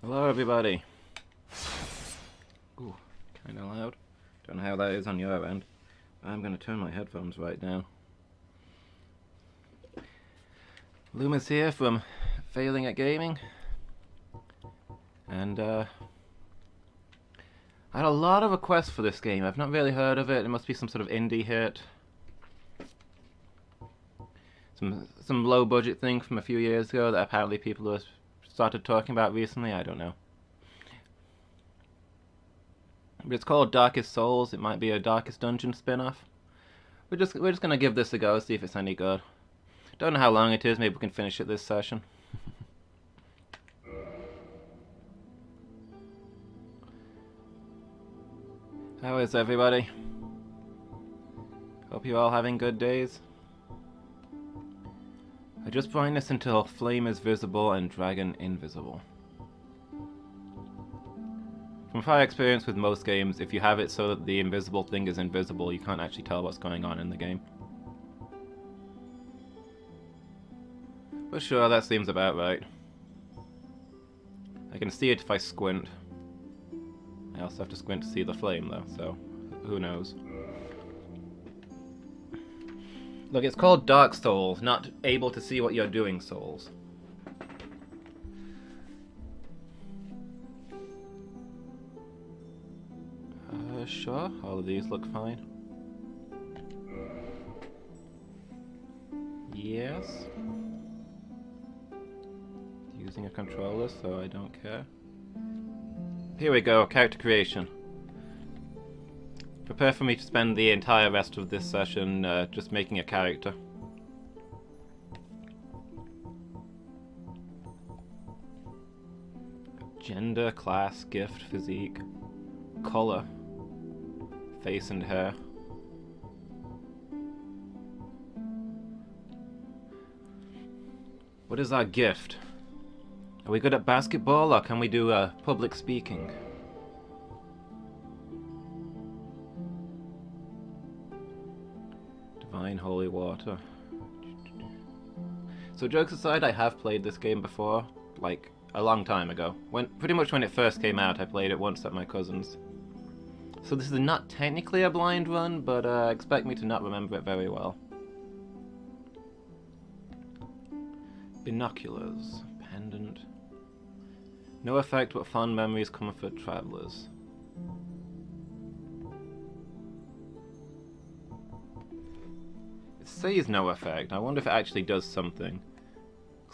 Hello everybody. Ooh, kinda loud. Don't know how that is on your end. I'm gonna turn my headphones right now. Lumus here from Failing at Gaming. And I had a lot of requests for this game. I've not really heard of it. It must be some sort of indie hit. Some low budget thing from a few years ago that apparently people have started talking about recently. I don't know. But it's called Darkest Souls. It might be a Darkest Dungeon spin-off. We're just gonna give this a go, see if it's any good. Don't know how long it is. Maybe we can finish it this session. How is everybody? Hope you're all having good days. I just find this until Flame is visible and Dragon invisible. From my experience with most games, if you have it so that the invisible thing is invisible, you can't actually tell what's going on in the game. But sure, that seems about right. I can see it if I squint. I also have to squint to see the flame though, so who knows. Look, it's called Dark Souls, not able to see what you're doing Souls. Sure, all of these look fine. Yes. Using a controller, so I don't care. Here we go, character creation. Prepare for me to spend the entire rest of this session just making a character. Gender, class, gift, physique, color, face and hair. What is our gift? Are we good at basketball or can we do public speaking? Divine holy water. So jokes aside, I have played this game before, like a long time ago. Pretty much when it first came out, I played it once at my cousin's. So this is not technically a blind run, but expect me to not remember it very well. Binoculars. Pendant. No effect, but fond memories comfort travelers. It says no effect. I wonder if it actually does something.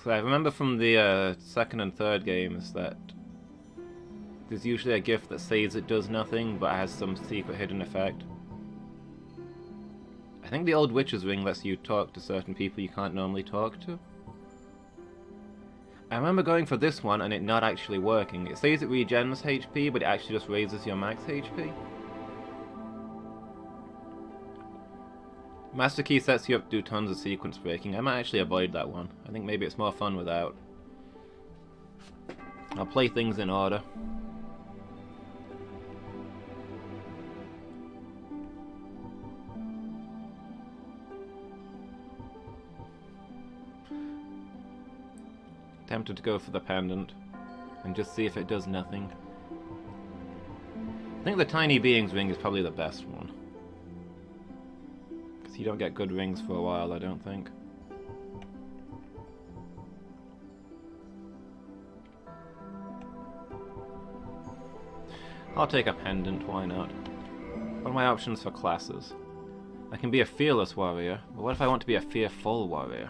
So I remember from the second and third games that there's usually a gift that says it does nothing, but has some secret hidden effect. I think the old Witch's Ring lets you talk to certain people you can't normally talk to. I remember going for this one and it not actually working. It says it regens HP, but it actually just raises your max HP. Master Key sets you up to do tons of sequence breaking. I might actually avoid that one. I think maybe it's more fun without. I'll play things in order. Tempted to go for the pendant and just see if it does nothing. I think the Tiny Beings ring is probably the best one. Because you don't get good rings for a while, I don't think. I'll take a pendant, why not? What are my options for classes? I can be a fearless warrior, but what if I want to be a fearful warrior?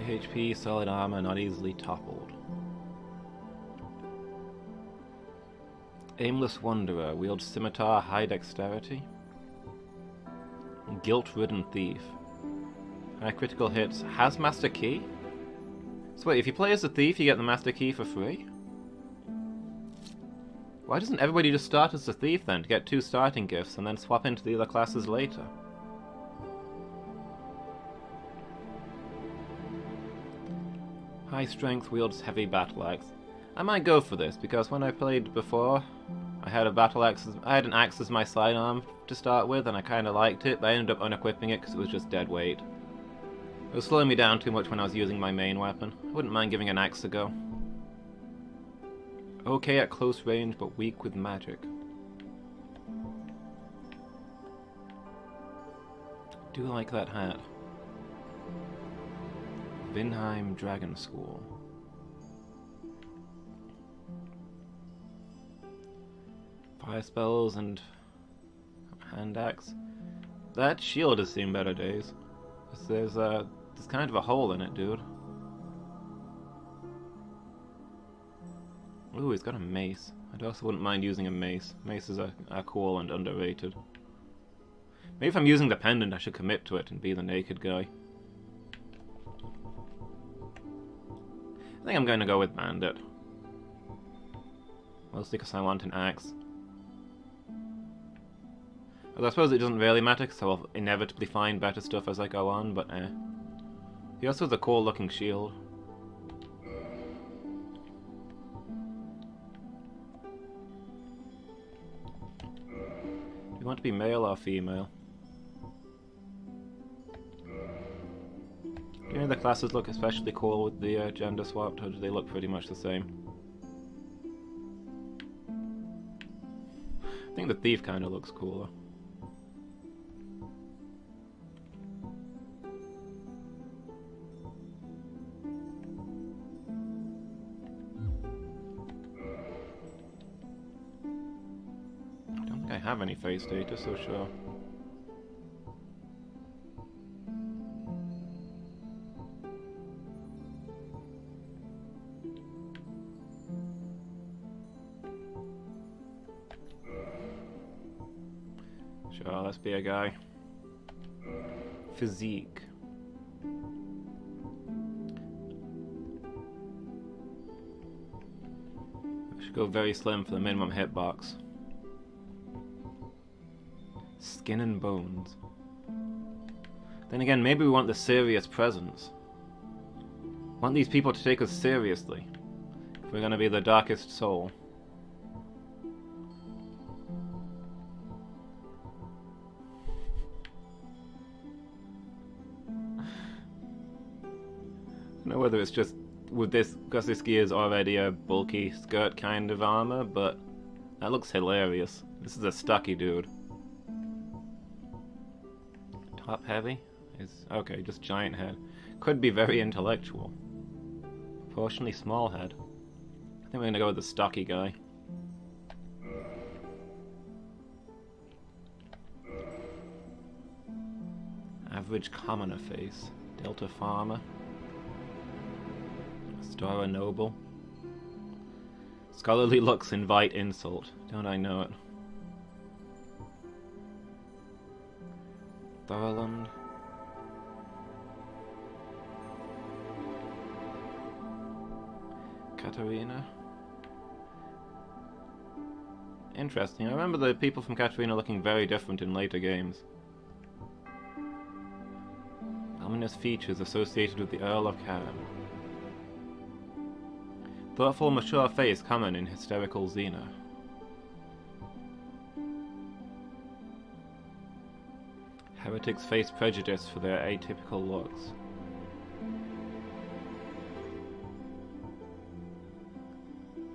HP, solid armor, not easily toppled. Aimless Wanderer, wields scimitar, high dexterity. Guilt-ridden thief. High critical hits, has Master Key? So wait, if you play as a thief, you get the Master Key for free? Why doesn't everybody just start as a thief then, to get 2 starting gifts, and then swap into the other classes later? High strength, wields heavy battle axe. I might go for this, because when I played before, I had a battle axe. I had an axe as my sidearm to start with, and I kind of liked it, but I ended up unequipping it because it was just dead weight. It was slowing me down too much when I was using my main weapon. I wouldn't mind giving an axe a go. Okay at close range, but weak with magic. Do like that hat. Vinheim Dragon School. Fire spells and hand axe. That shield has seen better days. There's kind of a hole in it, dude. Ooh, he's got a mace. I also wouldn't mind using a mace. Maces are cool and underrated. Maybe if I'm using the pendant, I should commit to it and be the naked guy. I think I'm going to go with bandit. Mostly because I want an axe. Although I suppose it doesn't really matter because I'll inevitably find better stuff as I go on, but eh. He also has a cool looking shield. Do you want to be male or female? Do any of the classes look especially cool with the gender swapped, or do they look pretty much the same? I think the thief kind of looks cooler. I don't think I have any face data, so sure. Sure, let's be a guy. Physique. I should go very slim for the minimum hitbox. Skin and bones. Then again, maybe we want the serious presence. Want these people to take us seriously. If we're gonna be the darkest soul. I don't know whether it's just with this, because this gear is already a bulky skirt kind of armor, but that looks hilarious. This is a stocky dude. Top heavy? Is okay, just giant head. Could be very intellectual. Proportionally small head. I think we're gonna go with the stocky guy. Average commoner face. Delta farmer. Star noble. Scholarly looks invite insult. Don't I know it? Thorland. Katarina. Interesting. I remember the people from Katarina looking very different in later games. Ominous features associated with the Earl of Karen. Thoughtful, mature face common in hysterical Xena. Heretics face prejudice for their atypical looks.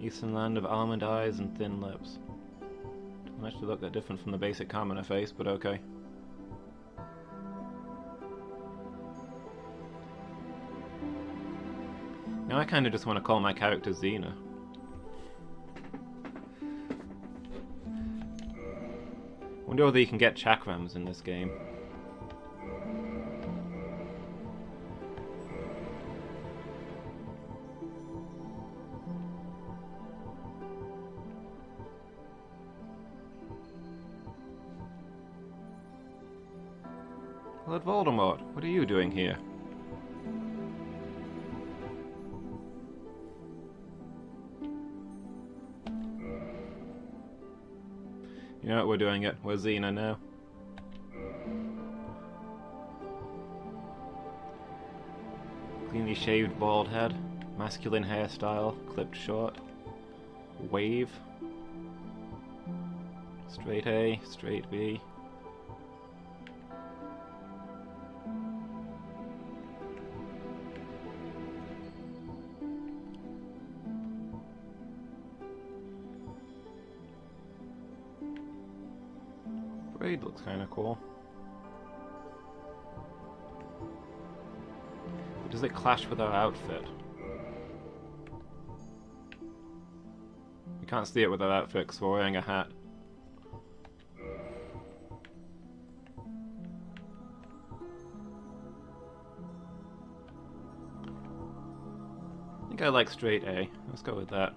Eastern land of almond eyes and thin lips. Don't actually look that different from the basic commoner face, but okay. Now I kind of just want to call my character Xena. Wonder whether you can get chakrams in this game. Lord Voldemort, what are you doing here? You know what, we're doing it. We're Xena now. Cleanly shaved bald head. Masculine hairstyle. Clipped short. Wave. Straight A, straight B. Braid looks kind of cool. But does it clash with our outfit? We can't see it with our outfit because we're wearing a hat. I think I like straight A. Let's go with that.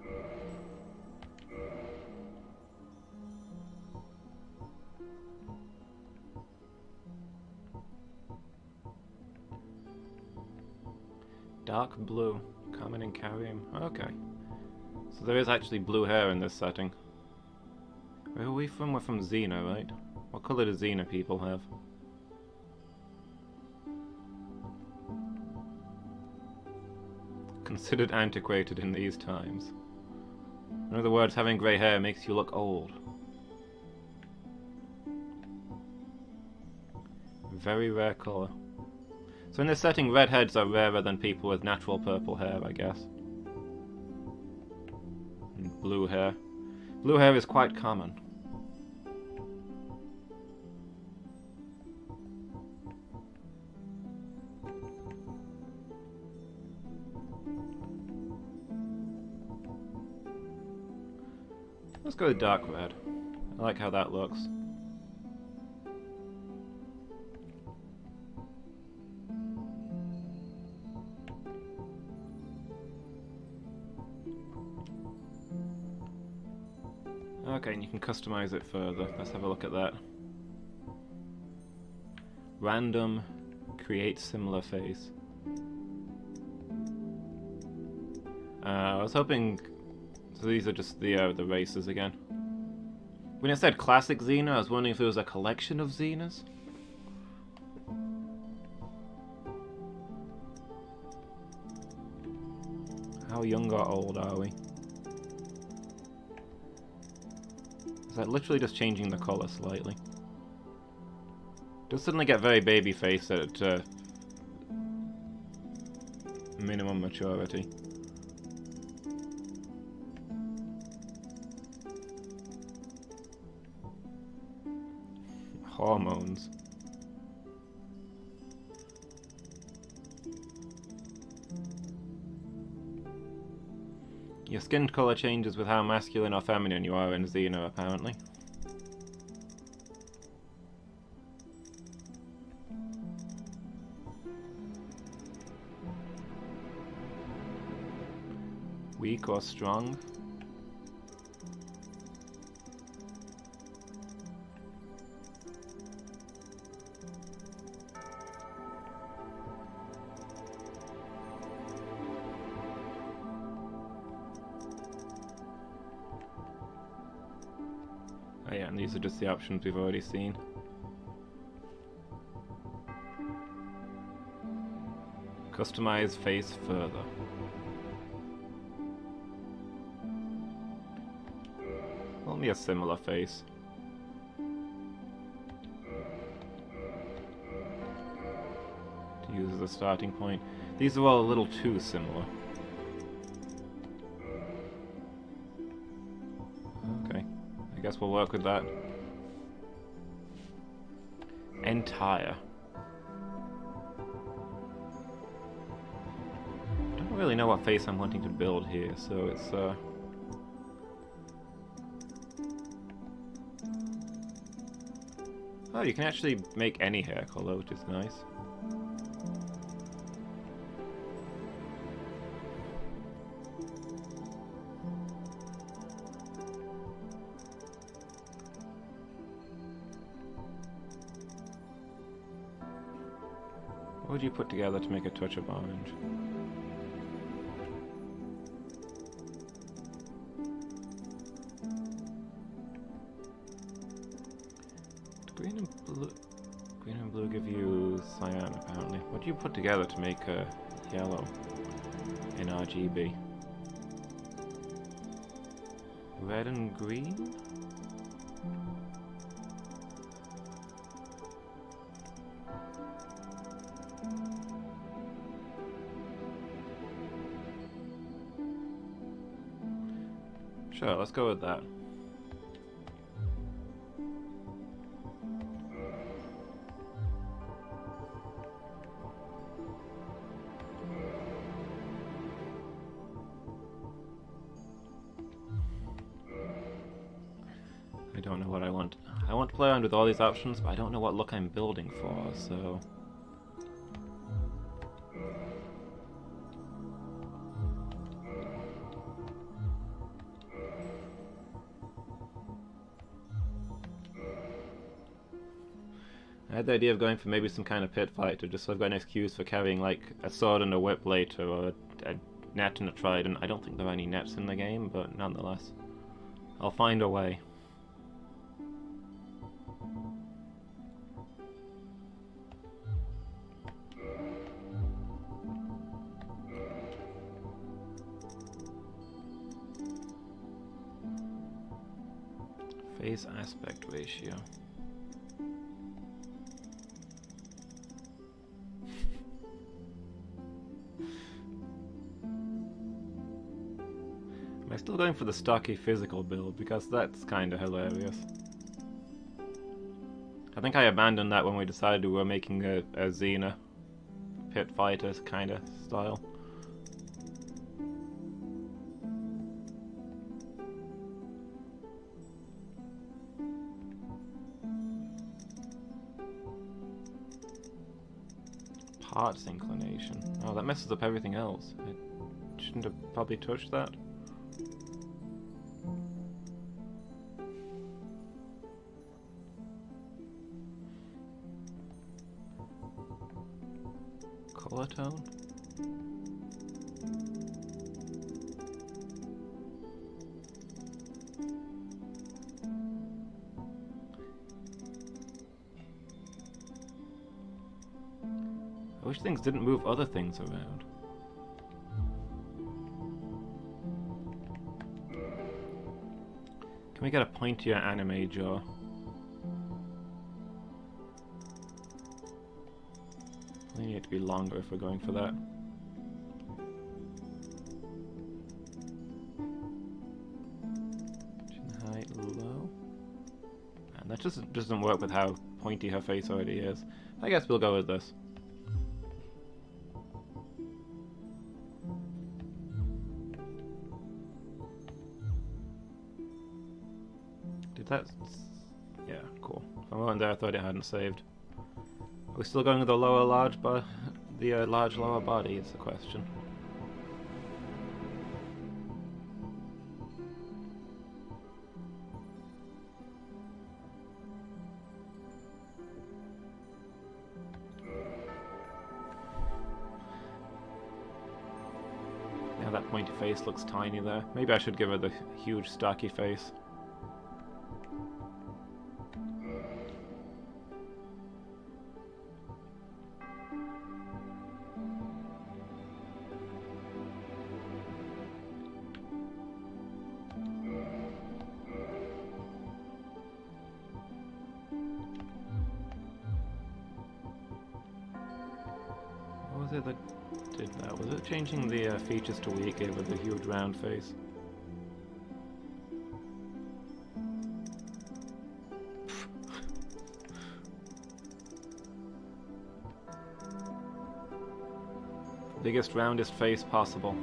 Dark blue, common in Karim. Okay. So there is actually blue hair in this setting. Where are we from? We're from Xena, right? What colour do Xena people have? Considered antiquated in these times. In other words, having grey hair makes you look old. Very rare colour. So in this setting, redheads are rarer than people with natural purple hair, I guess. And blue hair. Blue hair is quite common. Let's go with dark red. I like how that looks. Okay, and you can customize it further. Let's have a look at that. Random, create similar face. I was hoping... So these are just the races again. When it said classic Xena, I was wondering if it was a collection of Xenas. How young or old are we? Is that literally just changing the colour slightly? Does suddenly get very baby face at minimum maturity. Hormones. Your skin colour changes with how masculine or feminine you are in Xena, apparently. Weak or strong? Oh yeah, and these are just the options we've already seen. Customize face further. Only a similar face. To use as a starting point. These are all a little too similar. Okay. I guess we'll work with that. Entire. I don't really know what face I'm wanting to build here, so it's Oh, you can actually make any hair color, which is nice. What would you put together to make a touch of orange? Green and blue give you cyan, apparently. What do you put together to make a yellow in RGB? Red and green? Sure, let's go with that. I don't know what I want. I want to play around with all these options, but I don't know what look I'm building for, so... I had the idea of going for maybe some kind of pit fighter, just so I've got an excuse for carrying like a sword and a whip later, or a net and a trident. I don't think there are any nets in the game, but nonetheless, I'll find a way. Face aspect ratio. Am I still going for the stocky physical build? Because that's kinda hilarious. I think I abandoned that when we decided we were making a Xena pit fighter kinda style. Parts inclination. Oh, that messes up everything else. I shouldn't have probably touched that. Color tone? I wish things didn't move other things around. Can we get a pointier anime jaw? We need it to be longer if we're going for that. Chin height low. And that just doesn't work with how pointy her face already is. I guess we'll go with this. That's... yeah, cool. For a moment there I thought it hadn't saved. Are we still going with the lower large large lower body is the question. Now that pointy face looks tiny there. Maybe I should give her the huge stocky face. What was it that did that? Was it changing the features to weak gave it the huge round face? Biggest, roundest face possible.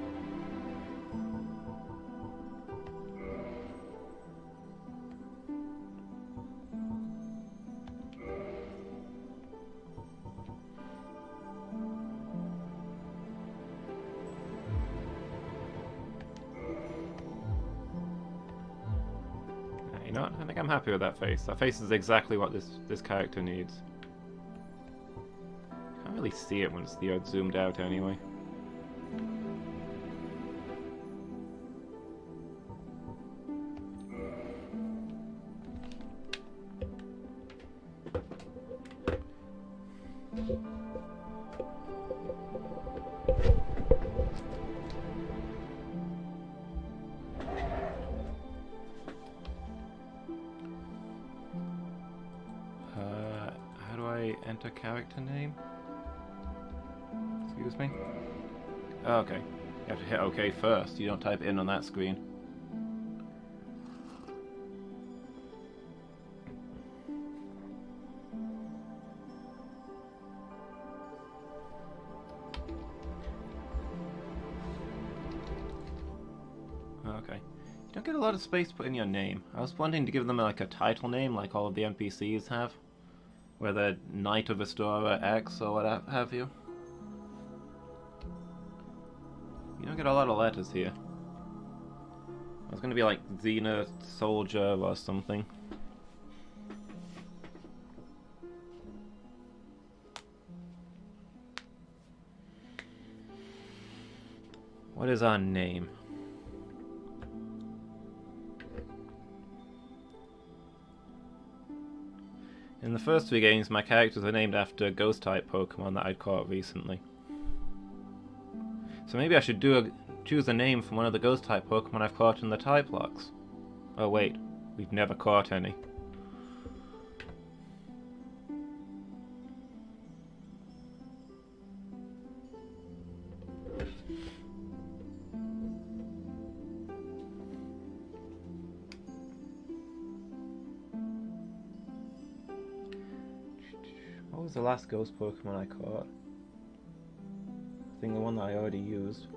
You know what? I think I'm happy with that face. That face is exactly what this character needs. Can't really see it when it's zoomed out anyway. How do I enter character name? Excuse me? Oh, okay. You have to hit OK first. You don't type in on that screen. Okay. You don't get a lot of space put in your name. I was wanting to give them like a title name like all of the NPCs have. Where they're Knight of Restorer X or what have you. You don't get a lot of letters here. I was gonna be like Xena Soldier or something. What is our name? In the first 3 games, my characters are named after ghost-type Pokemon that I'd caught recently. So maybe I should choose a name from one of the ghost-type Pokemon I've caught in the type locks. Oh wait, we've never caught any. What was the last ghost Pokemon I caught? I think the one that I already used.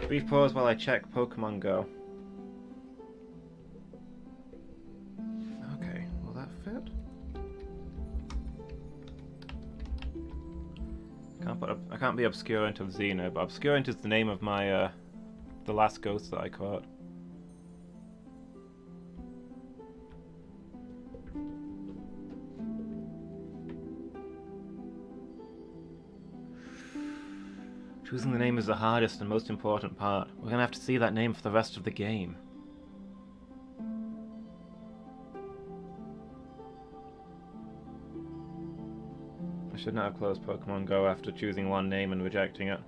Brief pause while I check Pokemon Go. Okay, will that fit? I can't be Obscurant of Xena, but Obscurant is the name of my the last ghost that I caught. Choosing the name is the hardest and most important part. We're gonna have to see that name for the rest of the game. I should not have closed Pokemon Go after choosing one name and rejecting it.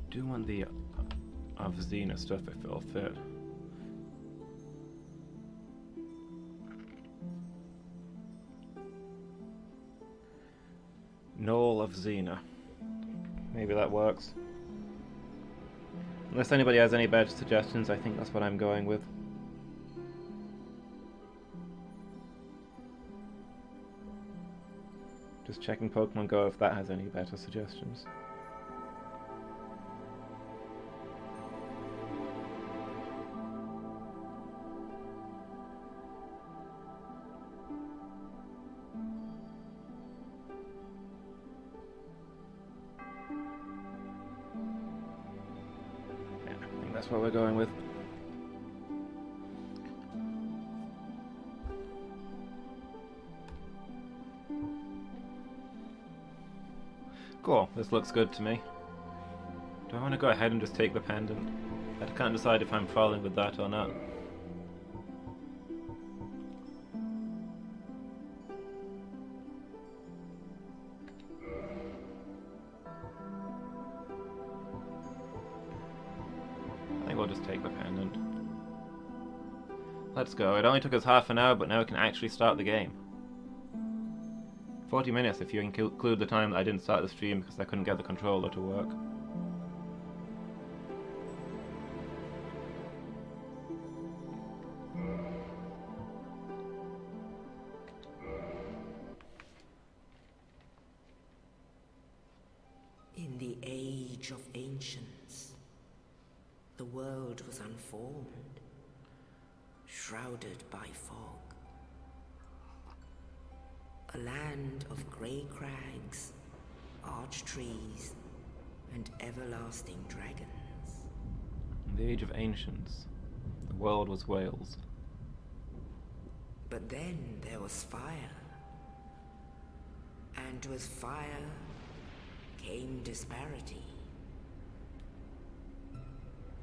I do want the of Xena stuff if it'll fit. Knoll of Xena. Maybe that works. Unless anybody has any better suggestions, I think that's what I'm going with. Just checking Pokemon Go if that has any better suggestions. That's what we're going with. Cool, this looks good to me. Do I want to go ahead and just take the pendant? I can't decide if I'm following with that or not. We'll just take the pendant. Let's go. It only took us half an hour, but now we can actually start the game. 40 minutes if you include the time that I didn't start the stream because I couldn't get the controller to work. In the age of ancients, the world was unformed, shrouded by fog. A land of grey crags, arch trees, and everlasting dragons. In the age of ancients, the world was Wales. But then there was fire. And with fire came disparity.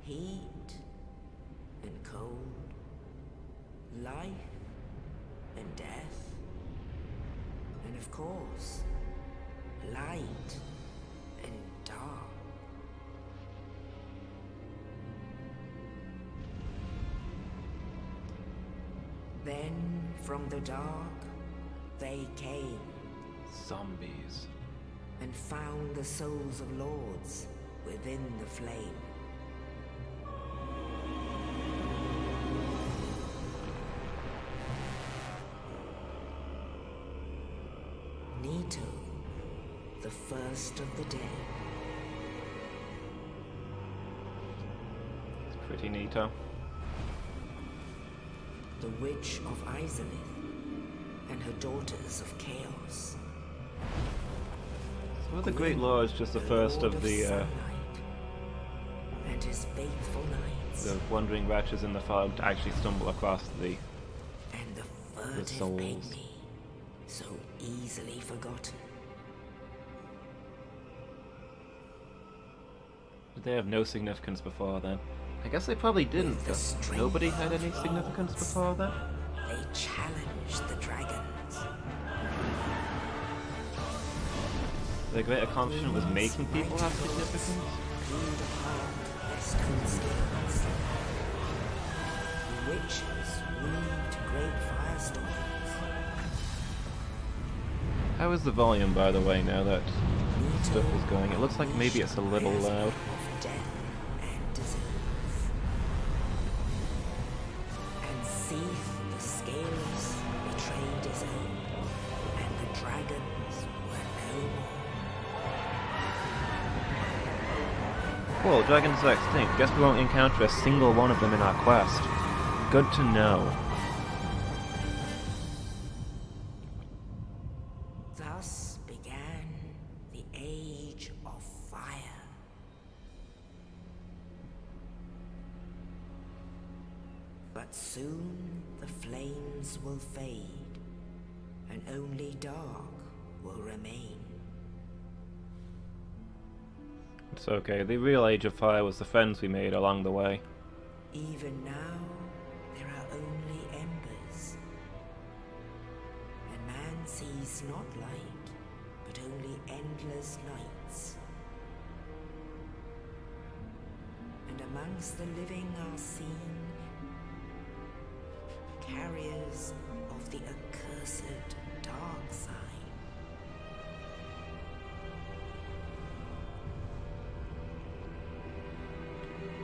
Heat and cold, life and death, and of course, light and dark. Then, from the dark, they came Zombies. and found the souls of lords within the flame. Nito, the first of the dead. It's pretty neato. The Witch of Izalith and her daughters of Chaos. So the Great Lord is just the first Lord of the Sunlight and his faithful knights. the wandering wretches in the fog to actually stumble across the And the furtive souls. pygmy, so easily forgotten. Did they have no significance before then? I guess they probably didn't, With the because strength nobody had any of significance lords, before then. They challenged the dragons. Their great accomplishment was making people have significance. Peeled apart their stone skills. Witches weaved great firestorms. How is the volume, by the way, now that Nito stuff is going? It looks like maybe it's a little unleashed loud. of death and disease. And Seath the Scaleless betrayed his own, and the dragons were no more. Cool, dragons are extinct. Guess we won't encounter a single one of them in our quest. Good to know. Thus began the Age of Fire. But soon the flames will fade, and only dark will remain. It's okay. The real Age of Fire was the friends we made along the way. Even now, there are only embers. And man sees not light, but only endless nights. And amongst the living are seen carriers of the accursed dark side.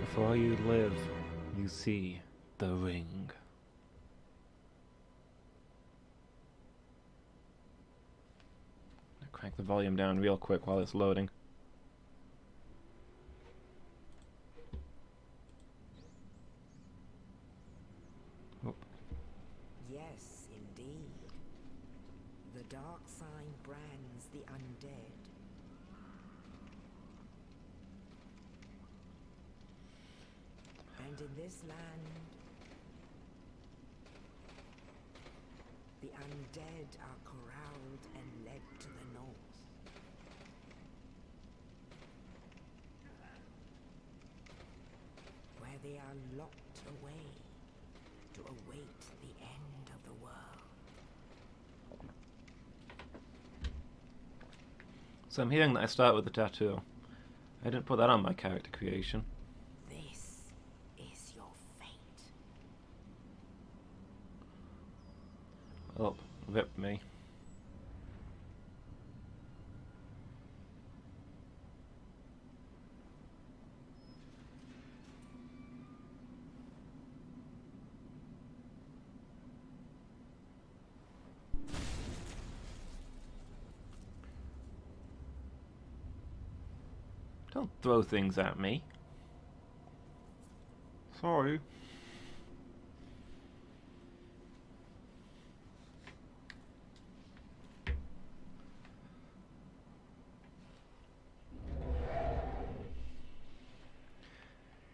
Before you live, you see the ring. Crank the volume down real quick while it's loading. Oh. Yes, indeed. The dark sign brands the undead. And in this land, the undead are corralled and led to the north. Where they are locked away to await the end of the world. So I'm hearing that I start with the tattoo. I didn't put that on my character creation. This is your fate. Oh, rip me. Don't throw things at me. Sorry.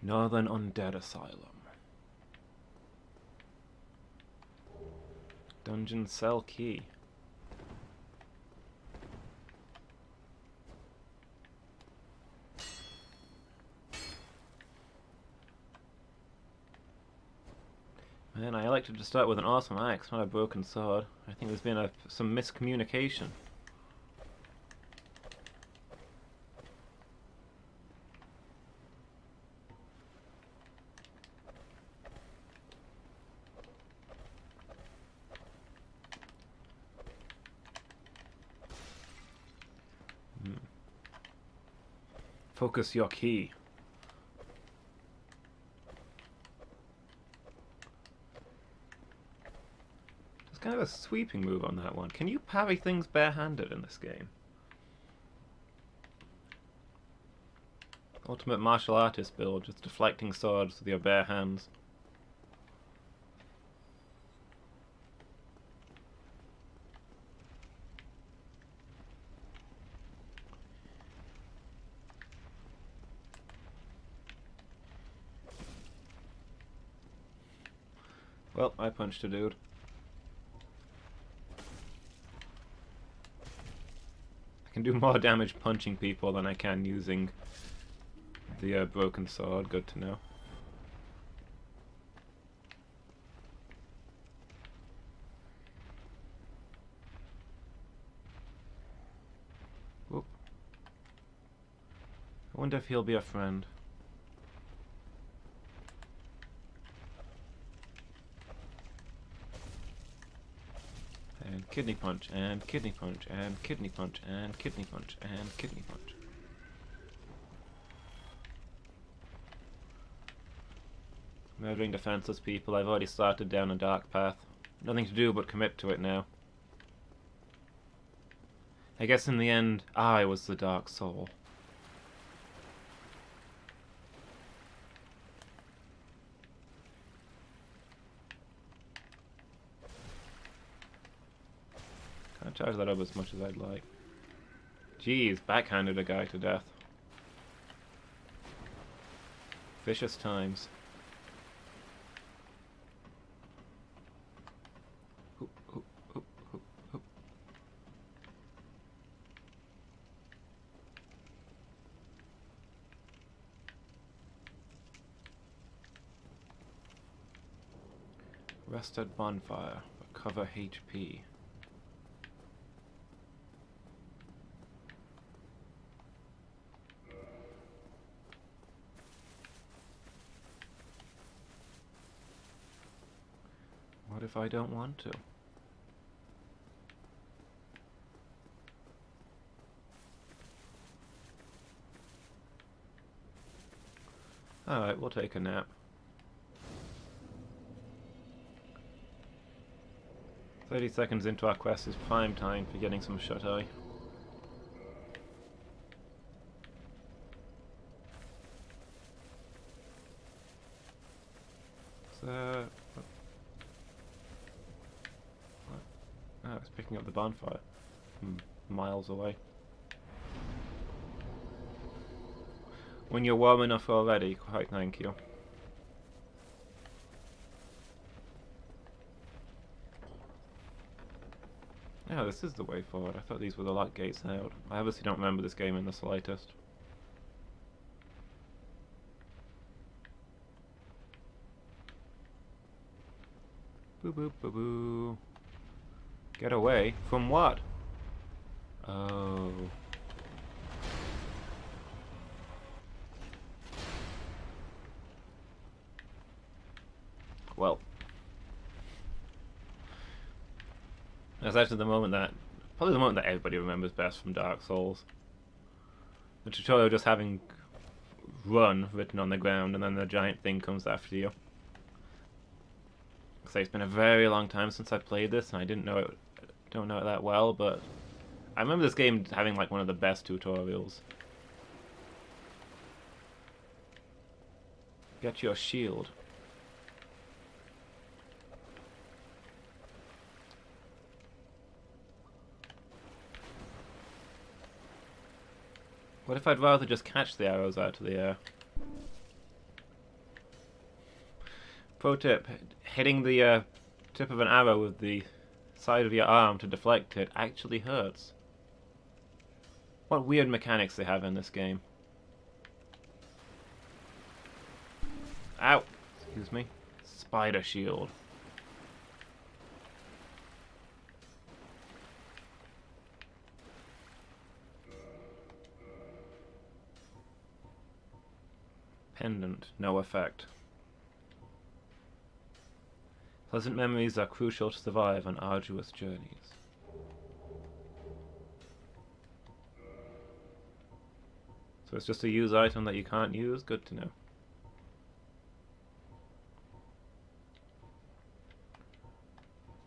Northern Undead Asylum. Dungeon cell key. Man, I elected to start with an awesome axe, not a broken sword. I think there's been some miscommunication. Focus your key. There's kind of a sweeping move on that one. Can you parry things barehanded in this game? Ultimate martial artist build, just deflecting swords with your bare hands. Well, I punched a dude. I can do more damage punching people than I can using the broken sword. Good to know. Whoop. I wonder if he'll be a friend. And kidney punch, and kidney punch, and kidney punch, and kidney punch, and kidney punch. Murdering defenseless people. I've already started down a dark path. Nothing to do but commit to it now. I guess in the end, I was the dark soul. Can't charge that up as much as I'd like. Jeez, backhanded a guy to death. Vicious times. Hoop, hoop, hoop, hoop, hoop. Rest at bonfire. Recover HP. What if I don't want to? Alright, we'll take a nap. 30 seconds into our quest is prime time for getting some shut-eye. So... Oh, it's picking up the bonfire from miles away. When you're warm enough already, quite thank you. Yeah, this is the way forward. I thought these were the lock gates out. I obviously don't remember this game in the slightest. Boo boo boo boo. Get away from what? Oh. Well. That's actually the moment that... probably the moment that everybody remembers best from Dark Souls. The tutorial just having run written on the ground and then the giant thing comes after you. So it's been a very long time since I played this and I don't know it that well, but I remember this game having like one of the best tutorials. Get your shield. What if I'd rather just catch the arrows out of the air? Pro tip, hitting the tip of an arrow with the side of your arm to deflect it actually hurts. What weird mechanics they have in this game. Ow! Excuse me. Spider shield. Pendant, no effect. Pleasant memories are crucial to survive on arduous journeys. So it's just a use item that you can't use? Good to know.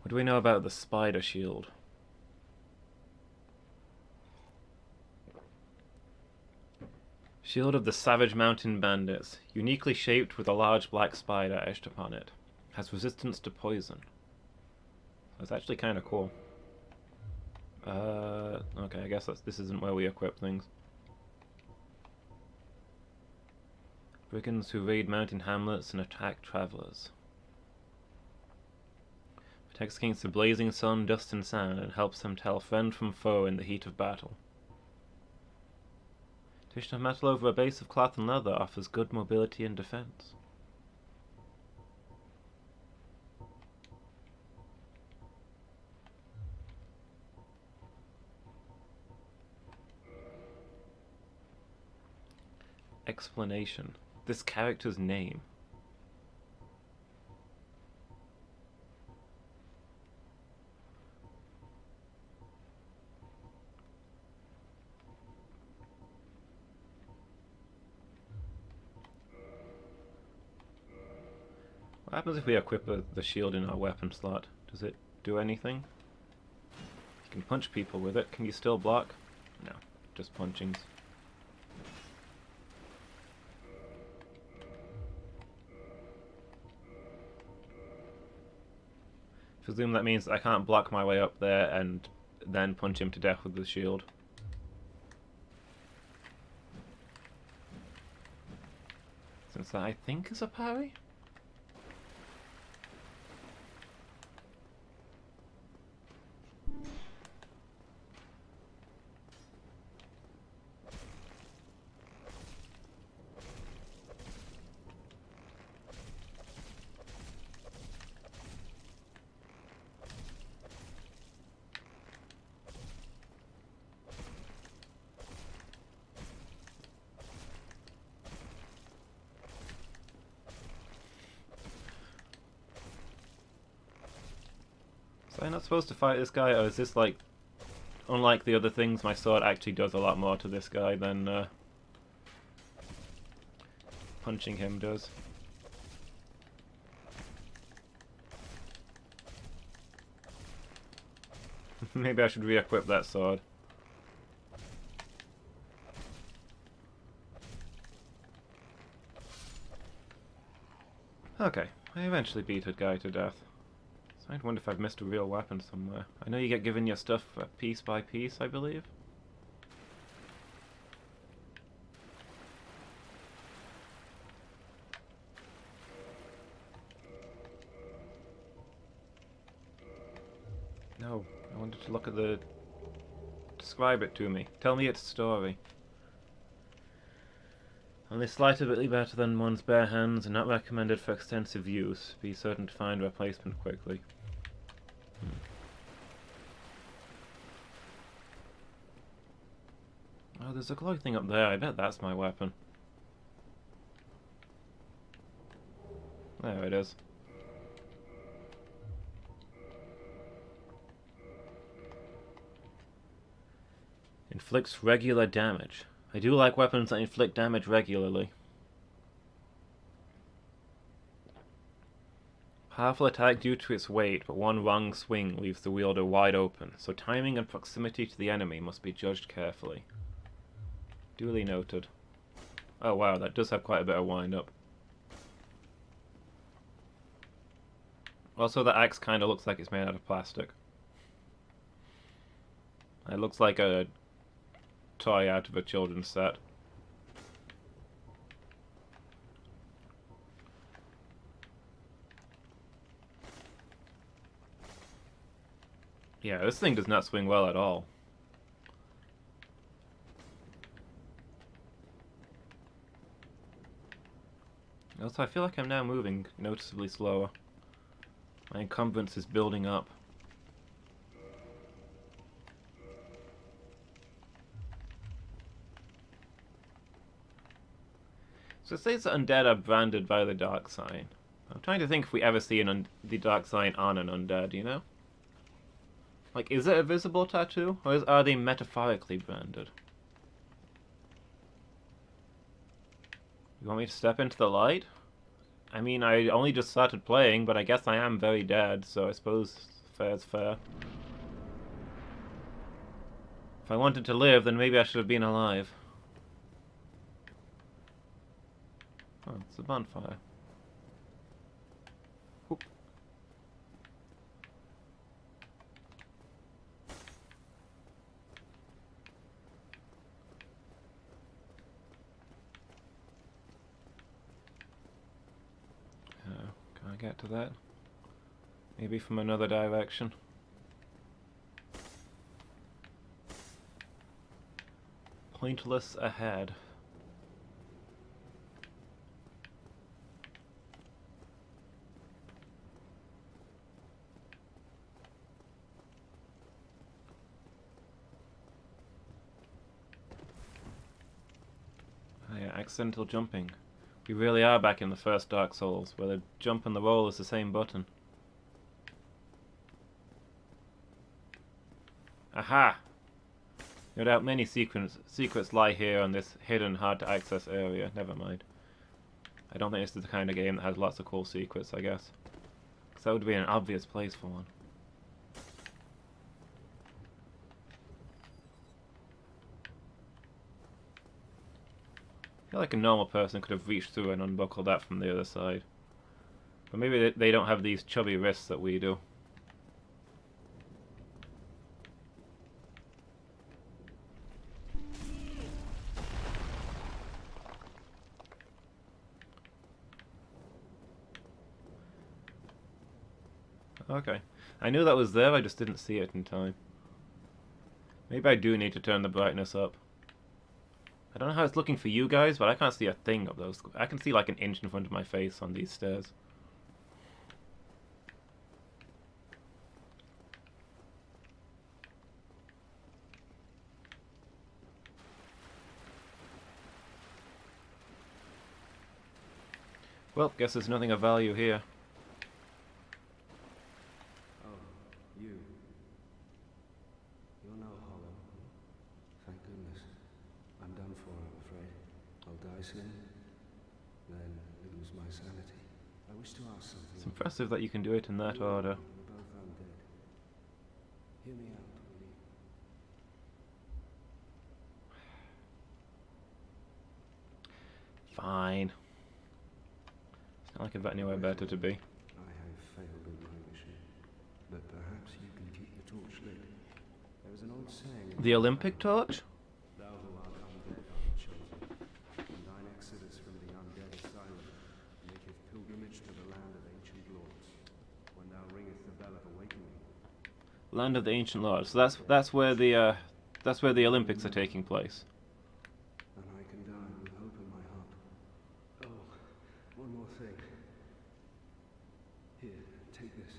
What do we know about the spider shield? Shield of the Savage Mountain Bandits. Uniquely shaped with a large black spider etched upon it. Has resistance to poison. That's actually kind of cool. Okay, I guess this isn't where we equip things. Brigands who raid mountain hamlets and attack travelers. Protects against the blazing sun, dust and sand, and helps them tell friend from foe in the heat of battle. Addition of metal over a base of cloth and leather offers good mobility and defense. Explanation. This character's name. What happens if we equip the shield in our weapon slot? Does it do anything? You can punch people with it. Can you still block? No, just punchings. Presume that means I can't block my way up there and then punch him to death with the shield. Since that I think is a parry? So I'm not supposed to fight this guy, or is this like, unlike the other things, my sword actually does a lot more to this guy than punching him does? Maybe I should re-equip that sword. Okay, I eventually beat a guy to death. So I wonder if I've missed a real weapon somewhere. I know you get given your stuff piece by piece, I believe. No, I wanted to look at the... Describe it to me. Tell me its story. Only slightly better than one's bare hands and not recommended for extensive use. Be certain to find a replacement quickly. Oh, there's a glowy thing up there. I bet that's my weapon. There it is. Inflicts regular damage. I do like weapons that inflict damage regularly. Powerful attack due to its weight, but one wrong swing leaves the wielder wide open, so timing and proximity to the enemy must be judged carefully. Duly noted. Oh wow, that does have quite a bit of wind-up. Also, the axe kind of looks like it's made out of plastic. It looks like a toy out of a children's set. Yeah, this thing does not swing well at all. Also, I feel like I'm now moving noticeably slower. My encumbrance is building up. So it says that undead are branded by the dark sign. I'm trying to think if we ever see the dark sign on an undead, you know? Like, is it a visible tattoo, or are they metaphorically branded? You want me to step into the light? I mean, I only just started playing, but I guess I am very dead, so I suppose fair's fair. If I wanted to live, then maybe I should have been alive. Oh, it's a bonfire. Whoop. Can I get to that? Maybe from another direction. Pointless ahead. Oh yeah, accidental jumping. We really are back in the first Dark Souls, where the jump and the roll is the same button. Aha! No doubt many secrets lie here on this hidden, hard-to-access area. Never mind. I don't think this is the kind of game that has lots of cool secrets, I guess. Because that would be an obvious place for one. I feel like a normal person could have reached through and unbuckled that from the other side. But maybe they don't have these chubby wrists that we do. Okay. I knew that was there, I just didn't see it in time. Maybe I do need to turn the brightness up. I don't know how it's looking for you guys, but I can't see a thing of those. I can see like an inch in front of my face on these stairs. Well, guess there's nothing of value here. You're no hollow. Thank goodness. I'm done for, I'm afraid. I'll die soon, then lose my sanity. I wish to ask something. It's impressive that you can do it in that order. We're both undead. Hear me out, will you? Fine. It's not like I've got anywhere better to be. I have failed in my mission, but perhaps you can keep the torch lit. There is an old saying. The Olympic torch? Thou who art undead art chosen, and thine exodus from the undead asylum maketh pilgrimage to the land of ancient lords. When thou ringest the bell of awakening. Land of the Ancient Lords. So that's where the Olympics are taking place. And I can die with hope in my heart. Oh, one more thing. Here, take this.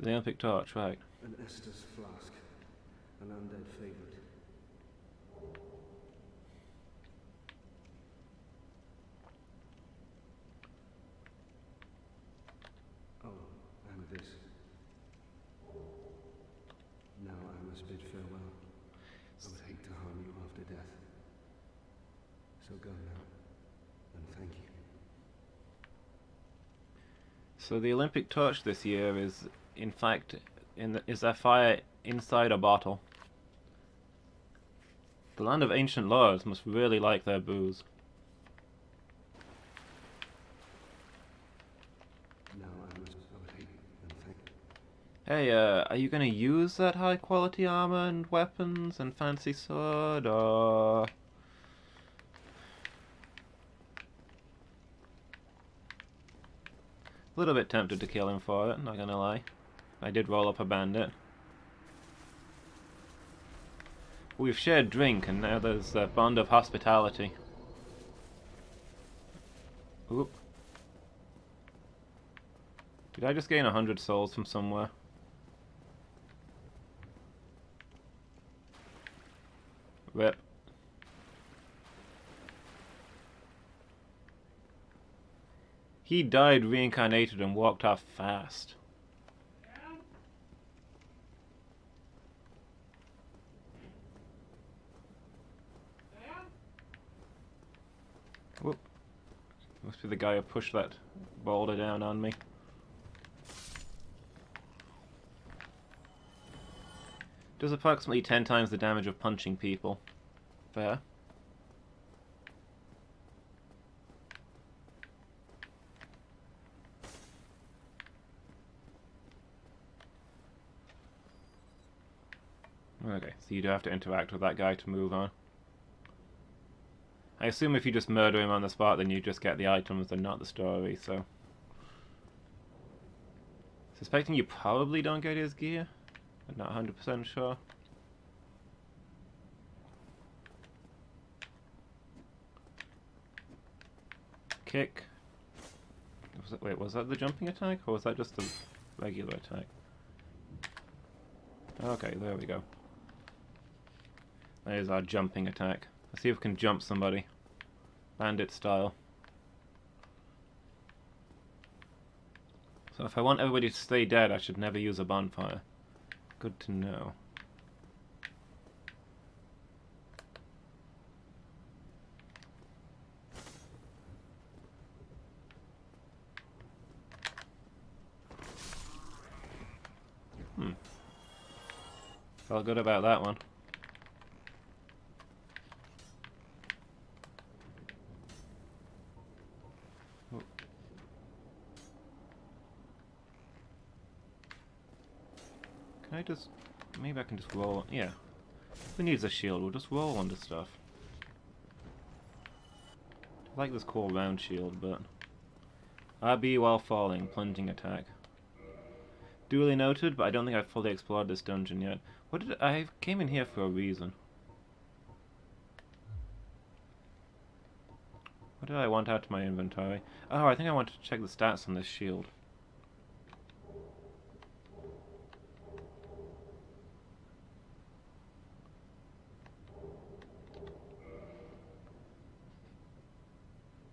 The Olympic torch, right. An Estus flask. An undead favorite. Oh, and this. Now I must bid farewell. I would hate to harm you after death. So go now, and thank you. So the Olympic torch this year is, in fact, is a fire inside a bottle. The Land of Ancient Lords must really like their booze. Now I would hate and thank you. Hey, are you gonna use that high quality armor and weapons and fancy sword, or... A little bit tempted to kill him for it, not gonna lie. I did roll up a bandit. We've shared drink, and now there's a bond of hospitality. Oop. Did I just gain 100 souls from somewhere? Rip. He died reincarnated and walked off fast. Whoop. Must be the guy who pushed that boulder down on me. Does approximately 10 times the damage of punching people. Fair. Okay, so you do have to interact with that guy to move on. I assume if you just murder him on the spot, then you just get the items and not the story, so... Suspecting you probably don't get his gear, but not 100% sure. Kick. Wait, was that the jumping attack, or was that just the regular attack? Okay, there we go. There's our jumping attack. Let's see if we can jump somebody. Bandit style. So if I want everybody to stay dead, I should never use a bonfire. Good to know. Felt good about that one. Can I just... Maybe I can just roll... Yeah. Who needs a shield? We'll just roll onto stuff. I like this cool round shield, but... RB while falling. Plunging attack. Duly noted, but I don't think I've fully explored this dungeon yet. What did... I came in here for a reason. What did I want out of my inventory? Oh, I think I wanted to check the stats on this shield.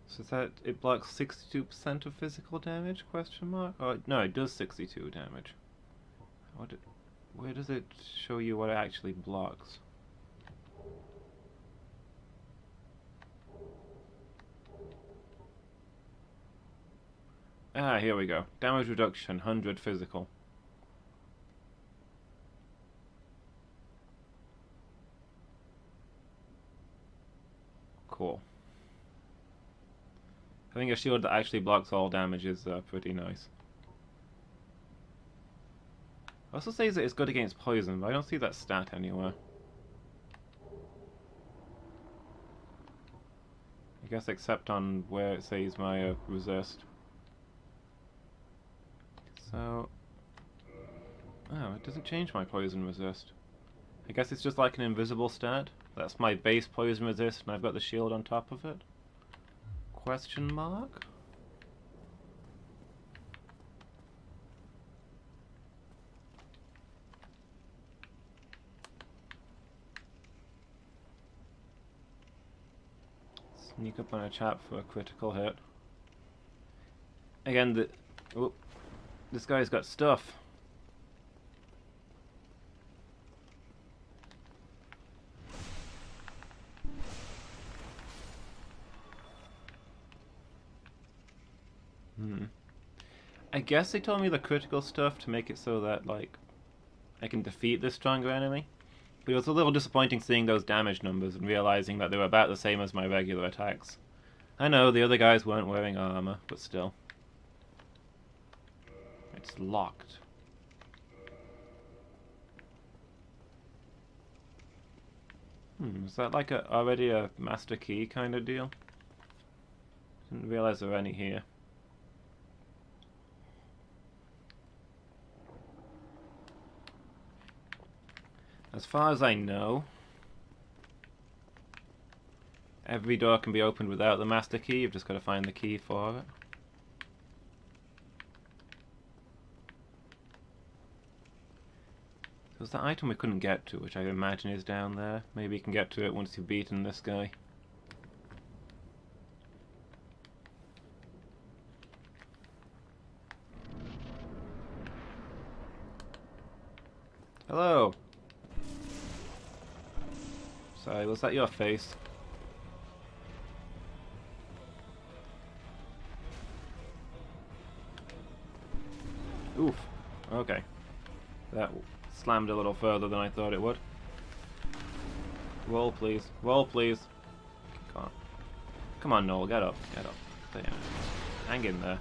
So is that it blocks 62% of physical damage? Question mark? Oh no, it does 62 damage. Where does it show you what it actually blocks? Ah, here we go. Damage reduction, 100 physical. Cool. Having a shield that actually blocks all damage is pretty nice. It also says that it's good against poison, but I don't see that stat anywhere. I guess except on where it says my resist. So... Oh, it doesn't change my poison resist. I guess it's just like an invisible stat. That's my base poison resist, and I've got the shield on top of it. Question mark? Sneak up on a chap for a critical hit. Again, this guy's got stuff. I guess they told me the critical stuff to make it so that, like, I can defeat this stronger enemy. But it was a little disappointing seeing those damage numbers and realizing that they were about the same as my regular attacks. I know, the other guys weren't wearing armor, but still. It's locked. Is that like already a master key kind of deal? Didn't realize there were any here. As far as I know, every door can be opened without the master key. You've just got to find the key for it. There's that item we couldn't get to, which I imagine is down there. Maybe you can get to it once you've beaten this guy. Hello! Sorry, was that your face? Oof. Okay. That slammed a little further than I thought it would. Roll, please. Roll, please. Come on. Come on, Noel. Get up. Get up. Stay in. Hang in there.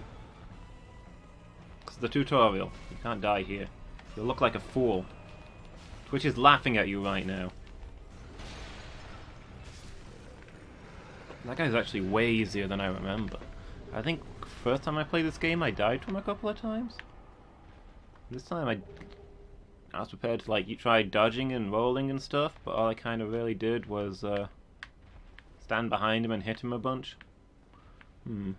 It's the tutorial. You can't die here. You'll look like a fool. Twitch is laughing at you right now. That guy's actually way easier than I remember. I think first time I played this game I died from a couple of times. This time I was prepared to like try dodging and rolling and stuff, but all I kind of really did was stand behind him and hit him a bunch. Can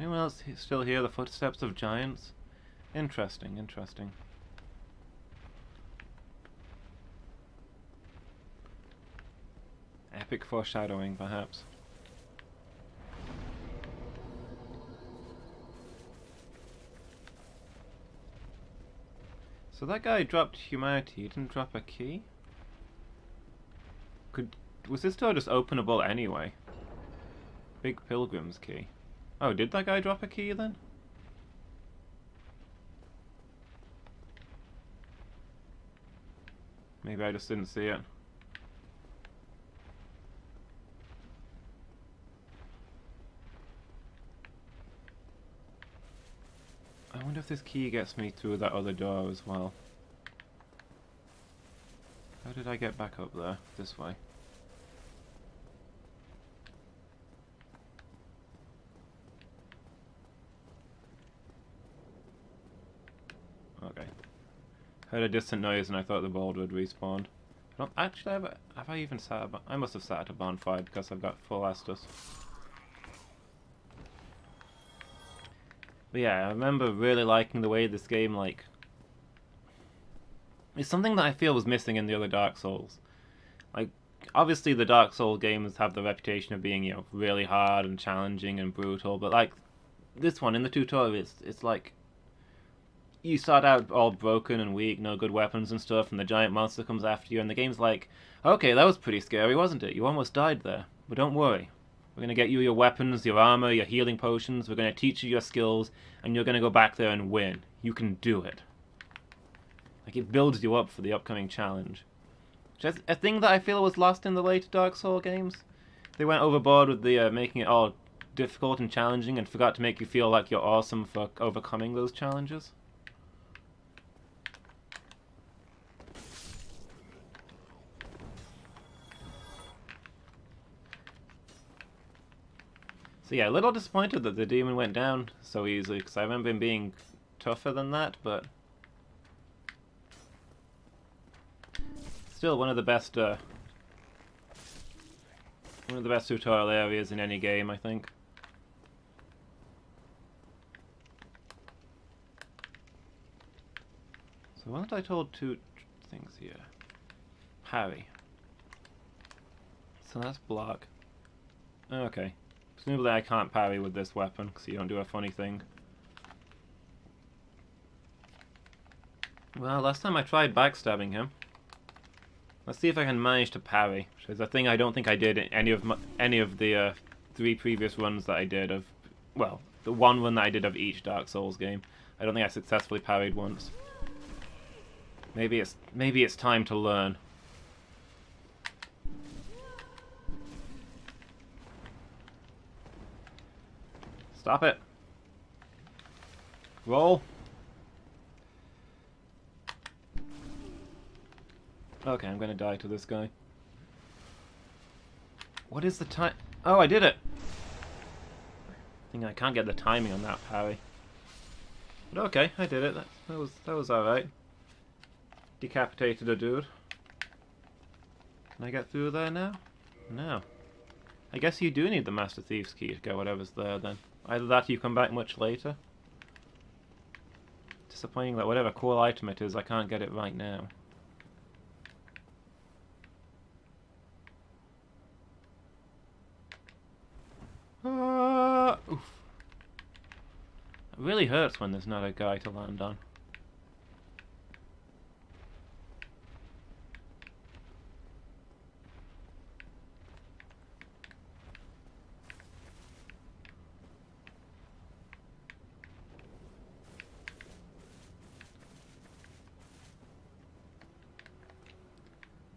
anyone else still hear the footsteps of giants? Interesting, interesting. Epic foreshadowing, perhaps. So that guy dropped humanity, he didn't drop a key? Was this door just openable anyway? Big Pilgrim's key. Oh, did that guy drop a key then? Maybe I just didn't see it. I wonder if this key gets me through that other door as well. How did I get back up there? This way. Okay. Heard a distant noise and I thought the board would respawn. I don't actually have I even sat I must have sat at a bonfire because I've got full Estus. But yeah, I remember really liking the way this game, like... It's something that I feel was missing in the other Dark Souls. Like, obviously the Dark Souls games have the reputation of being, you know, really hard and challenging and brutal, but like, this one, in the tutorial, it's like... You start out all broken and weak, no good weapons and stuff, and the giant monster comes after you, and the game's like, okay, that was pretty scary, wasn't it? You almost died there. But don't worry. We're going to get you your weapons, your armor, your healing potions. We're going to teach you your skills, and you're going to go back there and win. You can do it. Like, it builds you up for the upcoming challenge. Which is a thing that I feel was lost in the later Dark Souls games. They went overboard with the making it all difficult and challenging, and forgot to make you feel like you're awesome for overcoming those challenges. So yeah, a little disappointed that the demon went down so easily, because I remember him being tougher than that, but... Still one of the best tutorial areas in any game, I think. So wasn't I told two things here? Parry. So that's block. Okay. Presumably I can't parry with this weapon, because you don't do a funny thing. Well, last time I tried backstabbing him. Let's see if I can manage to parry, which is a thing I don't think I did in any of the 3 previous runs that I did of... Well, the one run that I did of each Dark Souls game. I don't think I successfully parried once. Maybe it's time to learn. Stop it. Roll. Okay, I'm gonna die to this guy. What is the time? Oh, I did it! I think I can't get the timing on that parry. But okay, I did it. That was alright. Decapitated a dude. Can I get through there now? No. I guess you do need the Master Thief's key to get whatever's there then. Either that or you come back much later. Disappointing that whatever cool item it is, I can't get it right now. Oof. It really hurts when there's not a guy to land on.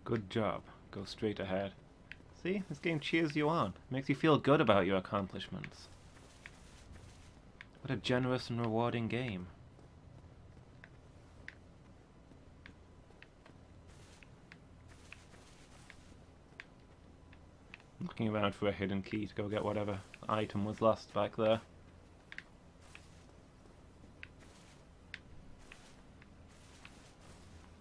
Good job. Go straight ahead. See? This game cheers you on. Makes you feel good about your accomplishments. What a generous and rewarding game. Looking around for a hidden key to go get whatever item was lost back there.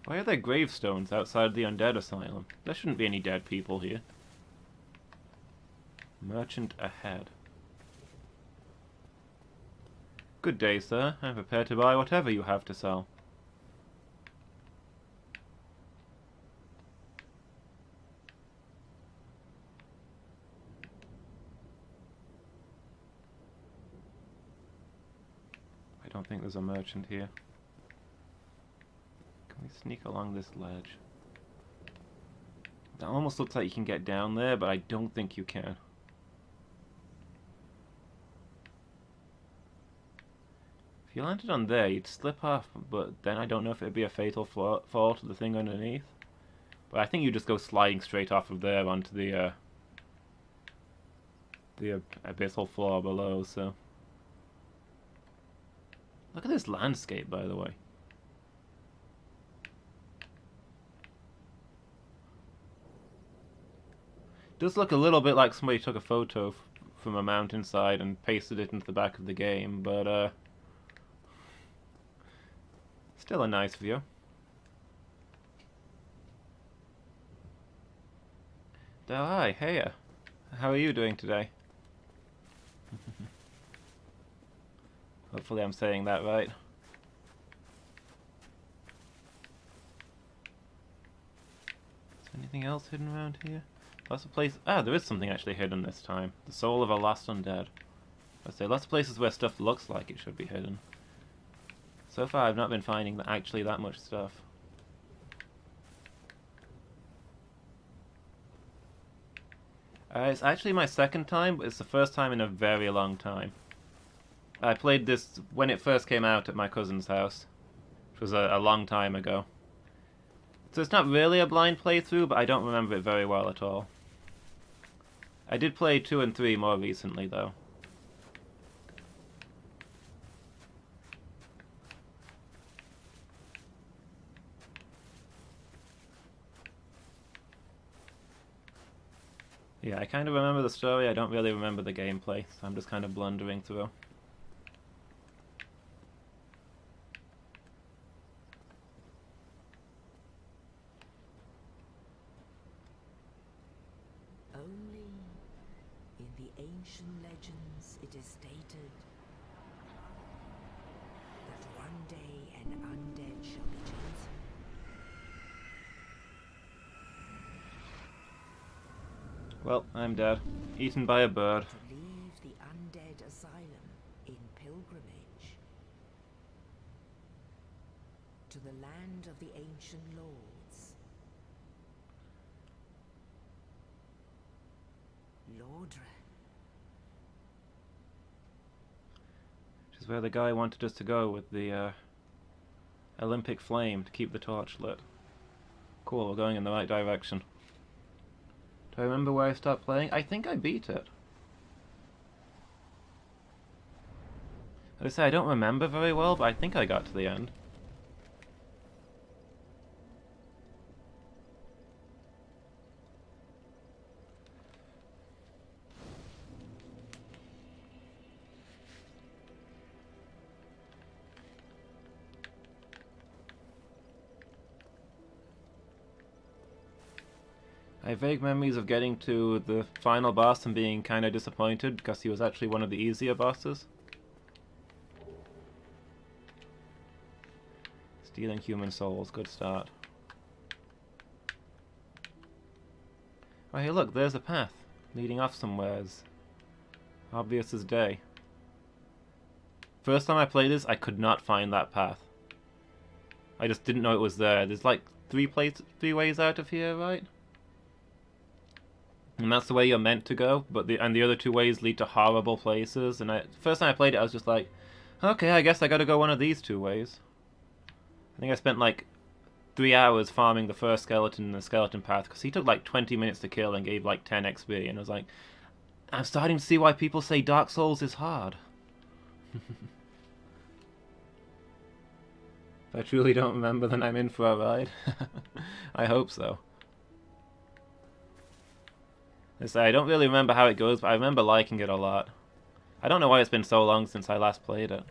Why are there gravestones outside the undead asylum? There shouldn't be any dead people here. Merchant ahead. Good day, sir. I'm prepared to buy whatever you have to sell. I don't think there's a merchant here. Can we sneak along this ledge? That almost looks like you can get down there, but I don't think you can. If you landed on there, you'd slip off, but then I don't know if it'd be a fatal fall to the thing underneath. But I think you just go sliding straight off of there onto the abyssal floor below, so... Look at this landscape, by the way. It does look a little bit like somebody took a photo from a mountainside and pasted it into the back of the game, but still a nice view. Oh, hi, heya. How are you doing today? Hopefully I'm saying that right. Is there anything else hidden around here? Lots of places... Ah, there is something actually hidden this time. The soul of a lost undead. I'd say lots of places where stuff looks like it should be hidden. So far I've not been finding actually that much stuff. It's actually my second time, but it's the first time in a very long time. I played this when it first came out at my cousin's house, which was a long time ago. So it's not really a blind playthrough, but I don't remember it very well at all. I did play 2 and 3 more recently, though. Yeah, I kind of remember the story, I don't really remember the gameplay, so I'm just kind of blundering through. Only in the ancient legends it is stated that one day an undead shall be chosen. Well, I'm dead. Eaten by a bird. To leave the undead asylum in pilgrimage to the land of the ancient lords. Lordra. Which is where the guy wanted us to go with the Olympic flame to keep the torch lit. Cool, we're going in the right direction. Do I remember where I stopped playing? I think I beat it. As I say, I don't remember very well, but I think I got to the end. I have vague memories of getting to the final boss and being kind of disappointed because he was actually one of the easier bosses. Stealing human souls, good start. Oh hey look, there's a path leading off somewhere as obvious as day. First time I played this, I could not find that path. I just didn't know it was there. There's like three ways out of here, right? And that's the way you're meant to go, but the other 2 ways lead to horrible places. And first time I played it, I was just like, okay, I guess I gotta go one of these 2 ways. I think I spent like 3 hours farming the first skeleton in the skeleton path, because he took like 20 minutes to kill and gave like 10 XP, and I was like, I'm starting to see why people say Dark Souls is hard. If I truly don't remember, then I'm in for a ride. I hope so. I don't really remember how it goes, but I remember liking it a lot. I don't know why it's been so long since I last played it.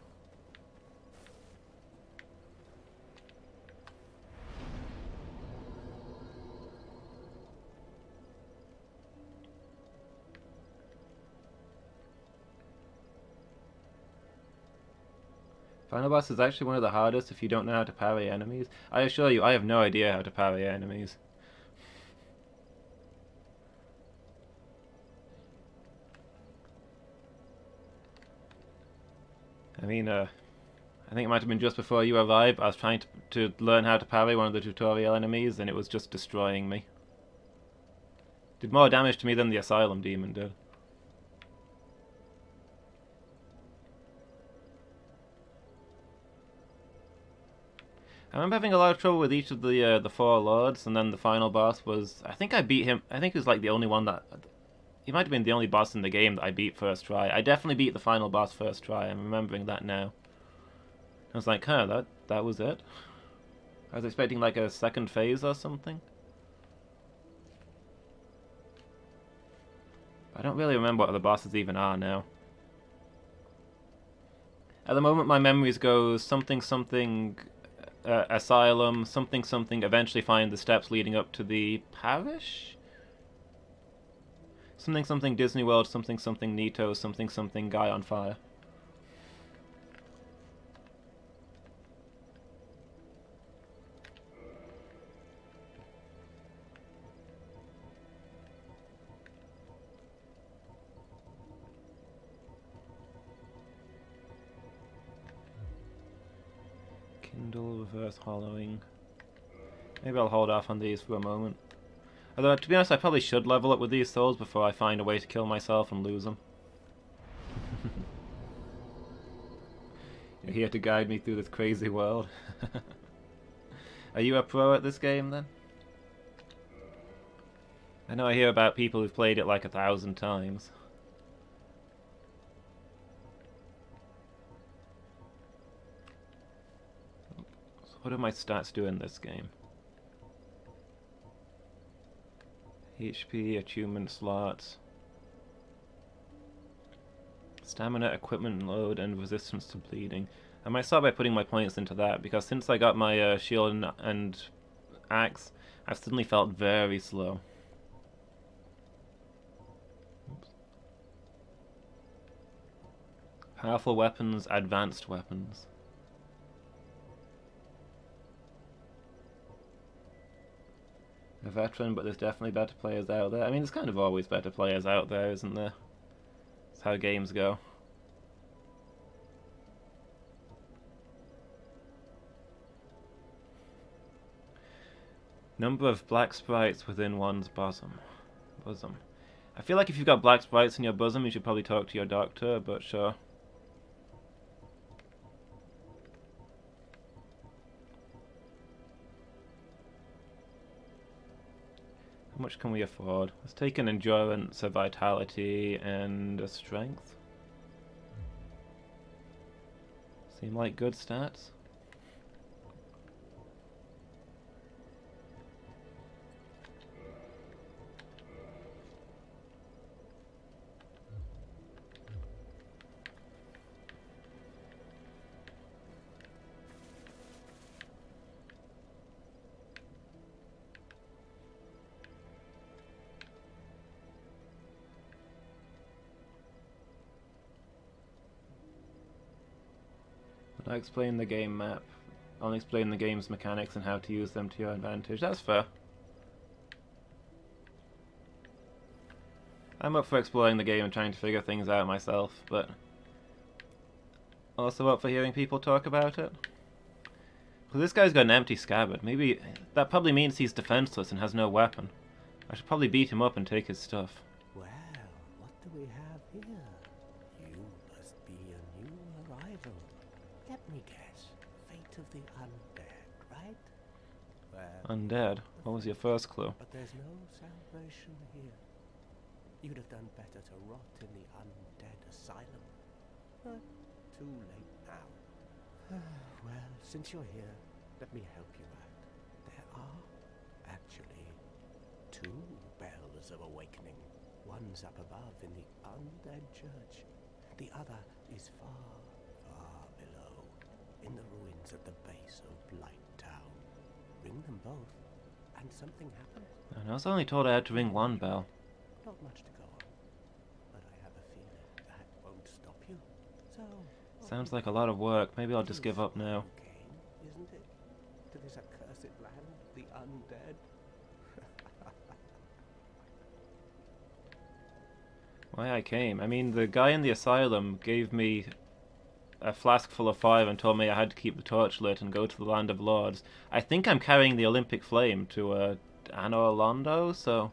Final boss is actually one of the hardest if you don't know how to parry enemies. I assure you, I have no idea how to parry enemies. I mean, I think it might have been just before you arrived. I was trying to learn how to parry one of the tutorial enemies, and it was just destroying me. Did more damage to me than the Asylum Demon did. I remember having a lot of trouble with each of the 4 lords, and then the final boss was... I think I beat him... I think he was like the only one that... He might have been the only boss in the game that I beat first try. I definitely beat the final boss first try. I'm remembering that now. I was like, huh, that was it? I was expecting like a second phase or something. I don't really remember what the bosses even are now. At the moment my memories go something something... Asylum, something something, eventually find the steps leading up to the parish? Something something Disney World, something something Nito, something something guy on fire. Kindle, reverse hollowing. Maybe I'll hold off on these for a moment. Although, to be honest, I probably should level up with these souls before I find a way to kill myself and lose them. You're here to guide me through this crazy world. Are you a pro at this game, then? I know I hear about people who've played it like 1,000 times. What do my stats do in this game? HP, achievement slots, stamina, equipment load, and resistance to bleeding. I might start by putting my points into that, because since I got my shield and axe, I've suddenly felt very slow. Oops. Powerful weapons, advanced weapons. A veteran, but there's definitely better players out there. I mean, there's kind of always better players out there, isn't there? That's how games go. Number of black sprites within one's bosom. I feel like if you've got black sprites in your bosom, you should probably talk to your doctor, but sure. How much can we afford? Let's take an endurance, a vitality, and a strength. Seem like good stats. I explain the game map. I'll explain the game's mechanics and how to use them to your advantage. That's fair. I'm up for exploring the game and trying to figure things out myself, but also up for hearing people talk about it. Well, this guy's got an empty scabbard. Maybe that probably means he's defenseless and has no weapon. I should probably beat him up and take his stuff. Well, what do we have here? You must be a new arrival. Let me guess. Fate of the undead, right? Undead. What was your first clue? But there's no salvation here. You'd have done better to rot in the undead asylum. But too late now. Well, since you're here, let me help you out. There are actually 2 bells of awakening. One's up above in the undead church. The other is far, far below, in the ruins at the base of Blight Town. Ring them both, and something happens. And I was only told I had to ring 1 bell. Not much to go on, but I have a feeling that won't stop you. So, Sounds like a lot of work. Maybe I'll just give up now. game, isn't it? To this accursed land of the undead. Why I came? I mean, the guy in the asylum gave me a flask full of fire and told me I had to keep the torch lit and go to the Land of Lords. I think I'm carrying the Olympic Flame to Anor Londo, so...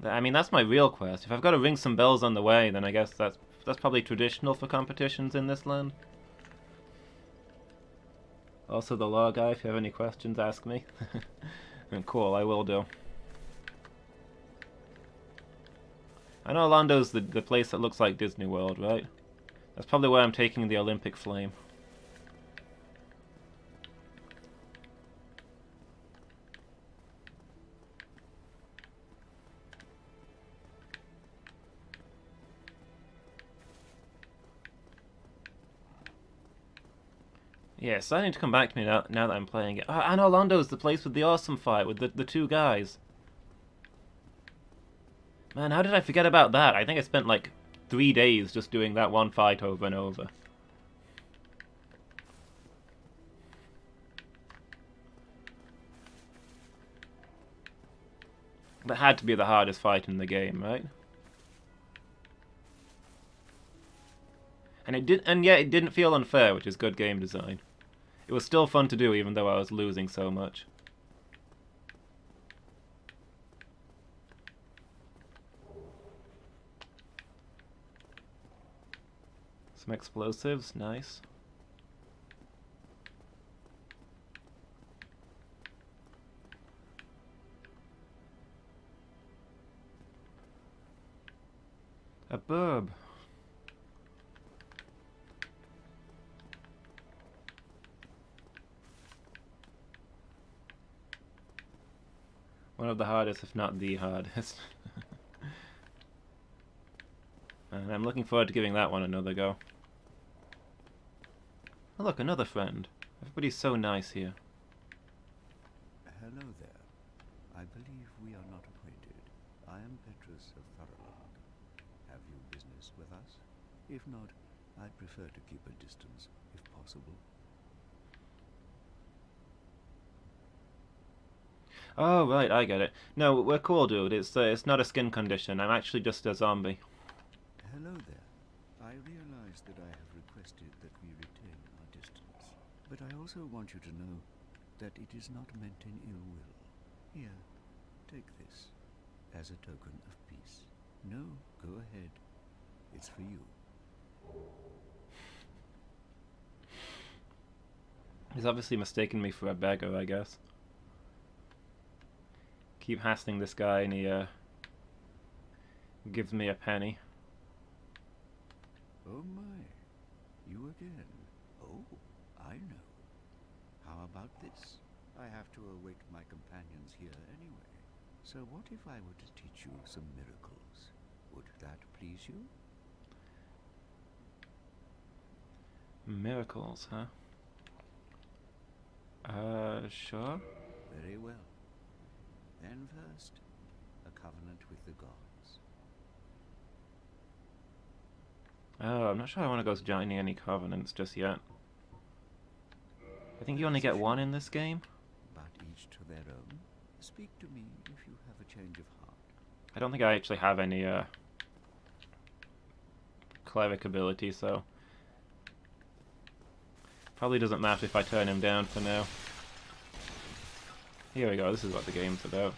I mean, that's my real quest. If I've got to ring some bells on the way, then I guess that's probably traditional for competitions in this land. Also the law guy, if you have any questions, ask me. And cool, I will do. I know Orlando's the place that looks like Disney World, right? That's probably where I'm taking the Olympic Flame. Yeah, it's starting to come back to me now that I'm playing it. And Orlando's the place with the awesome fight with the 2 guys. Man, how did I forget about that? I think I spent like 3 days just doing that one fight over and over. That had to be the hardest fight in the game, right? And yet it didn't feel unfair, which is good game design. It was still fun to do even though I was losing so much. Some explosives, nice. A burb. One of the hardest, if not the hardest. And I'm looking forward to giving that one another go. Oh look, another friend. Everybody's so nice here. Hello there. I believe we are not acquainted. I am Petrus of Thurland. Have you business with us? If not, I'd prefer to keep a distance, if possible. Oh, right, I get it. No, we're cool, dude. It's not a skin condition. I'm actually just a zombie. Hello there. I realize that I have requested that we retain our distance, but I also want you to know that it is not meant in ill will. Here, take this as a token of peace. No, go ahead. It's for you. He's obviously mistaken me for a beggar, I guess. Keep hassling this guy and he gives me a penny. Oh my, you again. Oh, I know. How about this? I have to await my companions here anyway. So what if I were to teach you some miracles? Would that please you? Miracles, huh? Sure. Very well. Then first, a covenant with the gods. Oh, I'm not sure I want to go joining any covenants just yet. I think you only get one in this game. But each to their own. Speak to me if you have a change of heart. I don't think I actually have any cleric ability, so probably doesn't matter if I turn him down for now. Here we go, this is what the game's about.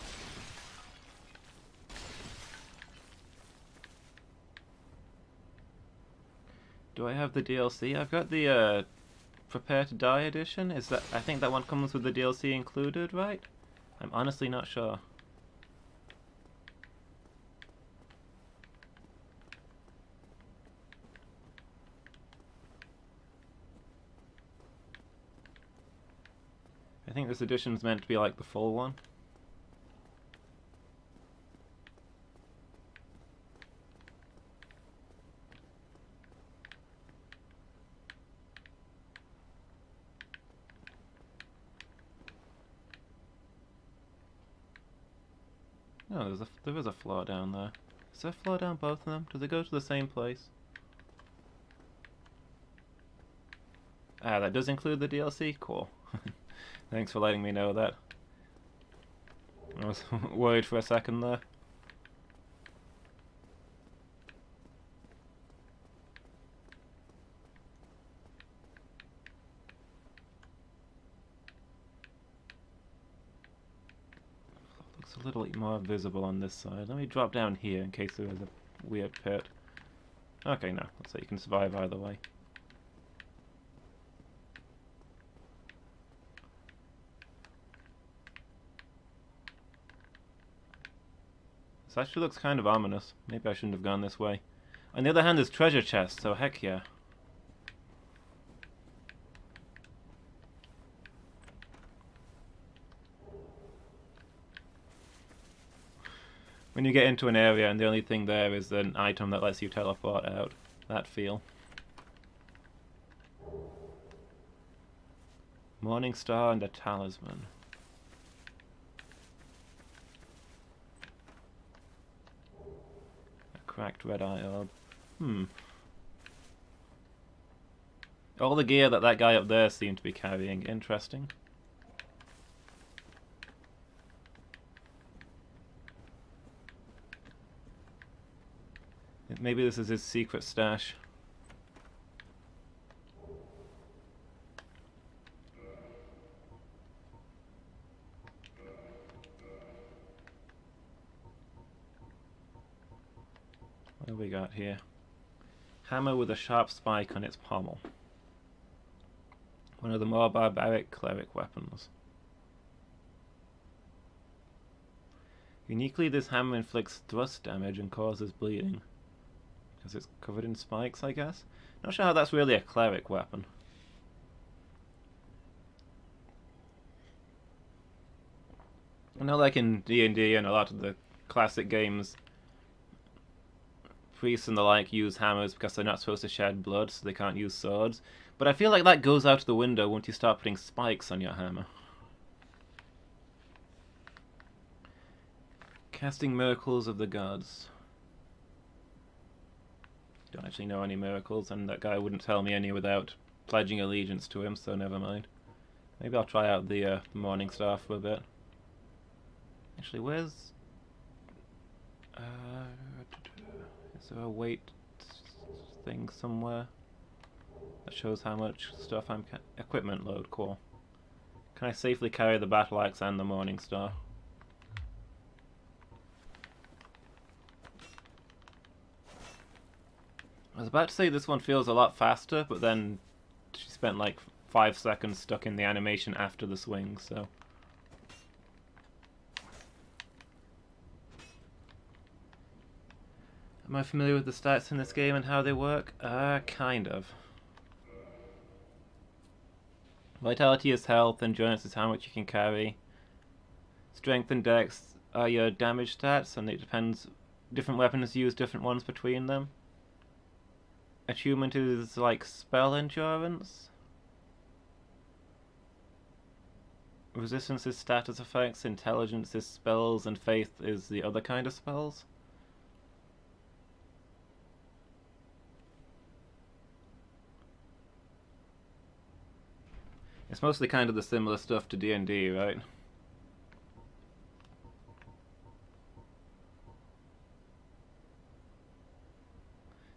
Do I have the DLC? I've got the Prepare to Die edition? Is that? I think that one comes with the DLC included, right? I'm honestly not sure. I think this edition's meant to be like the full one. Oh, there is a floor down there. Is there a floor down both of them? Do they go to the same place? Ah, that does include the DLC? Cool. Thanks for letting me know that. I was worried for a second there. Looks a little more visible on this side. Let me drop down here in case there is a weird pit. Okay, no. Looks like you can survive either way. This actually looks kind of ominous. Maybe I shouldn't have gone this way. On the other hand, there's treasure chests, so heck yeah. When you get into an area and the only thing there is an item that lets you teleport out. That feel. Morning Star and a Talisman. Cracked red eye orb. All the gear that guy up there seemed to be carrying. Interesting. Maybe this is his secret stash. What do we got here? Hammer with a sharp spike on its pommel. One of the more barbaric cleric weapons. Uniquely, this hammer inflicts thrust damage and causes bleeding. Because it's covered in spikes, I guess? Not sure how that's really a cleric weapon. I know like in D&D and a lot of the classic games, priests and the like use hammers because they're not supposed to shed blood, so they can't use swords. But I feel like that goes out the window once you start putting spikes on your hammer. Casting miracles of the gods. Don't actually know any miracles, and that guy wouldn't tell me any without pledging allegiance to him, so never mind. Maybe I'll try out the Morning Star for a bit. Actually, where's... is there a weight thing somewhere that shows how much stuff I'm equipment load? Cool. Can I safely carry the battle axe and the Morning Star? I was about to say this one feels a lot faster, but then she spent like 5 seconds stuck in the animation after the swing, so... Am I familiar with the stats in this game and how they work? Kind of. Vitality is health, endurance is how much you can carry. Strength and dex are your damage stats, and it depends. Different weapons use different ones between them. Attunement is like spell endurance. Resistance is status effects, intelligence is spells, and faith is the other kind of spells. It's mostly kind of the similar stuff to D&D, right?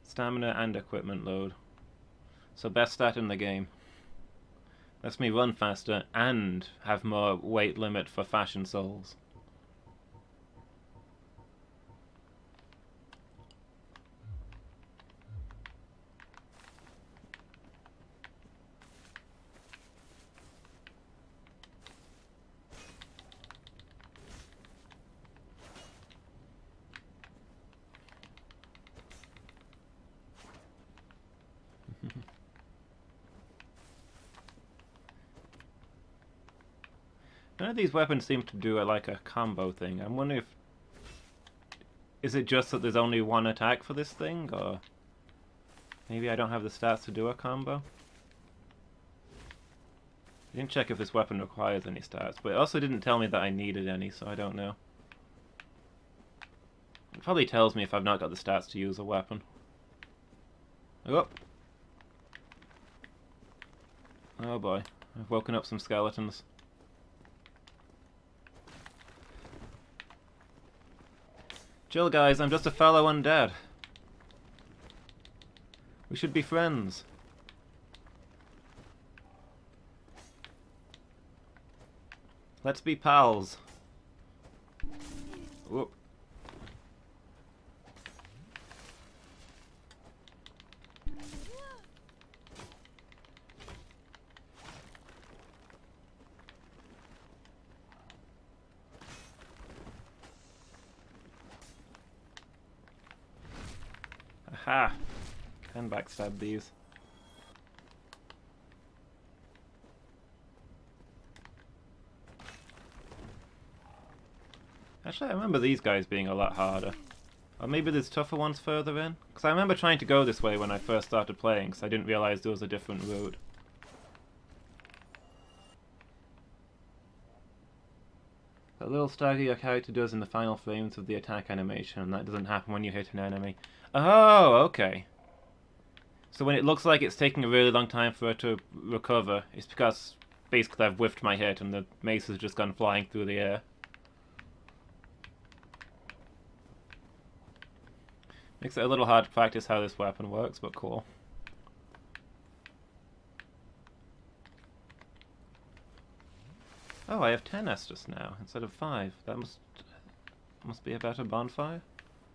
Stamina and equipment load. So best stat in the game. Lets me run faster and have more weight limit for fashion souls. None of these weapons seem to do like a combo thing. I'm wondering if... Is it just that there's only one attack for this thing, or... Maybe I don't have the stats to do a combo? I didn't check if this weapon requires any stats, but it also didn't tell me that I needed any, so I don't know. It probably tells me if I've not got the stats to use a weapon. Oh! Oh boy, I've woken up some skeletons. Chill guys, I'm just a fellow undead. We should be friends. Let's be pals. Whoop. Aha! Can backstab these. Actually, I remember these guys being a lot harder. Or maybe there's tougher ones further in? Because I remember trying to go this way when I first started playing, because I didn't realise there was a different route. That little stagger your character does in the final frames of the attack animation, and that doesn't happen when you hit an enemy. Oh, okay. So when it looks like it's taking a really long time for it to recover, it's because basically I've whiffed my hit and the mace has just gone flying through the air. Makes it a little hard to practice how this weapon works, but cool. Oh, I have 10 Estus now, instead of 5. That must be a better bonfire?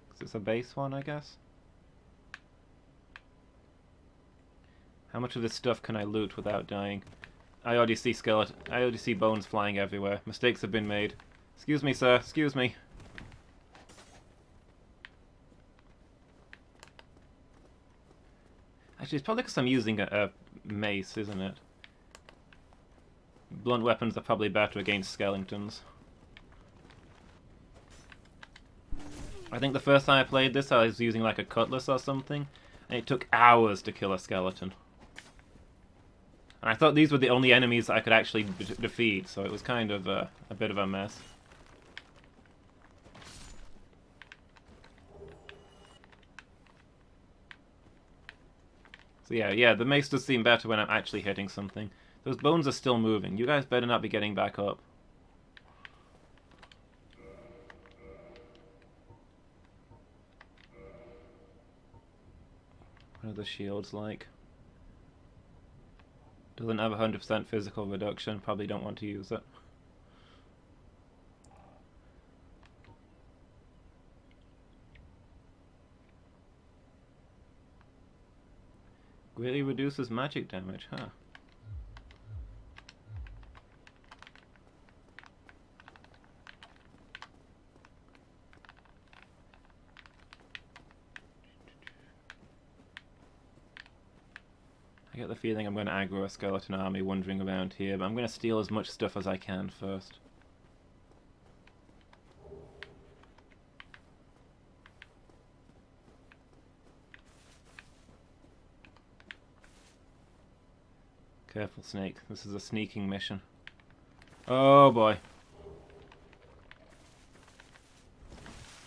Because it's a base one, I guess? How much of this stuff can I loot without dying? I already see I already see bones flying everywhere. Mistakes have been made. Excuse me, sir. Excuse me. Actually, it's probably because I'm using a mace, isn't it? Blunt weapons are probably better against skeletons. I think the first time I played this, I was using like a cutlass or something, and it took hours to kill a skeleton. And I thought these were the only enemies I could actually defeat, so it was kind of a bit of a mess. So yeah, the mace does seem better when I'm actually hitting something. Those bones are still moving. You guys better not be getting back up. What are the shields like? Doesn't have 100% physical reduction. Probably don't want to use it. Greatly reduces magic damage, huh? I get the feeling I'm going to aggro a skeleton army wandering around here, but I'm going to steal as much stuff as I can first. Careful, Snake. This is a sneaking mission. Oh boy.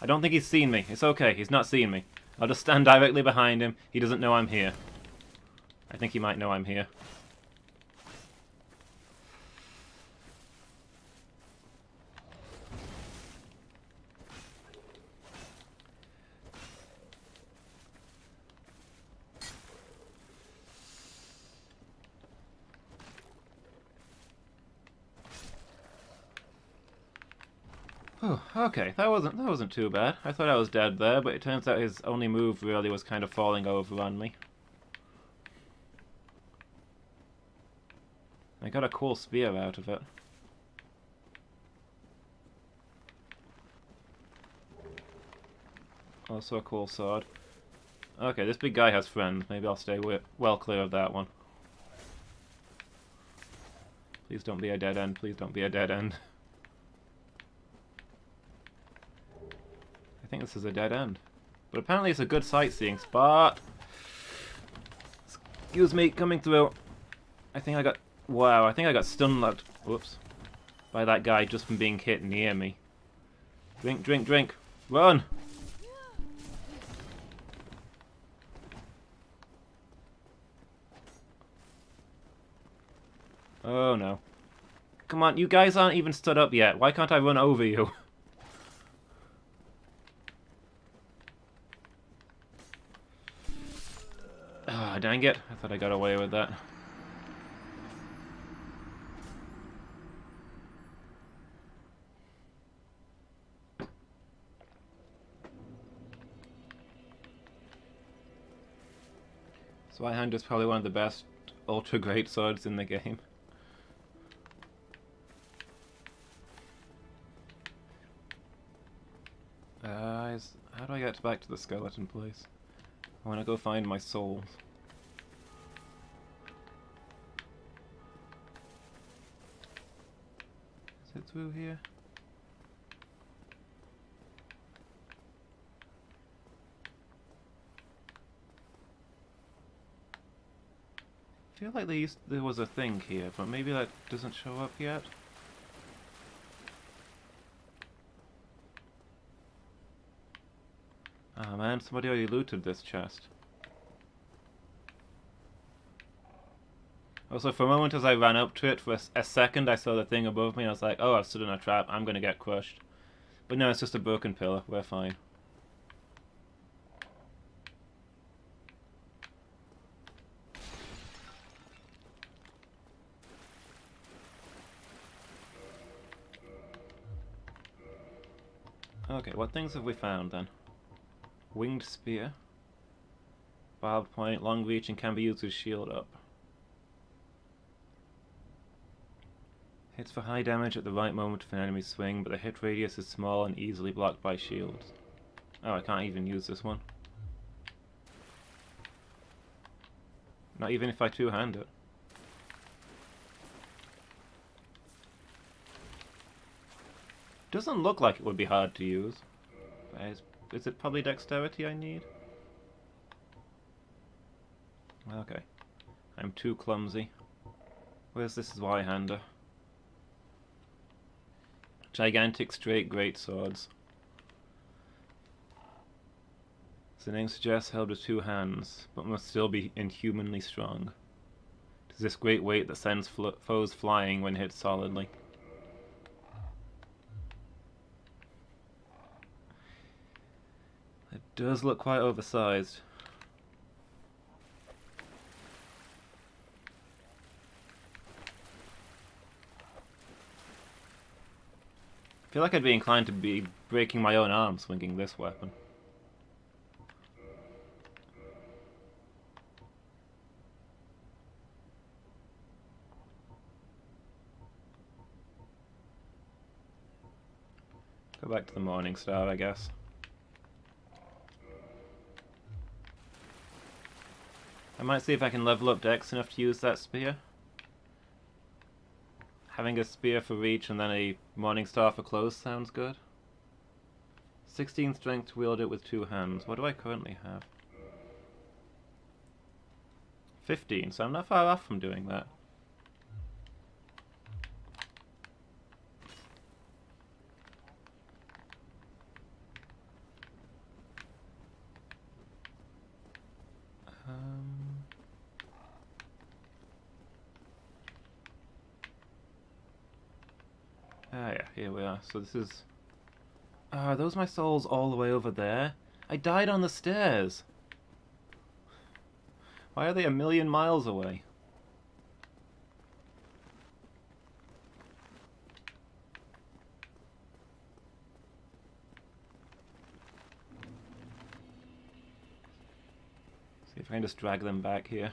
I don't think he's seen me. It's okay. He's not seen me. I'll just stand directly behind him. He doesn't know I'm here. I think he might know I'm here. Oh, okay, that wasn't too bad. I thought I was dead there, but it turns out his only move really was kind of falling over on me. I got a cool spear out of it. Also a cool sword. Okay, this big guy has friends. Maybe I'll stay well clear of that one. Please don't be a dead end. Please don't be a dead end. think this is a dead end. But apparently it's a good sightseeing spot. Excuse me, coming through. I think I got... Wow, I think I got stun-locked. Whoops. By that guy just from being hit near me. Drink, drink, drink. Run! Oh no. Come on, you guys aren't even stood up yet. Why can't I run over you? Ah, dang it. I thought I got away with that. Swihand is probably one of the best ultra great swords in the game. How do I get back to the skeleton place? I want to go find my souls. Is it through here? I feel like there was a thing here, but maybe that doesn't show up yet. Ah man, somebody already looted this chest. Also, for a moment as I ran up to it, for a second I saw the thing above me and I was like, oh, I've stood in a trap, I'm gonna get crushed. But no, it's just a broken pillar, we're fine. Okay, what things have we found then? Winged spear. Barbed point, long reach, and can be used with shield up. Hits for high damage at the right moment of an enemy swing, but the hit radius is small and easily blocked by shields. Oh, I can't even use this one. Not even if I two-hand it. Doesn't look like it would be hard to use. Is it probably dexterity I need? Okay. I'm too clumsy. Where's this Zweihander? Gigantic straight great swords. As the name suggests, held with two hands, but must still be inhumanly strong. It is this great weight that sends foes flying when hit solidly. It does look quite oversized. I feel like I'd be inclined to be breaking my own arm swinging this weapon. Go back to the Morning Star, I guess. I might see if I can level up Dex enough to use that spear. Having a spear for reach and then a Morning Star for close sounds good. 16 strength to wield it with two hands. What do I currently have? 15, so I'm not far off from doing that. Ah yeah, here we are. So this is... are those my souls all the way over there? I died on the stairs! Why are they a million miles away? See if I can just drag them back here.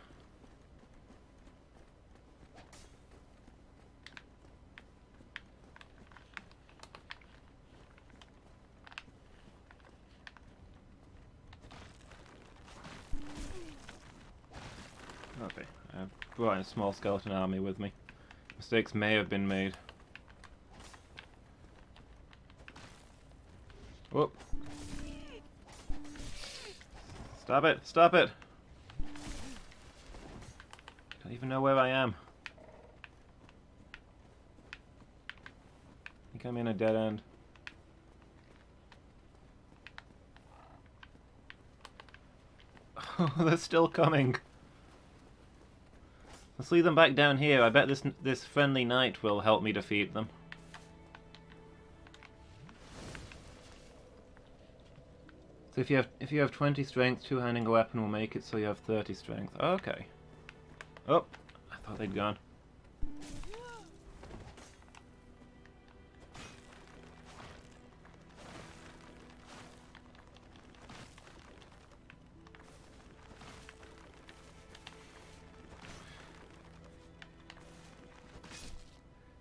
Okay, I've brought in a small skeleton army with me. Mistakes may have been made. Whoop. Stop it! Stop it! Don't even know where I am. I think I'm in a dead end. Oh, they're still coming. Let's lead them back down here. I bet this friendly knight will help me defeat them. So if you have 20 strength, two-handing a weapon will make it so you have 30 strength. Okay. Oh, I thought they'd gone.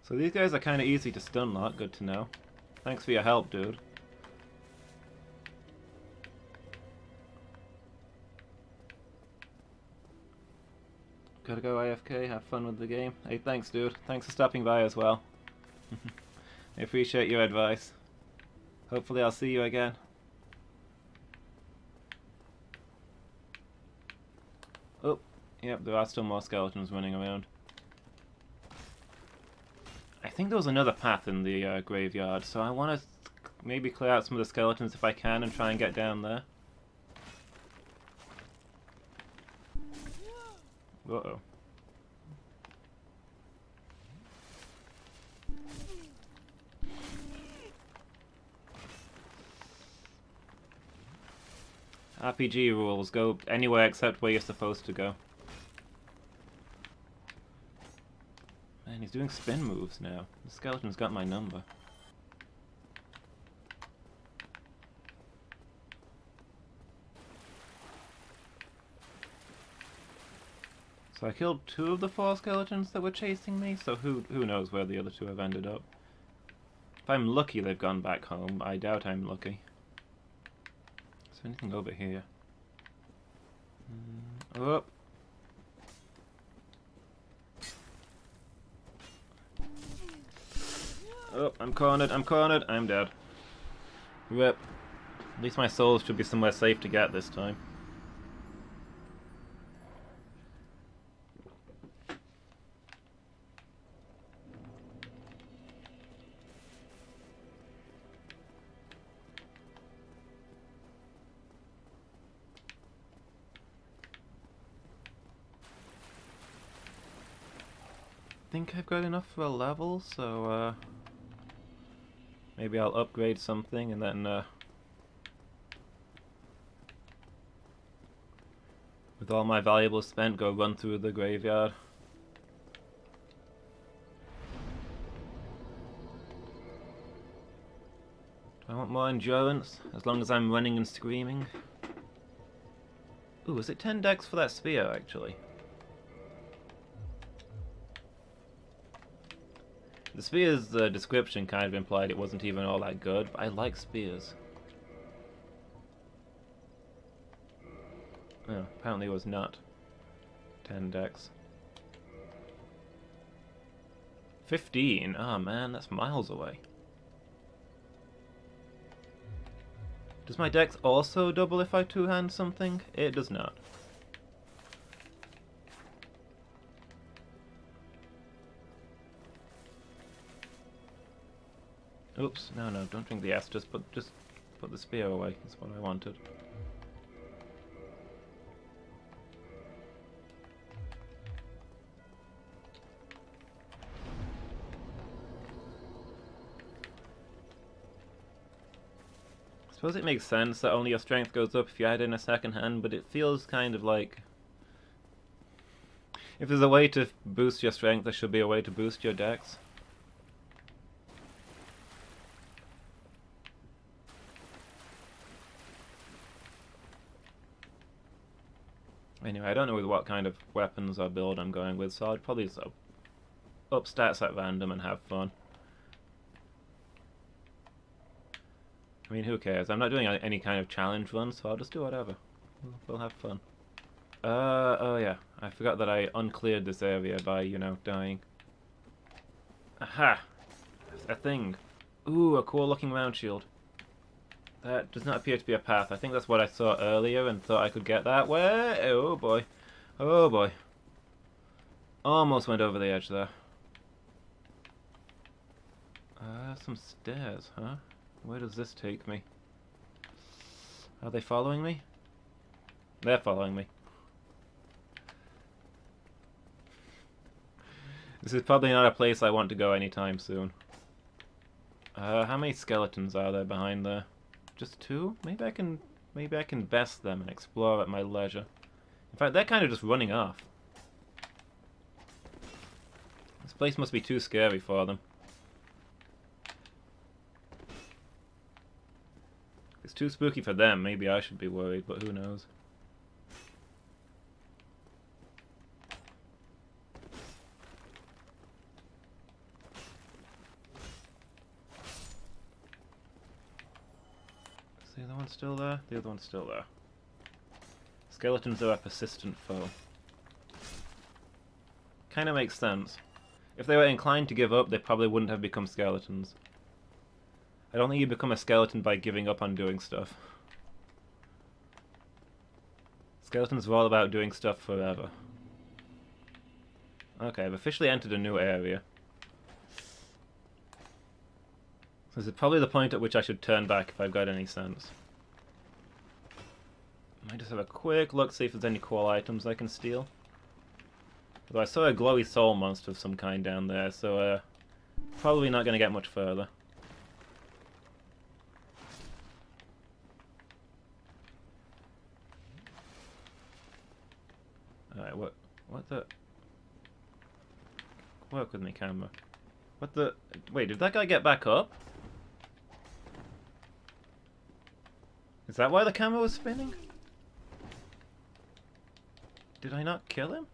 So these guys are kind of easy to stun lock, good to know. Thanks for your help, dude. Gotta go AFK, have fun with the game. Hey, thanks dude. Thanks for stopping by as well. I appreciate your advice. Hopefully I'll see you again. Oh, yep, there are still more skeletons running around. I think there was another path in the graveyard, so I want to maybe clear out some of the skeletons if I can and try and get down there. Uh-oh. RPG rules, go anywhere except where you're supposed to go. Man, he's doing spin moves now. The skeleton's got my number. So I killed 2 of the 4 skeletons that were chasing me, so who knows where the other 2 have ended up. If I'm lucky they've gone back home. I doubt I'm lucky. Is there anything over here? Oh! Oh, I'm cornered, I'm dead. Rip. At least my souls should be somewhere safe to get this time. I think I've got enough for a level, so maybe I'll upgrade something and then with all my valuables spent, go run through the graveyard. Do I want more endurance? As long as I'm running and screaming. Ooh, is it 10 dex for that spear actually? The spear's description kind of implied it wasn't even all that good, but I like spears. Oh, apparently it was not 10 dex. 15? Oh man, that's miles away. Does my dex also double if I two-hand something? It does not. Oops, no, don't drink the acid, just put the spear away, that's what I wanted. I suppose it makes sense that only your strength goes up if you add in a second hand, but it feels kind of like... if there's a way to boost your strength, there should be a way to boost your dex. Anyway, I don't know with what kind of weapons or build I'm going with, so I'd probably just up stats at random and have fun. I mean, who cares? I'm not doing any kind of challenge run, so I'll just do whatever. We'll have fun. Oh yeah, I forgot that I uncleared this area by, you know, dying. Aha! A thing. Ooh, a cool looking round shield. That does not appear to be a path. I think that's what I saw earlier and thought I could get that way. Oh boy. Oh boy. Almost went over the edge there. Some stairs, huh? Where does this take me? Are they following me? They're following me. This is probably not a place I want to go anytime soon. How many skeletons are there behind there? Just 2? Maybe I can best them and explore at my leisure. In fact, they're kind of just running off. This place must be too scary for them. If it's too spooky for them, maybe I should be worried, but who knows. Is the other one still there? The other one's still there. Skeletons are a persistent foe. Kinda makes sense. If they were inclined to give up, they probably wouldn't have become skeletons. I don't think you become a skeleton by giving up on doing stuff. Skeletons are all about doing stuff forever. Okay, I've officially entered a new area. This is probably the point at which I should turn back if I've got any sense. Might just have a quick look, see if there's any cool items I can steal. Although I saw a glowy soul monster of some kind down there, so probably not going to get much further. Alright, what the... Work with me, camera. What the... Wait, did that guy get back up? Is that why the camera was spinning? Did I not kill him?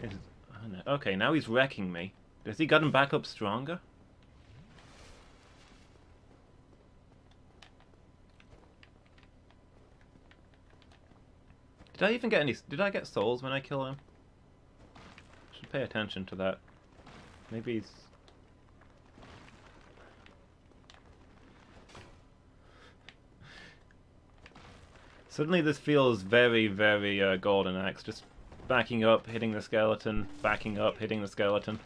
Oh no. Okay, now he's wrecking me. Has he gotten back up stronger? Did I even get any... Did I get souls when I kill him? Should pay attention to that. Maybe he's... Suddenly this feels very, very Golden Axe. Just backing up, hitting the skeleton, backing up, hitting the skeleton.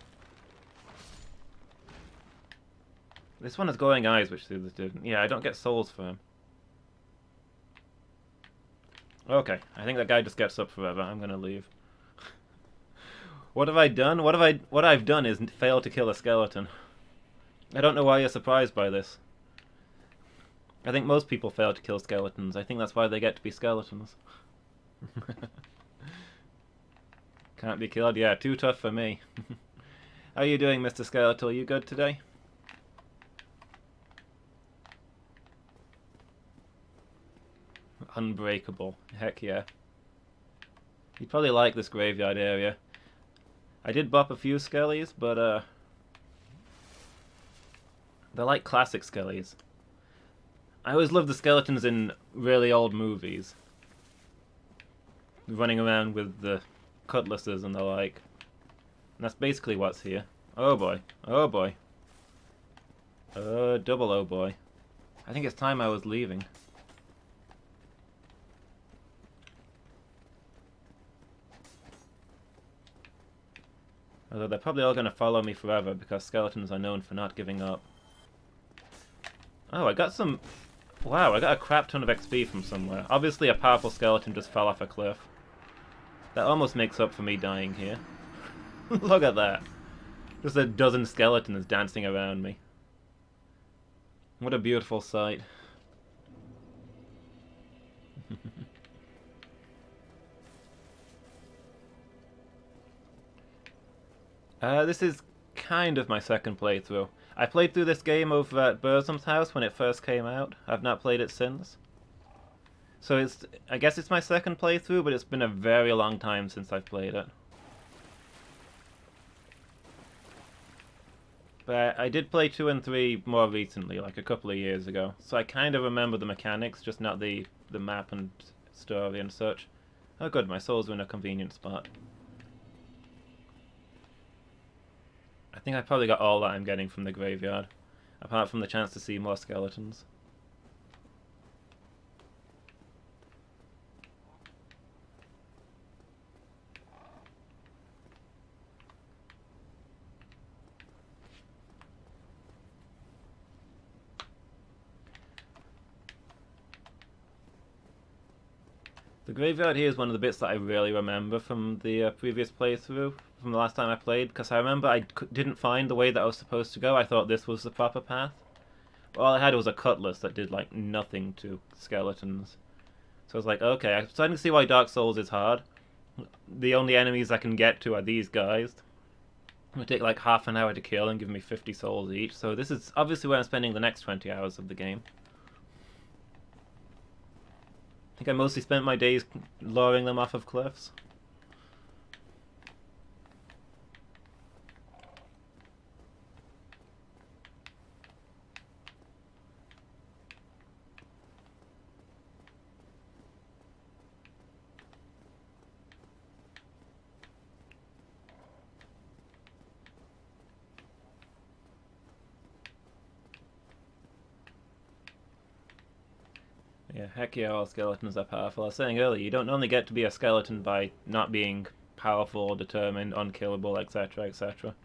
This one has glowing eyes, which the others didn't. Yeah, I don't get souls for him. Okay, I think that guy just gets up forever. I'm gonna leave. What have I done? What I've done is fail to kill a skeleton. I don't know why you're surprised by this. I think most people fail to kill skeletons. I think that's why they get to be skeletons. Can't be killed? Yeah, too tough for me. How are you doing, Mr. Skeletal? You good today? Unbreakable. Heck yeah. You'd probably like this graveyard area. I did bop a few skellies, but they're like classic skellies. I always loved the skeletons in really old movies. Running around with the cutlasses and the like. And that's basically what's here. Oh boy. Oh boy. Double oh boy. I think it's time I was leaving. Although they're probably all going to follow me forever because skeletons are known for not giving up. Oh, I got some... Wow, I got a crap ton of XP from somewhere. Obviously a powerful skeleton just fell off a cliff. That almost makes up for me dying here. Look at that. Just a dozen skeletons dancing around me. What a beautiful sight. This is kind of my second playthrough. I played through this game over at Burzum's house when it first came out. I've not played it since. So I guess it's my second playthrough, but it's been a very long time since I've played it. But I did play 2 and 3 more recently, like a couple of years ago. So I kind of remember the mechanics, just not the map and story and such. Oh good, my souls are in a convenient spot. I think I probably got all that I'm getting from the graveyard, apart from the chance to see more skeletons. The graveyard here is one of the bits that I really remember from the previous playthrough, from the last time I played, because I remember I didn't find the way that I was supposed to go. I thought this was the proper path. But all I had was a cutlass that did, like, nothing to skeletons. So I was like, okay, I'm starting to see why Dark Souls is hard. The only enemies I can get to are these guys. It'll take like half an hour to kill and give me 50 souls each, so this is obviously where I'm spending the next 20 hours of the game. I think I mostly spent my days luring them off of cliffs. Yeah, heck yeah, all skeletons are powerful. I was saying earlier, you don't only get to be a skeleton by not being powerful, determined, unkillable, etc., etc.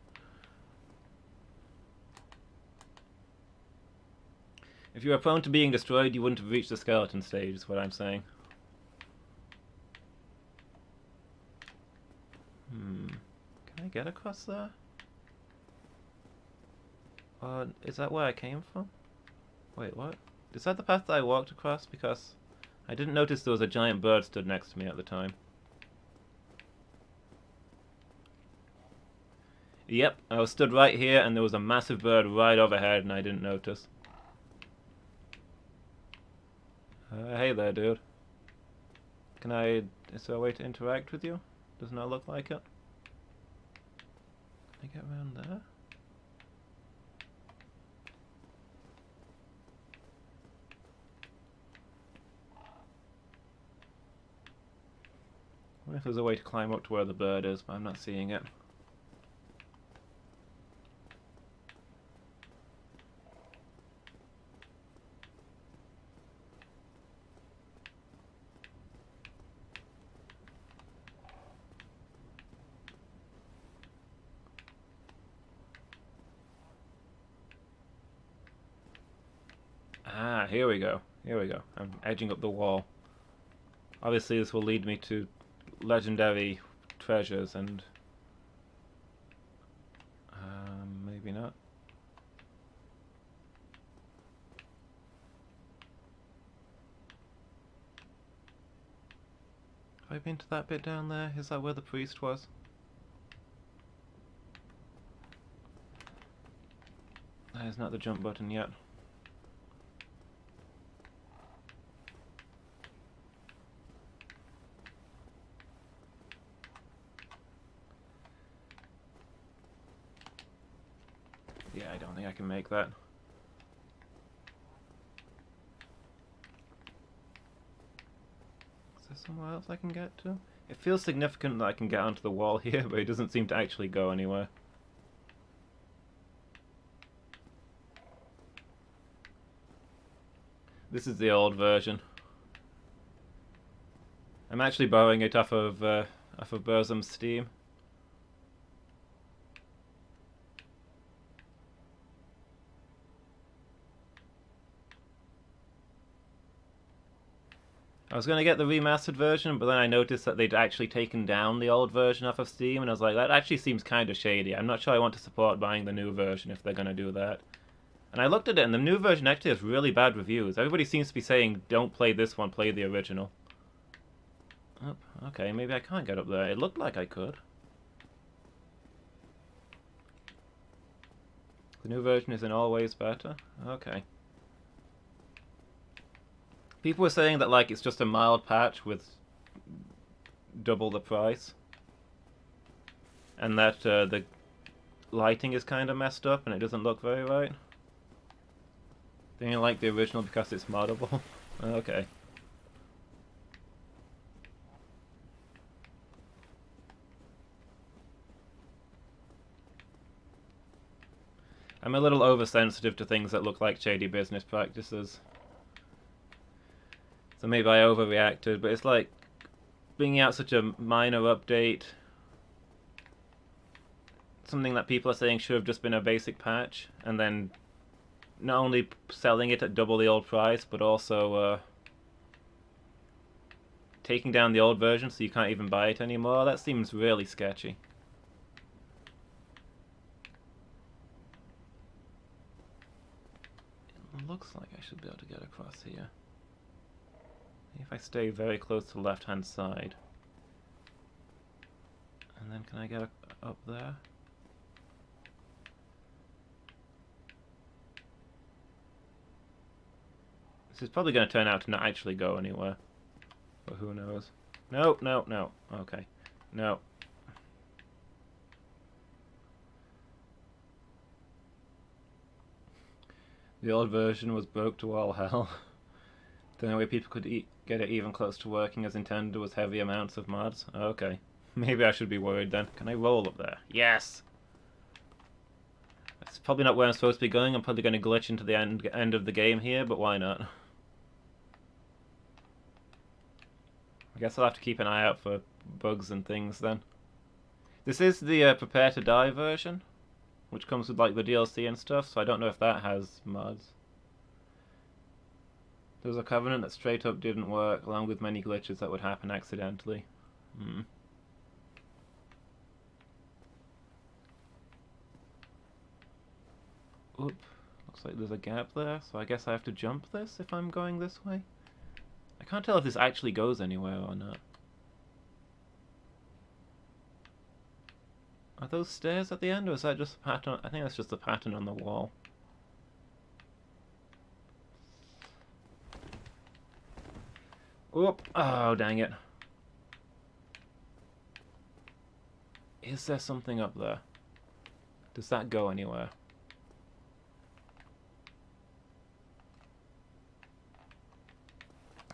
If you were prone to being destroyed, you wouldn't have reached the skeleton stage, is what I'm saying. Can I get across there? Is that where I came from? Wait, what? Is that the path that I walked across? Because I didn't notice there was a giant bird stood next to me at the time. Yep, I was stood right here and there was a massive bird right overhead and I didn't notice. Hey there, dude. Is there a way to interact with you? Does not look like it. Can I get around there? I wonder if there's a way to climb up to where the bird is, but I'm not seeing it. Ah, here we go. Here we go. I'm edging up the wall. Obviously this will lead me to legendary treasures and maybe not. Have I been to that bit down there? Is that where the priest was? There's not the jump button yet. Yeah, I don't think I can make that. Is there somewhere else I can get to? It feels significant that I can get onto the wall here, but it doesn't seem to actually go anywhere. This is the old version. I'm actually borrowing it off of Burzum's Steam. I was going to get the remastered version, but then I noticed that they'd actually taken down the old version off of Steam, and I was like, that actually seems kind of shady. I'm not sure I want to support buying the new version if they're going to do that. And I looked at it, and the new version actually has really bad reviews. Everybody seems to be saying, don't play this one, play the original. Oh, okay, maybe I can't get up there. It looked like I could. The new version is in all ways better? Okay. People were saying that, like, it's just a mild patch with double the price. And that the lighting is kind of messed up and it doesn't look very right. They didn't like the original because it's moddable. Okay. I'm a little oversensitive to things that look like shady business practices. So maybe I overreacted, but it's like bringing out such a minor update. Something that people are saying should have just been a basic patch, and then not only selling it at double the old price, but also taking down the old version so you can't even buy it anymore. That seems really sketchy. It looks like I should be able to get across here. If I stay very close to the left-hand side. And then can I get up there? This is probably going to turn out to not actually go anywhere. But who knows? No, no, no. Okay. No. The old version was broke to all hell. The only way people could get it even close to working as intended was heavy amounts of mods. Okay. Maybe I should be worried then. Can I roll up there? Yes! That's probably not where I'm supposed to be going. I'm probably going to glitch into the end of the game here, but why not? I guess I'll have to keep an eye out for bugs and things then. This is the Prepare to Die version, which comes with like the DLC and stuff, so I don't know if that has mods. There was a Covenant that straight up didn't work, along with many glitches that would happen accidentally. Oop, looks like there's a gap there, so I guess I have to jump this if I'm going this way. I can't tell if this actually goes anywhere or not. Are those stairs at the end, or is that just a pattern? I think that's just a pattern on the wall. Oop! Oh, dang it. Is there something up there? Does that go anywhere?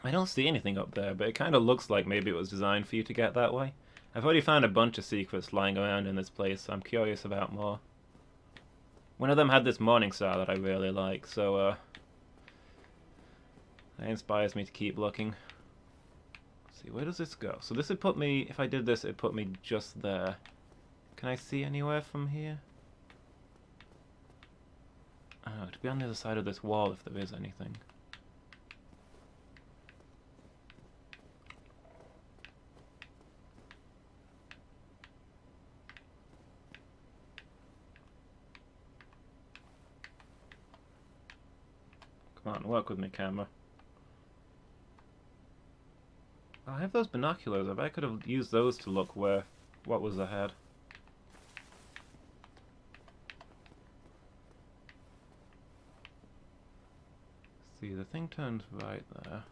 I don't see anything up there, but it kind of looks like maybe it was designed for you to get that way. I've already found a bunch of secrets lying around in this place, so I'm curious about more. One of them had this morning star that I really like, so that inspires me to keep looking. Let's see, where does this go? So this would put me, if I did this, it'd put me just there. Can I see anywhere from here? Oh, to be on the other side of this wall if there is anything. Come on, work with me, camera. I have those binoculars. I bet I could have used those to look what was ahead. See, the thing turns right there.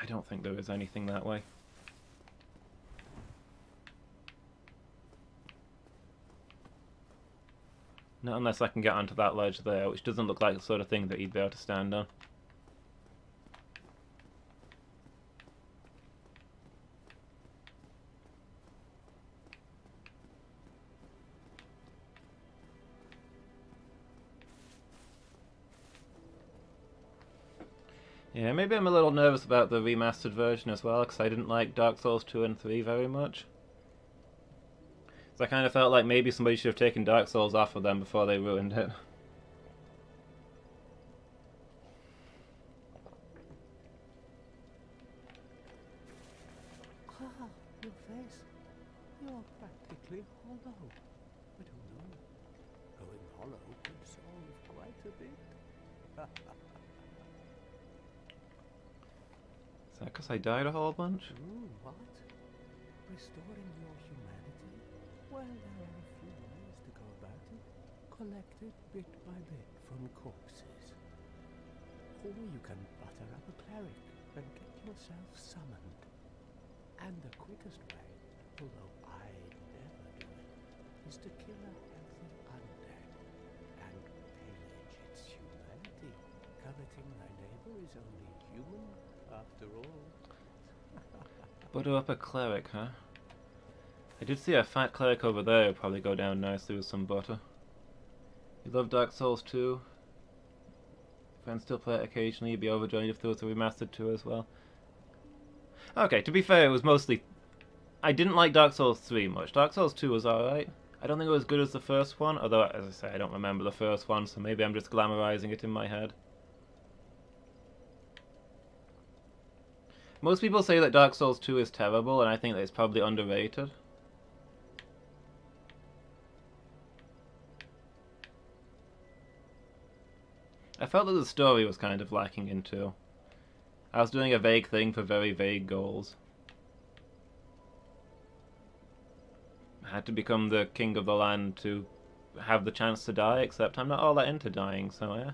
I don't think there is anything that way. Not unless I can get onto that ledge there, which doesn't look like the sort of thing that you'd be able to stand on. Yeah, maybe I'm a little nervous about the remastered version as well, because I didn't like Dark Souls 2 and 3 very much. So I kind of felt like maybe somebody should have taken Dark Souls off of them before they ruined it. Ah, your face. You're practically hollow. I don't know. Going hollow could solve quite a bit. Is that because I died a whole bunch? What? Restoring your humanity? Well, there are a few ways to go about it. Collect it bit by bit from corpses. Or you can butter up a cleric and get yourself summoned. And the quickest way, although I'd never do it, is to kill a healthy undead and pillage its humanity. Coveting thy neighbor is only human, after all. Butter up a cleric, huh? I did see a fat cleric over there who'll probably go down nicely with some butter. You love Dark Souls 2? Friends still play it occasionally, you'd be overjoyed if there was a remastered 2 as well. Okay, to be fair, it was mostly... I didn't like Dark Souls 3 much. Dark Souls 2 was alright. I don't think it was as good as the first one, although, as I say, I don't remember the first one, so maybe I'm just glamorizing it in my head. Most people say that Dark Souls 2 is terrible, and I think that it's probably underrated. I felt that the story was kind of lacking in 2. I was doing a vague thing for very vague goals. I had to become the king of the land to have the chance to die, except I'm not all that into dying, so yeah.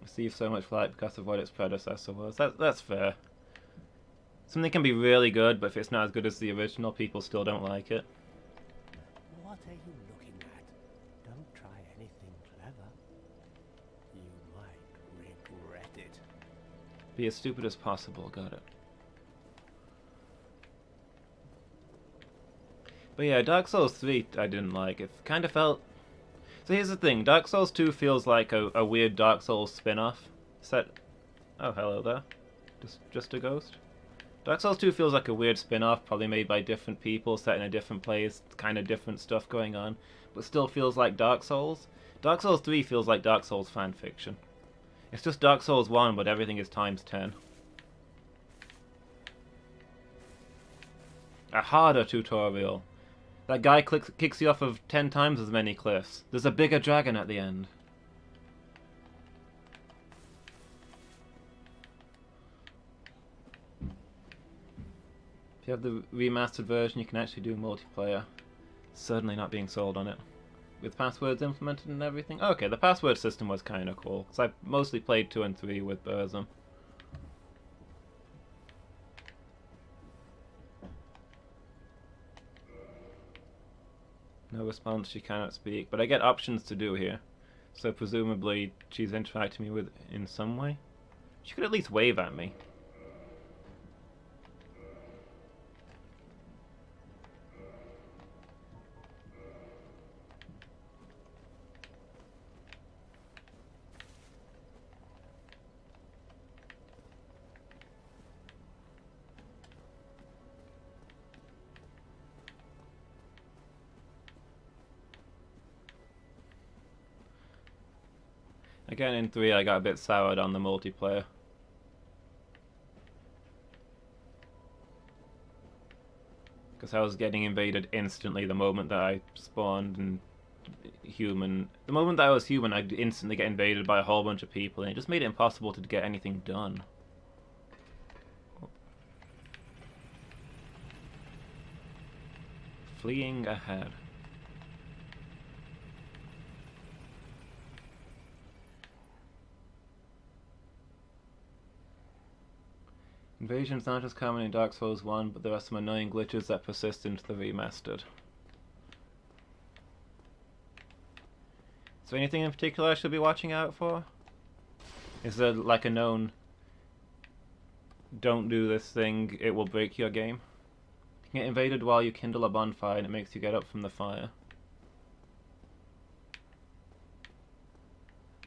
Received so much flack because of what its predecessor was. That's fair. Something can be really good, but if it's not as good as the original, people still don't like it. What are you looking at? Don't try anything clever. You might regret it. Be as stupid as possible, got it. But yeah, Dark Souls 3 I didn't like. It kind of felt... So here's the thing, Dark Souls 2 feels like a weird Dark Souls spin-off. Set... Oh, hello there. Just a ghost? Dark Souls 2 feels like a weird spin-off, probably made by different people, set in a different place, kind of different stuff going on, but still feels like Dark Souls. Dark Souls 3 feels like Dark Souls fanfiction. It's just Dark Souls 1, but everything is times 10. A harder tutorial. That guy kicks you off of 10 times as many cliffs. There's a bigger dragon at the end. If you have the remastered version, you can actually do multiplayer. Certainly not being sold on it. With passwords implemented and everything. Okay, the password system was kind of cool, because I mostly played 2 and 3 with Burzum. No response, she cannot speak, but I get options to do here. So presumably she's interacting with in some way. She could at least wave at me. Again, in 3 I got a bit soured on the multiplayer. Because I was getting invaded instantly the moment that I spawned and human. The moment that I was human, I'd instantly get invaded by a whole bunch of people, and it just made it impossible to get anything done. Fleeing ahead. Invasion's not as common in Dark Souls 1, but there are some annoying glitches that persist into the remastered. Is there anything in particular I should be watching out for? Is there like a known don't do this thing, it will break your game? You can get invaded while you kindle a bonfire and it makes you get up from the fire.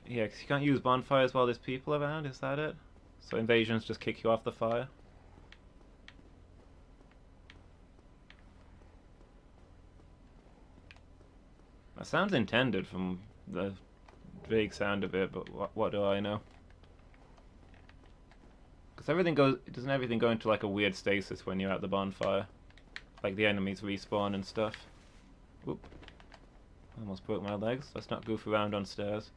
Yeah, 'cause you can't use bonfires while there's people around, is that it? So invasions just kick you off the fire? That sounds intended from the vague sound of it, but what do I know? Because doesn't everything go into like a weird stasis when you're at the bonfire? Like the enemies respawn and stuff. Whoop. Almost broke my legs. Let's not goof around on stairs.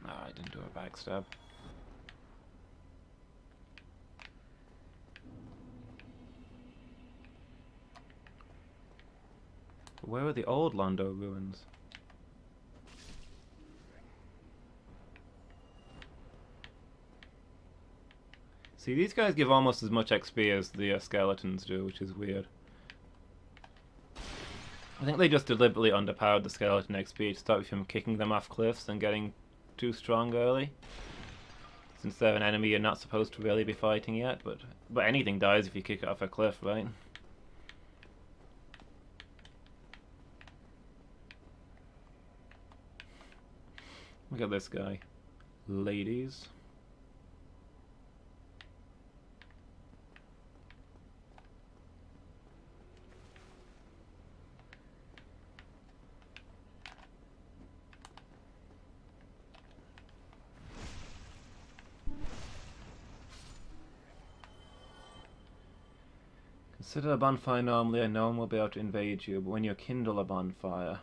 I didn't do a backstab. Where are the old Londo ruins? See, these guys give almost as much XP as the skeletons do, which is weird. I think they just deliberately underpowered the skeleton XP to stop you from kicking them off cliffs and getting too strong early. Since they're an enemy you're not supposed to really be fighting yet, but anything dies if you kick it off a cliff, right? Look at this guy. Ladies. Sit at a bonfire normally and no one will be able to invade you, but when you kindle a bonfire...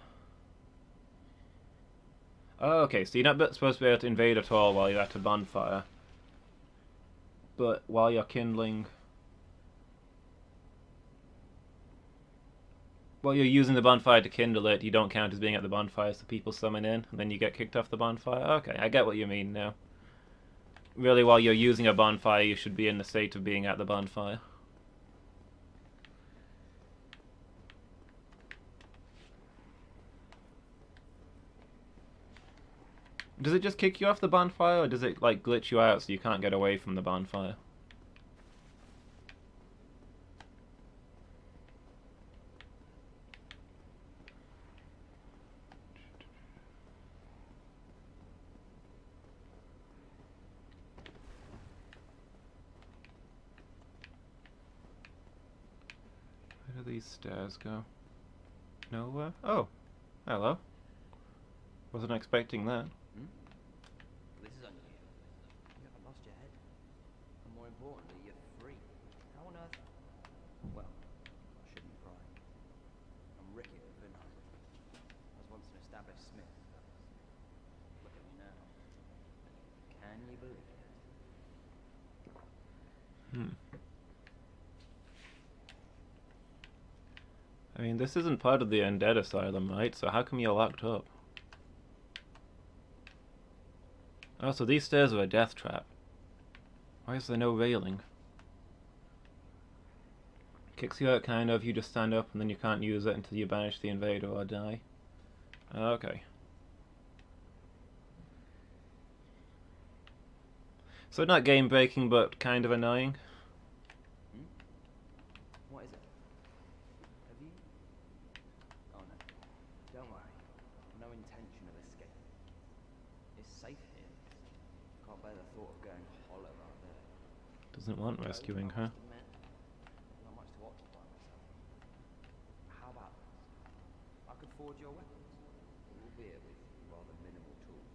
Oh, okay, so you're not supposed to be able to invade at all while you're at a bonfire. But while you're kindling... While you're using the bonfire to kindle it, you don't count as being at the bonfire, so people summon in, and then you get kicked off the bonfire. Okay, I get what you mean now. Really, while you're using a bonfire, you should be in the state of being at the bonfire. Does it just kick you off the bonfire, or does it, like, glitch you out so you can't get away from the bonfire? Where do these stairs go? Nowhere? Oh, hello. Wasn't expecting that. This is unusual. You haven't lost your head. And more importantly, you're free. How on earth? Well, I shouldn't cry. I'm Ricky of Vinheim. I was once an established smith. Look at me now. Can you believe it? I mean, this isn't part of the undead asylum, right? So how come you're locked up? Oh, so these stairs are a death trap. Why is there no railing? Kicks you out, kind of. You just stand up and then you can't use it until you banish the invader or die. Okay. So not game breaking, but kind of annoying. What is it? Have you? Oh no. Don't worry. No intention of escape. It's safe here. Can't bear the thought of going hollow out there. Doesn't want rescuing, huh? Not much to occupy myself. How about this? I could forge your weapons, albeit with rather minimal tools.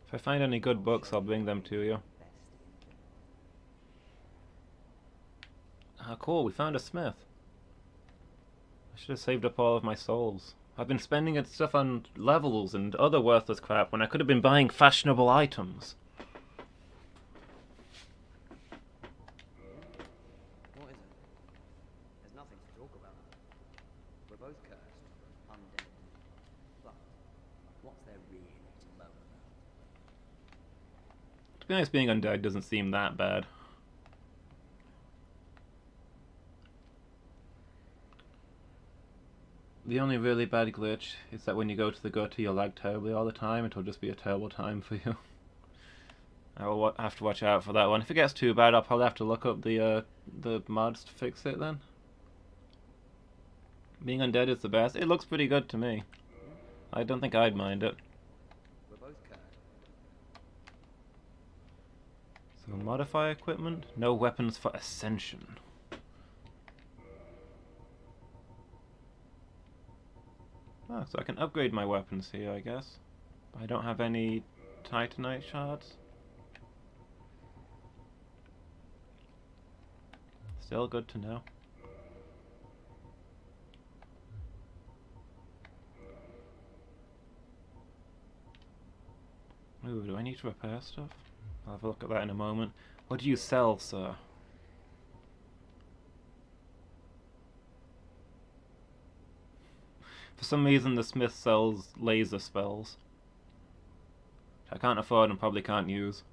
If I find any good books, I'll bring them to you. Ah, cool, we found a smith. I should have saved up all of my souls. I've been spending it stuff on levels and other worthless crap when I could have been buying fashionable items. What is it? There's nothing to talk about. We're both cursed, undead. But what's there really to moan about? To be honest, being undead doesn't seem that bad. The only really bad glitch is that when you go to the gutter, you'll lag terribly all the time. It'll just be a terrible time for you. I will have to watch out for that one. If it gets too bad, I'll probably have to look up the mods to fix it then. Being undead is the best. It looks pretty good to me. I don't think I'd mind it. We're both cursed. So modify equipment. No weapons for ascension. Oh, so I can upgrade my weapons here, I guess. But I don't have any Titanite shards. Still good to know. Ooh, do I need to repair stuff? I'll have a look at that in a moment. What do you sell, sir? For some reason, the smith sells laser spells. Which I can't afford and probably can't use.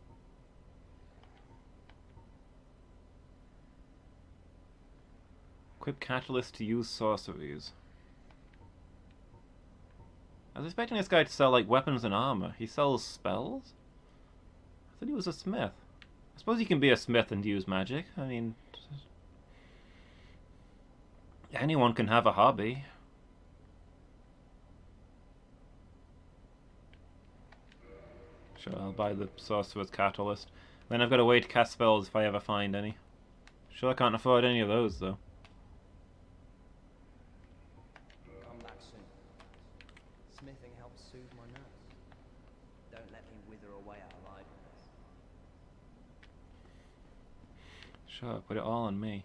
Equip catalyst to use sorceries. I was expecting this guy to sell, like, weapons and armor. He sells spells? I thought he was a smith. I suppose he can be a smith and use magic. I mean... anyone can have a hobby. Sure, I'll buy the Sorcerer's Catalyst. Then I've got to wait to cast spells if I ever find any. Sure, I can't afford any of those, though. Come back soon. Smithing helps soothe my nerves. Don't let me wither away out of idleness. Sure, put it all on me.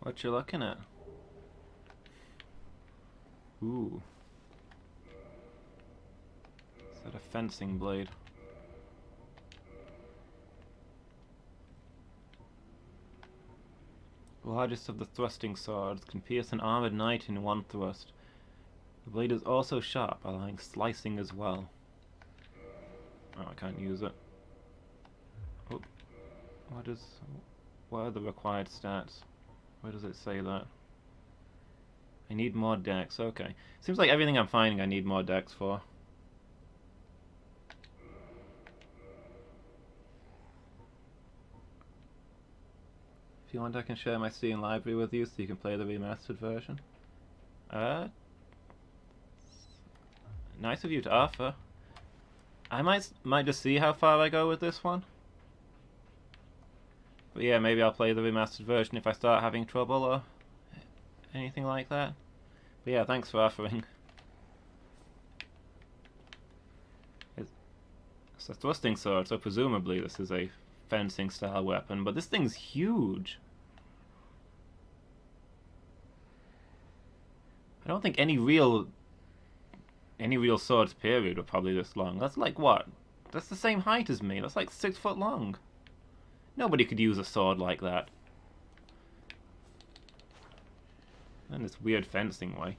What you looking at? Ooh. Is that a fencing blade? The largest of the thrusting swords can pierce an armored knight in one thrust. The blade is also sharp, allowing slicing as well. Oh, I can't use it. Oh, what are the required stats? Where does it say that? I need more decks, okay. Seems like everything I'm finding I need more decks for. If you want, I can share my Steam library with you so you can play the remastered version. Nice of you to offer. I might just see how far I go with this one. But yeah, maybe I'll play the remastered version if I start having trouble or anything like that. But yeah, thanks for offering. It's a thrusting sword, so presumably this is a fencing style weapon, but this thing's huge. I don't think any real swords period were probably this long. That's like what? That's the same height as me. That's like 6 foot long. Nobody could use a sword like that. In this weird fencing way.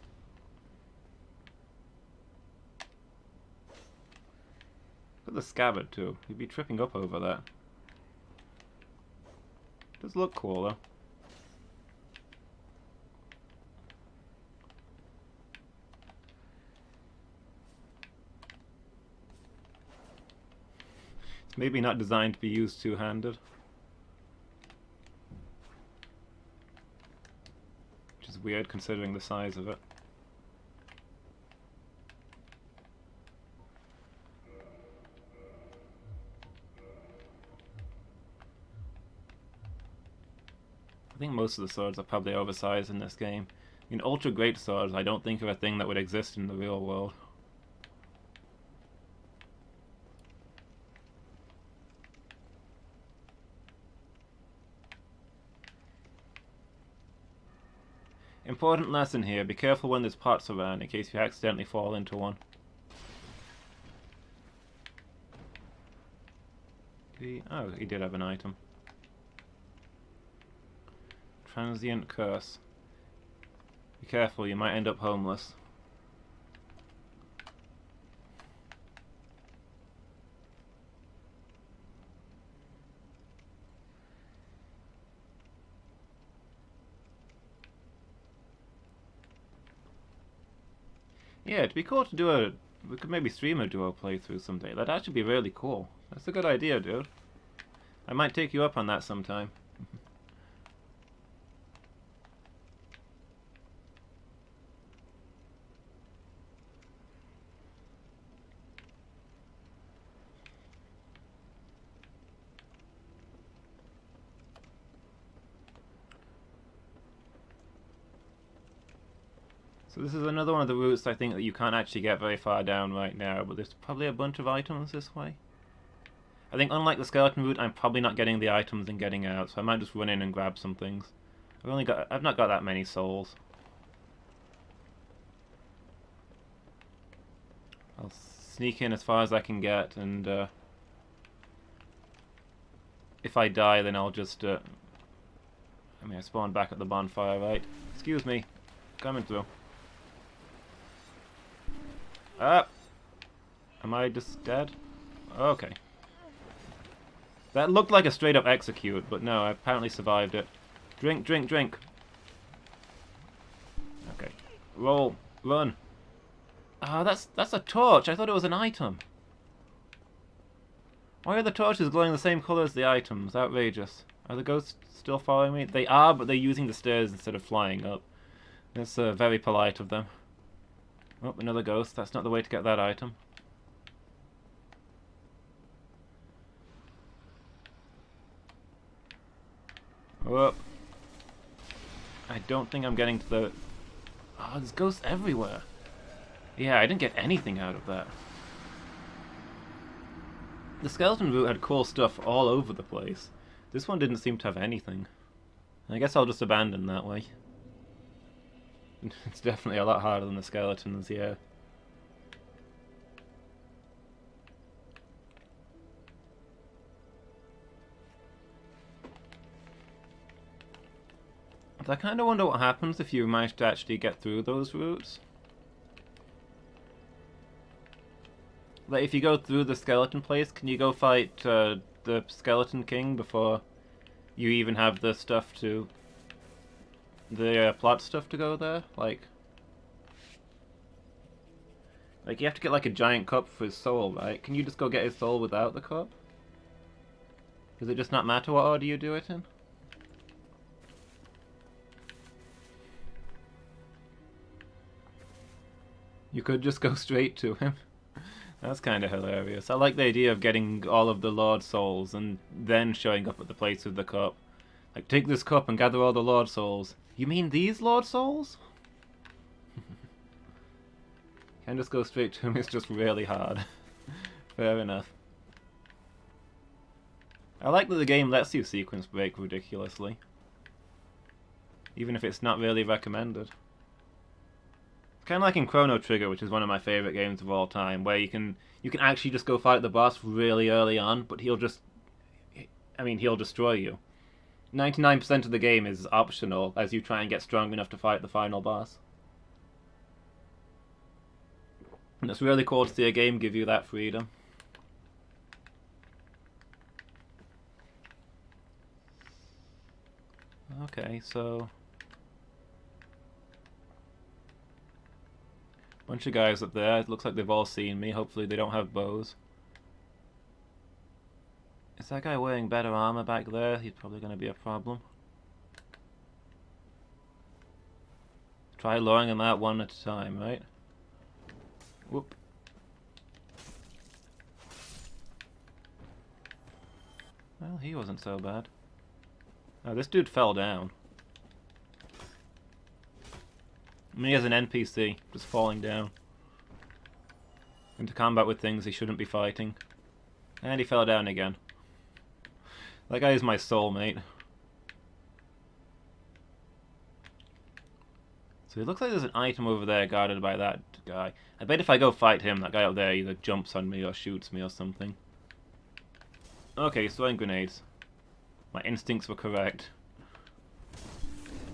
Look at the scabbard too. You'd be tripping up over that. Does look cool though. It's maybe not designed to be used two-handed. Which is weird considering the size of it. I think most of the swords are probably oversized in this game. I mean, ultra great swords I don't think are a thing that would exist in the real world. Important lesson here, be careful when there's pots around in case you accidentally fall into one. Oh, he did have an item. Transient curse. Be careful, you might end up homeless. Yeah, it'd be cool to do we could maybe stream a duo playthrough someday. That'd actually be really cool. That's a good idea, dude. I might take you up on that sometime. So this is another one of the routes I think that you can't actually get very far down right now, but there's probably a bunch of items this way. I think unlike the skeleton route, I'm probably not getting the items and getting out, so I might just run in and grab some things. I've not got that many souls. I'll sneak in as far as I can get, and if I die, then I'll just I mean, I spawned back at the bonfire, right? Excuse me. Coming through. Am I just dead? Okay. That looked like a straight up execute, but no, I apparently survived it. Drink, drink, drink. Okay. Roll. Run. Ah, that's a torch. I thought it was an item. Why are the torches glowing the same color as the items? Outrageous. Are the ghosts still following me? They are, but they're using the stairs instead of flying up. That's very polite of them. Oh, another ghost. That's not the way to get that item. Oh. I don't think I'm getting to the... Oh, there's ghosts everywhere. Yeah, I didn't get anything out of that. The skeleton route had cool stuff all over the place. This one didn't seem to have anything. I guess I'll just abandon that way. It's definitely a lot harder than the skeletons, yeah. But I kind of wonder what happens if you manage to actually get through those routes. Like, if you go through the skeleton place, can you go fight the Skeleton King before you even have the stuff to... the plot stuff to go there? Like, you have to get like a giant cup for his soul, right? Can you just go get his soul without the cup? Does it just not matter what order you do it in? You could just go straight to him. That's kind of hilarious. I like the idea of getting all of the Lord Souls and then showing up at the place with the cup. Like, take this cup and gather all the Lord Souls. You mean these Lord Souls? Can just go straight to him, it's just really hard. Fair enough. I like that the game lets you sequence break ridiculously. Even if it's not really recommended. It's kind of like in Chrono Trigger, which is one of my favourite games of all time, where you can actually just go fight the boss really early on, but he'll destroy you. 99% of the game is optional as you try and get strong enough to fight the final boss. And it's really cool to see a game give you that freedom. Okay, so... bunch of guys up there. It looks like they've all seen me. Hopefully they don't have bows. Is that guy wearing better armor back there? He's probably going to be a problem. Try luring him out one at a time, right? Whoop. Well, he wasn't so bad. Oh, this dude fell down. Me as an NPC, just falling down. Into combat with things he shouldn't be fighting. And he fell down again. That guy is my soulmate. So it looks like there's an item over there guarded by that guy. I bet if I go fight him, that guy up there either jumps on me or shoots me or something. Okay, throwing grenades. My instincts were correct.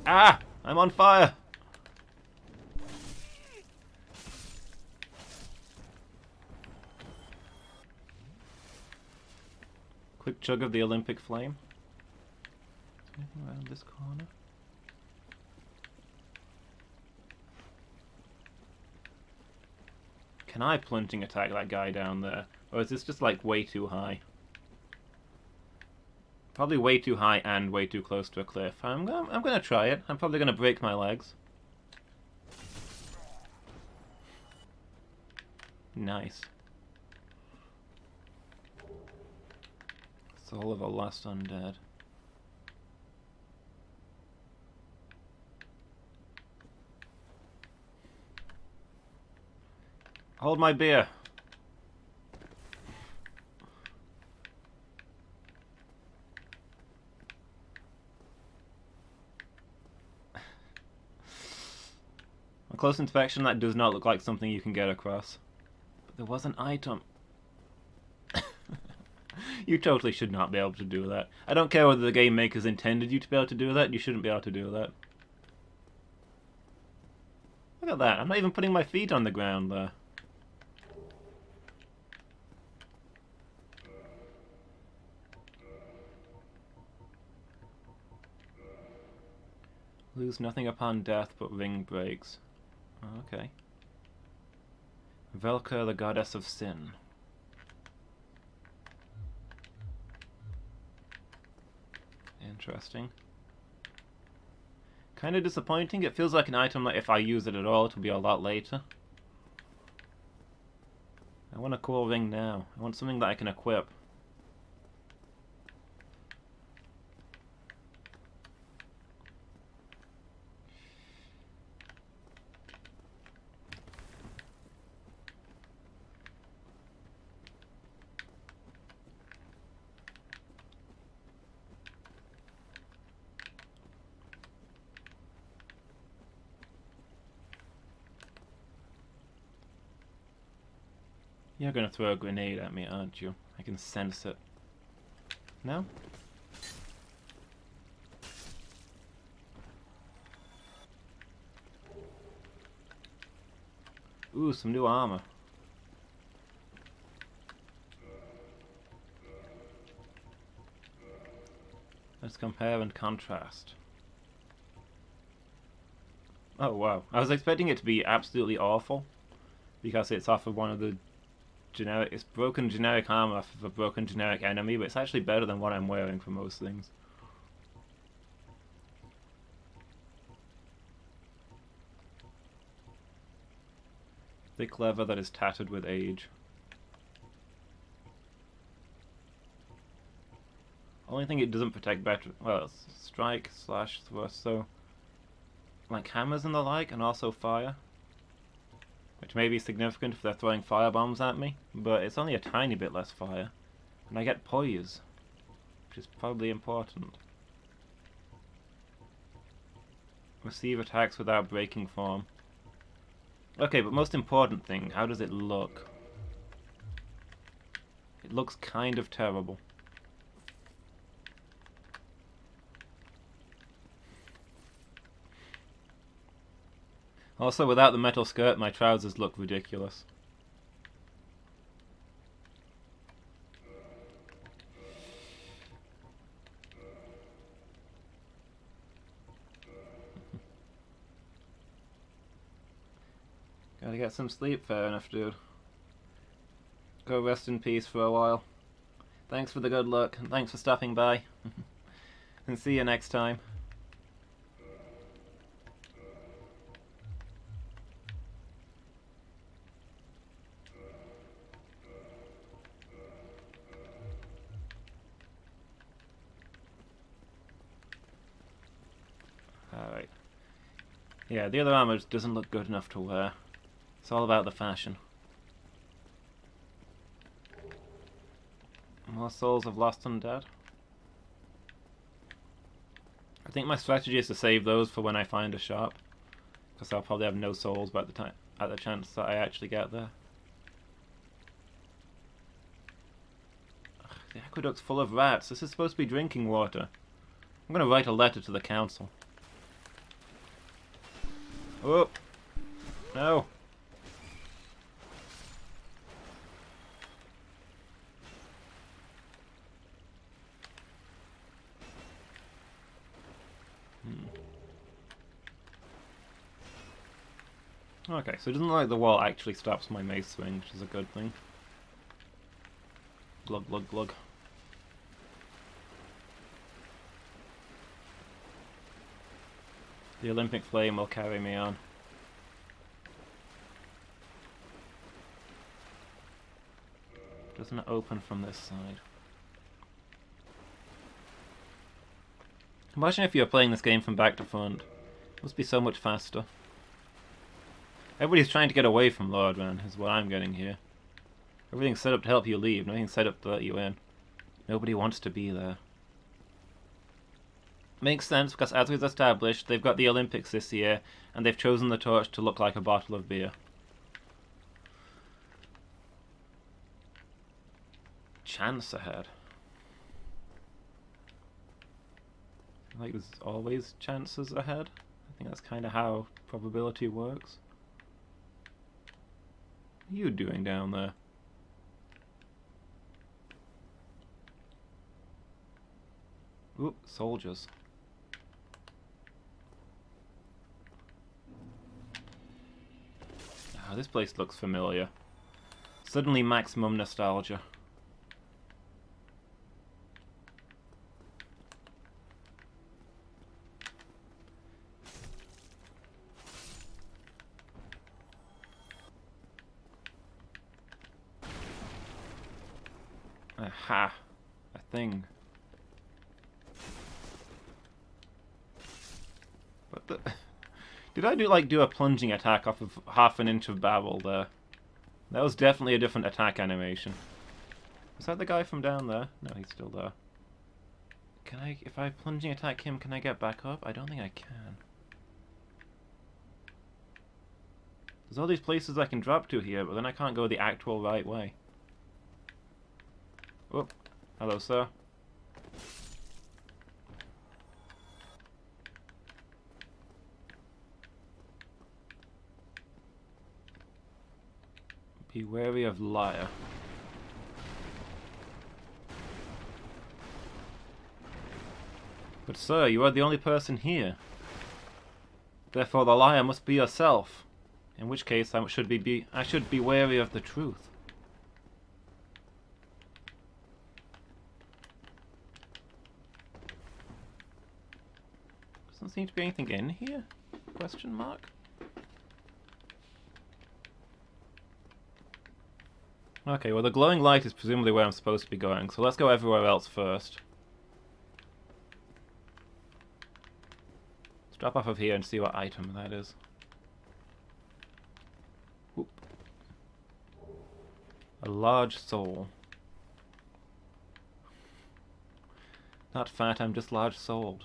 Ah! I'm on fire! Quick chug of the Olympic flame. Anything around this corner? Can I plunging attack that guy down there? Or is this just like way too high? Probably way too high and way too close to a cliff. I'm gonna try it. I'm probably gonna break my legs. Nice. Soul of a lost undead. Hold my beer. On close inspection, that does not look like something you can get across. But there was an item. You totally should not be able to do that. I don't care whether the game makers intended you to be able to do that, you shouldn't be able to do that. Look at that, I'm not even putting my feet on the ground there. Lose nothing upon death but ring breaks. Okay. Velka, the goddess of sin. Interesting. Kind of disappointing. It feels like an item that if I use it at all, it'll be a lot later. I want a cool ring now. I want something that I can equip. You're gonna throw a grenade at me, aren't you? I can sense it. No? Ooh, some new armor. Let's compare and contrast. Oh wow, I was expecting it to be absolutely awful because it's off of one of the generic, it's broken generic armor off of a broken generic enemy, but it's actually better than what I'm wearing for most things. Thick leather that is tattered with age. Only thing it doesn't protect better, well, it's strike, slash, thrust, so like hammers and the like, and also fire, which may be significant if they're throwing fire bombs at me, but it's only a tiny bit less fire, and I get poise, which is probably important. Receive attacks without breaking form. Okay, but most important thing, how does it look? It looks kind of terrible. Also, without the metal skirt, my trousers look ridiculous. Gotta get some sleep, fair enough, dude. Go rest in peace for a while. Thanks for the good luck, and thanks for stopping by. And see you next time. Alright. Yeah, the other armor doesn't look good enough to wear. It's all about the fashion. More souls of lost undead. I think my strategy is to save those for when I find a shop, because I'll probably have no souls by the time, at the chance that I actually get there. Ugh, the aqueduct's full of rats. This is supposed to be drinking water. I'm gonna write a letter to the council. Oh! No! Okay, so it doesn't look like the wall actually stops my mace swing, which is a good thing. Glug, glug, glug. The Olympic flame will carry me on. Doesn't it open from this side? Imagine if you were playing this game from back to front. It must be so much faster. Everybody's trying to get away from Lordran, is what I'm getting here. Everything's set up to help you leave, nothing's set up to let you in. Nobody wants to be there. Makes sense, because as we've established, they've got the Olympics this year, and they've chosen the torch to look like a bottle of beer. Chance ahead. Like there's always chances ahead. I think that's kind of how probability works. What are you doing down there? Oop, soldiers. Ah, this place looks familiar. Suddenly maximum nostalgia. Aha! A thing. What the... Did I do a plunging attack off of half an inch of barrel there? That was definitely a different attack animation. Was that the guy from down there? No, he's still there. Can I... If I plunging attack him, can I get back up? I don't think I can. There's all these places I can drop to here, but then I can't go the actual right way. Oh, hello, sir. Be wary of liar. But sir, you are the only person here. Therefore the liar must be yourself. In which case I should be wary of the truth. Doesn't seem to be anything in here? Question mark? Okay, well the glowing light is presumably where I'm supposed to be going, so let's go everywhere else first. Let's drop off of here and see what item that is. Whoop. A large soul. Not fat, I'm just large-souled.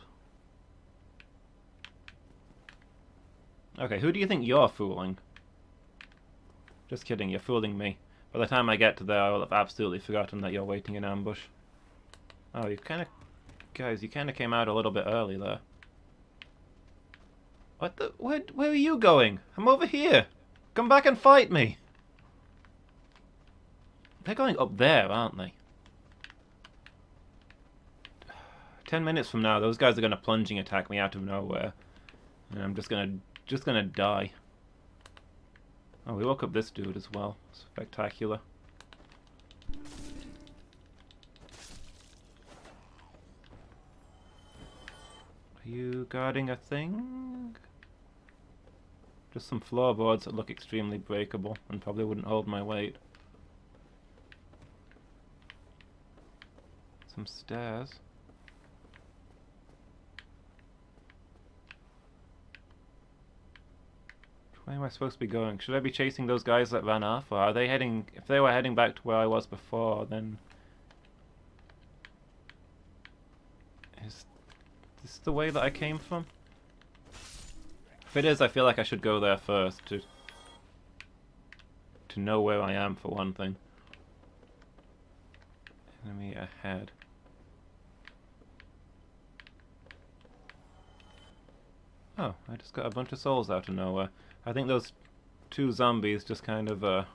Okay, who do you think you're fooling? Just kidding, you're fooling me. By the time I get to there, I will have absolutely forgotten that you're waiting in ambush. Oh, you kinda... Guys, you kinda came out a little bit early there. What the... Where are you going? I'm over here! Come back and fight me! They're going up there, aren't they? 10 minutes from now, those guys are gonna plunging attack me out of nowhere. And I'm just gonna die. Oh, we woke up this dude as well. Spectacular. Are you guarding a thing? Just some floorboards that look extremely breakable and probably wouldn't hold my weight. Some stairs. Where am I supposed to be going? Should I be chasing those guys that ran off? Or are they heading... If they were heading back to where I was before, then... Is this the way that I came from? If it is, I feel like I should go there first to know where I am, for one thing. Enemy ahead. Oh, I just got a bunch of souls out of nowhere. I think those two zombies just kind of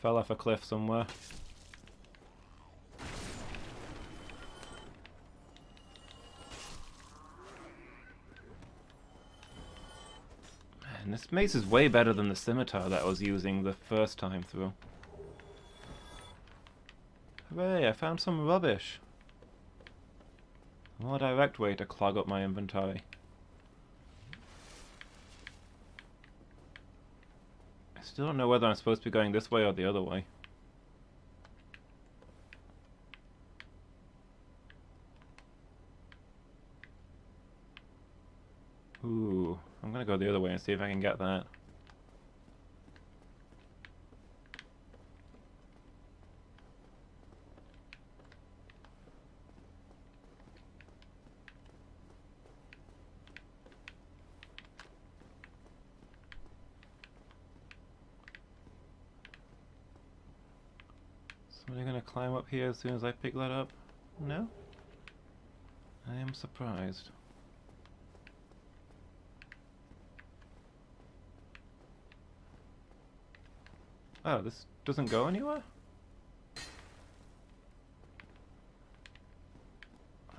fell off a cliff somewhere. Man, this mace is way better than the scimitar that I was using the first time through. Hooray, I found some rubbish. A more direct way to clog up my inventory. Still don't know whether I'm supposed to be going this way or the other way. Ooh, I'm gonna go the other way and see if I can get that. Somebody gonna climb up here as soon as I pick that up? No? I am surprised. Oh, this doesn't go anywhere?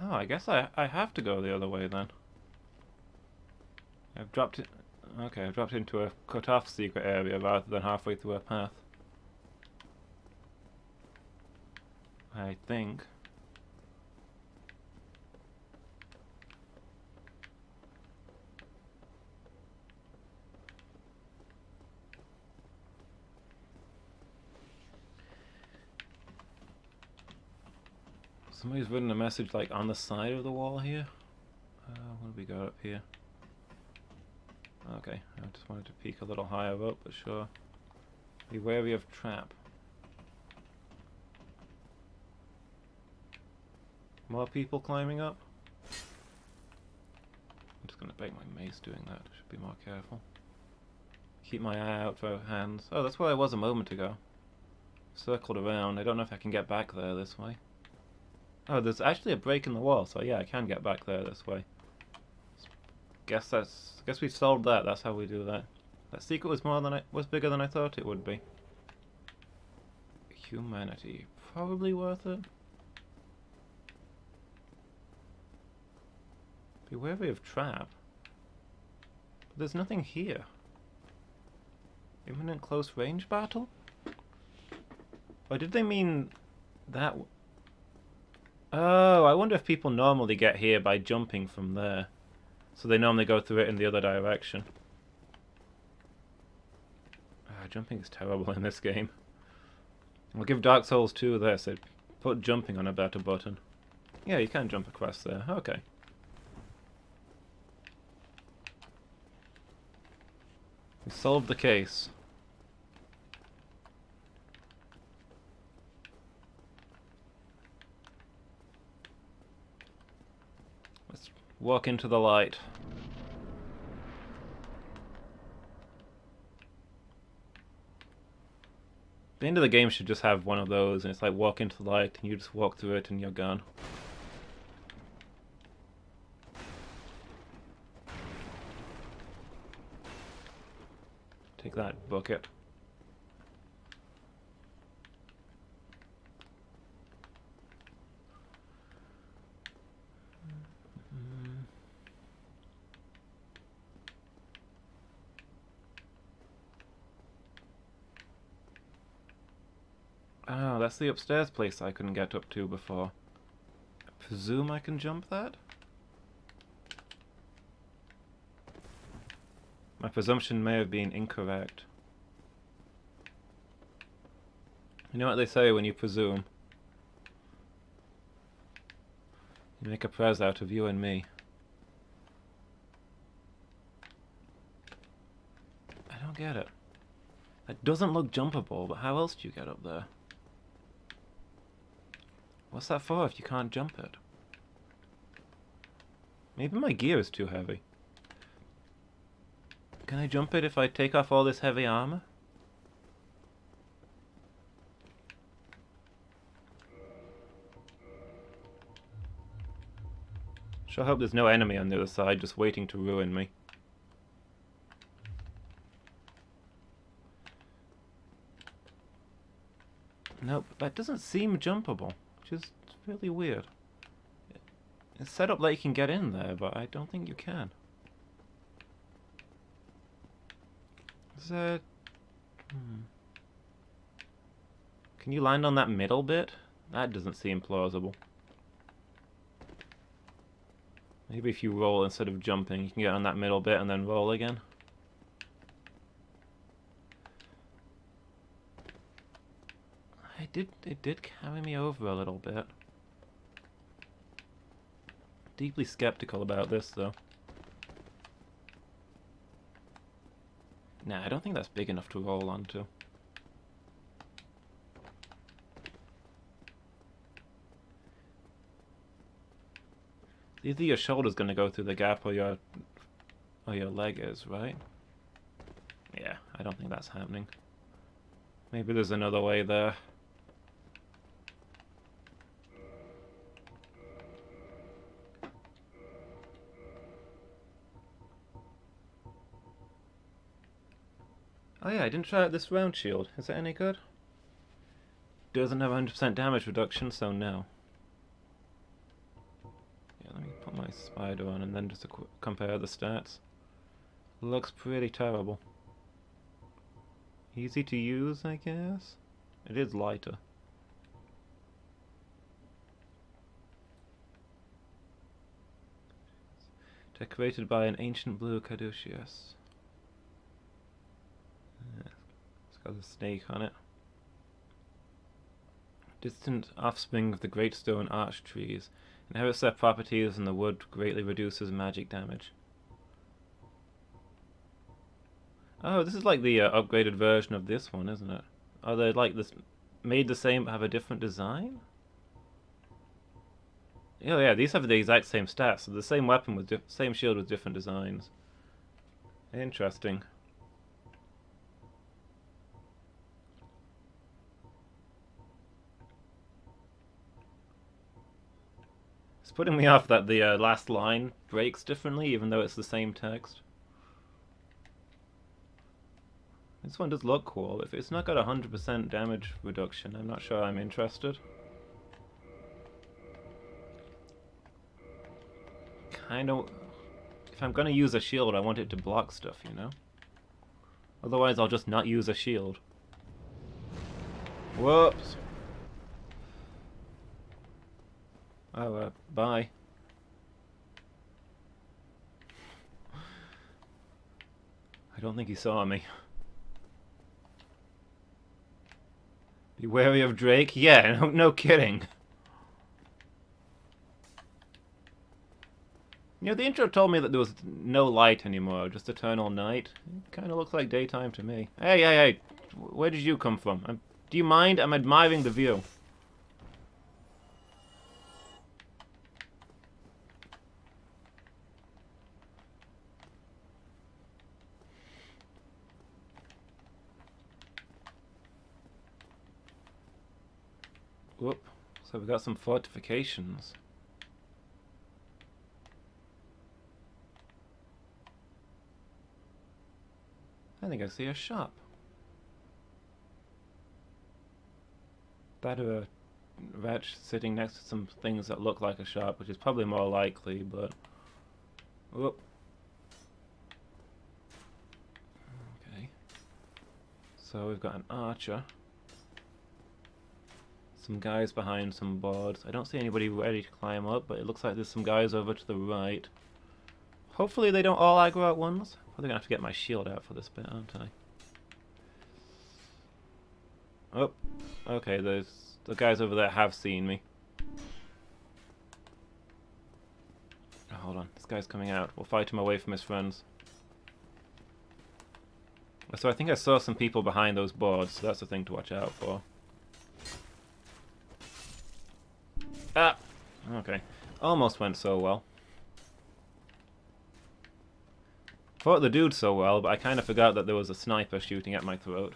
Oh, I guess I have to go the other way then. I've dropped it... Okay, I've dropped into a cut-off secret area rather than halfway through a path. I think. Somebody's written a message like on the side of the wall here. What do we got up here? Okay, I just wanted to peek a little higher up, but sure. Be wary of trap. More people climbing up? I'm just gonna break my mace doing that. Should be more careful. Keep my eye out for hands. Oh, that's where I was a moment ago. Circled around. I don't know if I can get back there this way. Oh, there's actually a break in the wall, so yeah, I can get back there this way. Guess we've solved that. That's how we do that. That secret was bigger than I thought it would be. Humanity. Probably worth it. Be wary of trap. But there's nothing here. Imminent close range battle? Or did they mean that? Oh, I wonder if people normally get here by jumping from there. So they normally go through it in the other direction. Jumping is terrible in this game. I'll give Dark Souls 2 this. They put jumping on a better button. Yeah, you can jump across there. Okay. We solved the case. Let's walk into the light. The end of the game should just have one of those, and it's like walk into the light, and you just walk through it, and you're gone. Take that, bucket. Oh, that's the upstairs place I couldn't get up to before. I presume I can jump that? My presumption may have been incorrect. You know what they say when you presume? You make a prez out of you and me. I don't get it. That doesn't look jumpable, but how else do you get up there? What's that for if you can't jump it? Maybe my gear is too heavy. Can I jump it if I take off all this heavy armor? Sure hope there's no enemy on the other side just waiting to ruin me. Nope, that doesn't seem jumpable. Which is really weird. It's set up like you can get in there, but I don't think you can. Is that... Can you land on that middle bit? That doesn't seem plausible. Maybe if you roll instead of jumping, you can get on that middle bit and then roll again. It did carry me over a little bit. Deeply skeptical about this, though. Nah, I don't think that's big enough to roll onto. Either your shoulder's gonna go through the gap or your leg is, right? Yeah, I don't think that's happening. Maybe there's another way there. Oh yeah, I didn't try out this round shield. Is it any good? Doesn't have 100% damage reduction, so no. Yeah, let me put my spider on and then just compare the stats. Looks pretty terrible. Easy to use, I guess? It is lighter. Decorated by an ancient blue caduceus. It's got a snake on it. Distant offspring of the great stone arch trees. Inherits their properties and the wood greatly reduces magic damage. Oh, this is like the upgraded version of this one, isn't it? Are they like this, made the same but have a different design? Oh yeah, these have the exact same stats. So the same weapon with same shield with different designs. Interesting. It's putting me off that the last line breaks differently, even though it's the same text. This one does look cool. If it's not got 100% damage reduction, I'm not sure I'm interested. Kind of... If I'm gonna use a shield, I want it to block stuff, you know? Otherwise, I'll just not use a shield. Whoops! Oh, bye. I don't think he saw me. Be wary of Drake? Yeah, no kidding. You know, the intro told me that there was no light anymore, just eternal night. It kind of looks like daytime to me. Hey, hey, hey! Where did you come from? Do you mind? I'm admiring the view. Whoop. So we got some fortifications. I think I see a shop. That or a wretch sitting next to some things that look like a shop, which is probably more likely, but... Whoop. Okay. So we've got an archer. Some guys behind some boards. I don't see anybody ready to climb up, but it looks like there's some guys over to the right. Hopefully they don't all aggro at once. Probably gonna have to get my shield out for this bit, aren't I? Oh, okay, the guys over there have seen me. Oh, hold on, this guy's coming out. We'll fight him away from his friends. So I think I saw some people behind those boards, so that's the thing to watch out for. Ah! Okay. Almost went so well. Fought the dude so well, but I kind of forgot that there was a sniper shooting at my throat.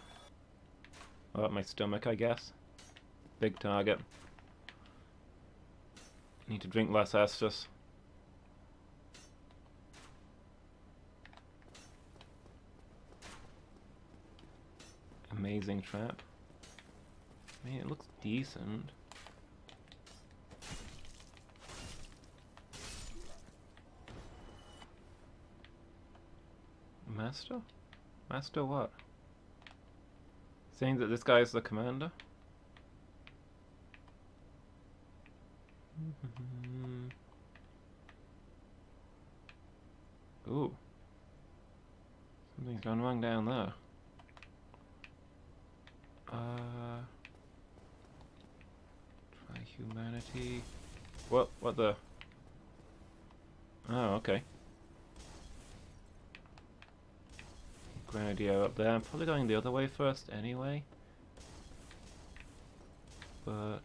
Or at my stomach, I guess. Big target. Need to drink less Estus. Amazing trap. I mean, it looks decent. Master? Master what? Saying that this guy is the commander? Ooh. Something's gone wrong down there. Try humanity. What the? Oh, okay. Grenadier up there. I'm probably going the other way first anyway. But...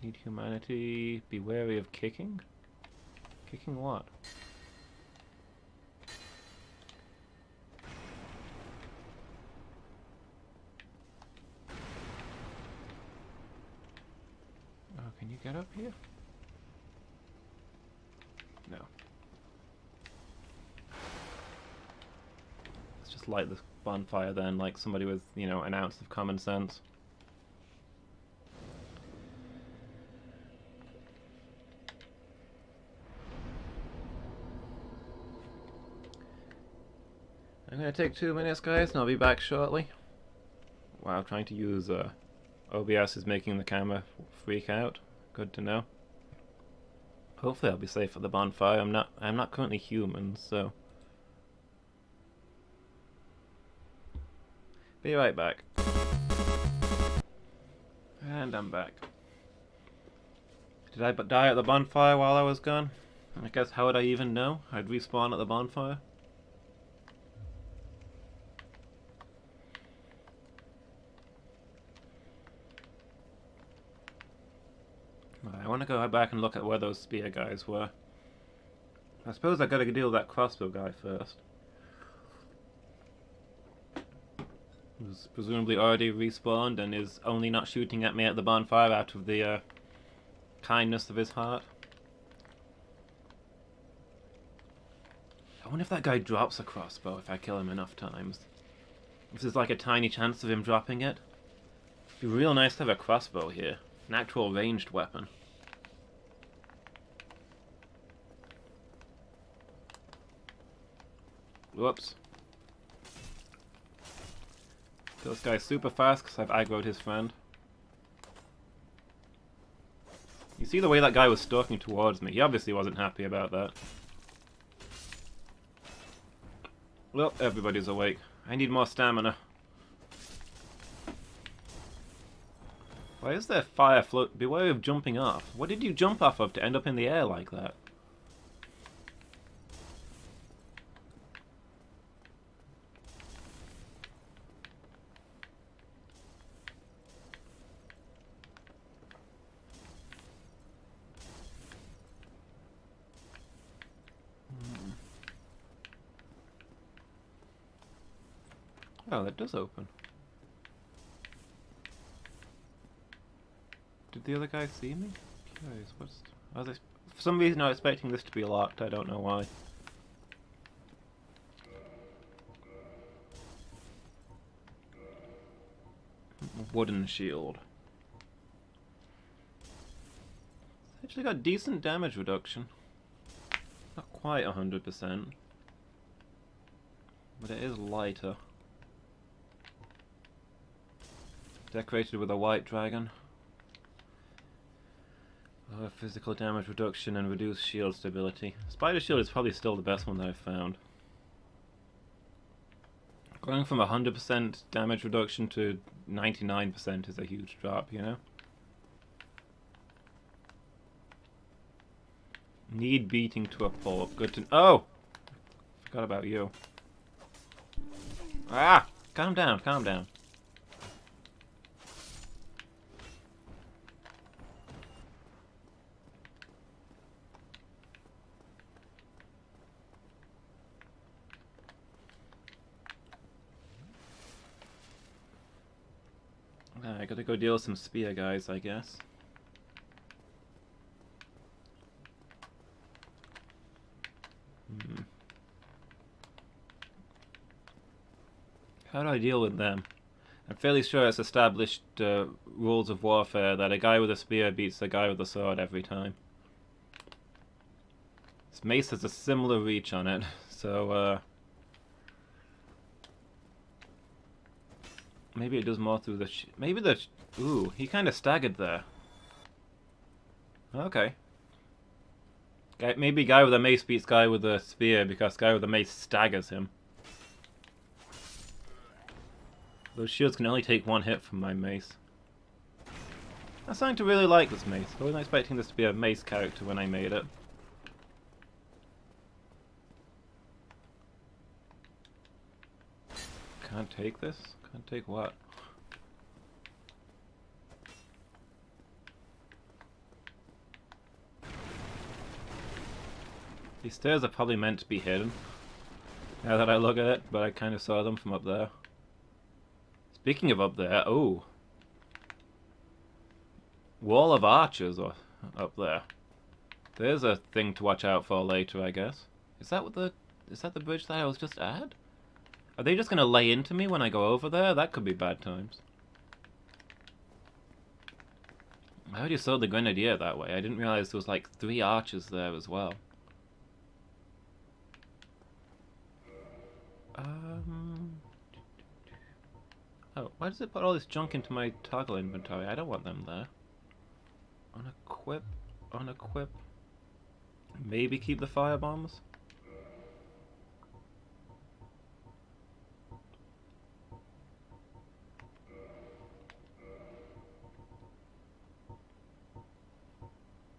need humanity. Be wary of kicking? Kicking what? Oh, can you get up here? No. Just light this bonfire then, like somebody with, you know, an ounce of common sense. I'm gonna take 2 minutes, guys, and I'll be back shortly. Wow, trying to use OBS is making the camera freak out. Good to know. Hopefully I'll be safe at the bonfire. I'm not currently human, so... Be right back. And I'm back. Did I die at the bonfire while I was gone? I guess how would I even know? I'd respawn at the bonfire. I want to go back and look at where those spear guys were. I suppose I gotta deal with that crossbow guy first. Who's presumably already respawned and is only not shooting at me at the bonfire out of the kindness of his heart. I wonder if that guy drops a crossbow if I kill him enough times. If there's like a tiny chance of him dropping it. It'd be real nice to have a crossbow here. An actual ranged weapon. Whoops. This guy's super fast because I've aggroed his friend. You see the way that guy was stalking towards me? He obviously wasn't happy about that. Well, everybody's awake. I need more stamina. Why is there fire float? Beware of jumping off. What did you jump off of to end up in the air like that? Oh, that does open. Did the other guy see me? Curious, for some reason I was expecting this to be locked, I don't know why. Wooden shield. It's actually got decent damage reduction. Not quite 100%. But it is lighter. Decorated with a white dragon. Physical damage reduction and reduced shield stability. Spider shield is probably still the best one that I've found. Going from 100% damage reduction to 99% is a huge drop, you know? Need beating to a pulp. Good to... Oh! Forgot about you. Ah! Calm down, calm down. I gotta go deal with some spear guys, I guess. How do I deal with them? I'm fairly sure it's established rules of warfare that a guy with a spear beats a guy with a sword every time. This mace has a similar reach on it, so maybe it does more through the maybe the ooh, he kind of staggered there. Okay. Maybe guy with a mace beats guy with a spear because guy with a mace staggers him. Those shields can only take one hit from my mace. I'm starting to really like this mace. I wasn't expecting this to be a mace character when I made it. Can't take this? Can't take what? These stairs are probably meant to be hidden, now that I look at it, but I kind of saw them from up there. Speaking of up there, oh! Wall of archers are up there. There's a thing to watch out for later, I guess. Is that the bridge that I was just at? Are they just gonna lay into me when I go over there? That could be bad times. I already saw the grenadier that way. I didn't realize there was like 3 archers there as well. Oh, why does it put all this junk into my toggle inventory? I don't want them there. Unequip, unequip. Maybe keep the fire bombs.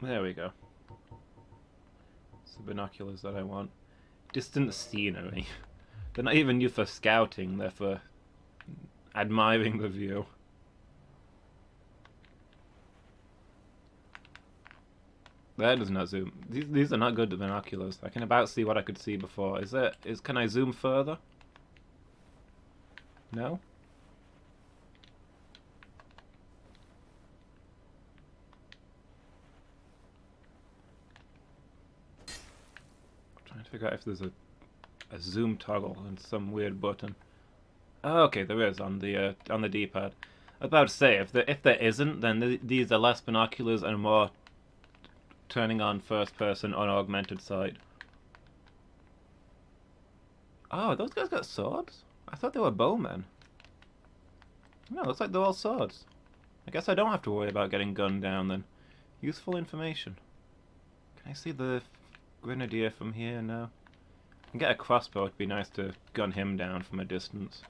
There we go. It's the binoculars that I want. Distant scenery. They're not even used for scouting, they're for admiring the view. That does not zoom. These are not good binoculars. I can about see what I could see before. Can I zoom further? No? Figure out if there's a zoom toggle and some weird button. Oh, okay, there is on the D-pad. I was about to say, if there isn't, then these are less binoculars and more turning on first-person on augmented sight. Oh, those guys got swords? I thought they were bowmen. No, looks like they're all swords. I guess I don't have to worry about getting gunned down then. Useful information. Can I see the grenadier from here now? I can get a crossbow. It'd be nice to gun him down from a distance.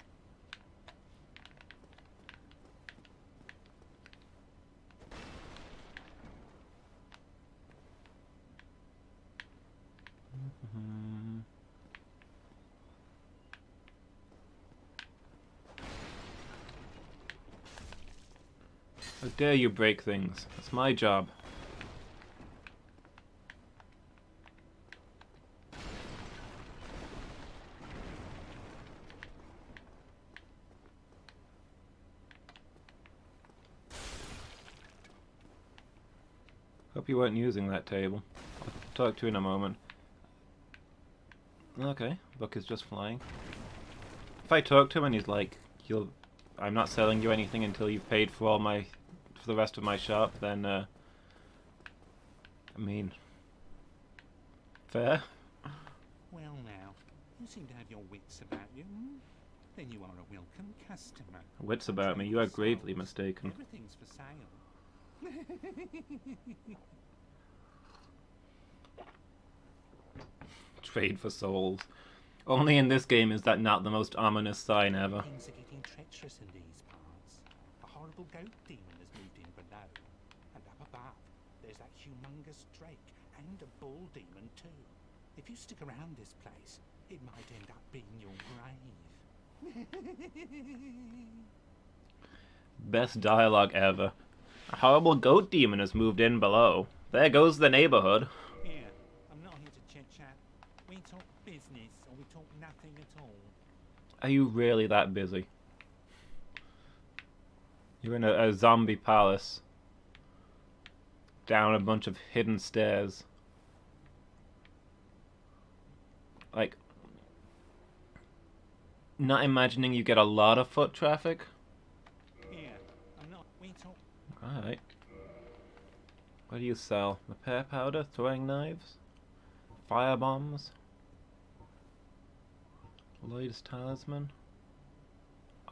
How dare you break things? That's my job. Hope you weren't using that table. I'll talk to you in a moment. Okay, book is just flying. If I talk to him and he's like, I'm not selling you anything until you've paid for the rest of my shop, then I mean, fair. Well now, you seem to have your wits about you. Then you are a welcome customer. Wits about me, you are gravely mistaken. Everything's for sale. Trade for souls. Only in this game is that not the most ominous sign ever. Things are getting treacherous in these parts. A horrible goat demon has moved in below. And up above, there's that humongous drake and a bull demon too. If you stick around this place, it might end up being your grave. Best dialogue ever. A horrible goat demon has moved in below. There goes the neighborhood. Here, I'm not here to chit-chat. We talk business, or we talk nothing at all. Are you really that busy? You're in a zombie palace. Down a bunch of hidden stairs. Like, not imagining you get a lot of foot traffic. Here, I'm not. We talk. Alright. What do you sell? Repair powder? Throwing knives? Fire bombs? Lloyd's talisman?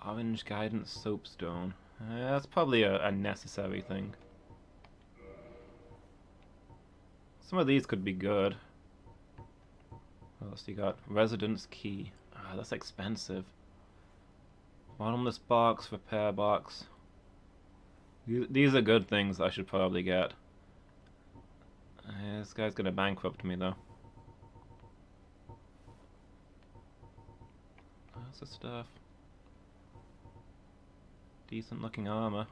Orange guidance soapstone. That's probably a necessary thing. Some of these could be good. What else you got? Residence key. Ah, that's expensive. Bottomless box, repair box. These are good things I should probably get. This guy's gonna bankrupt me though. That's the stuff. Decent looking armor.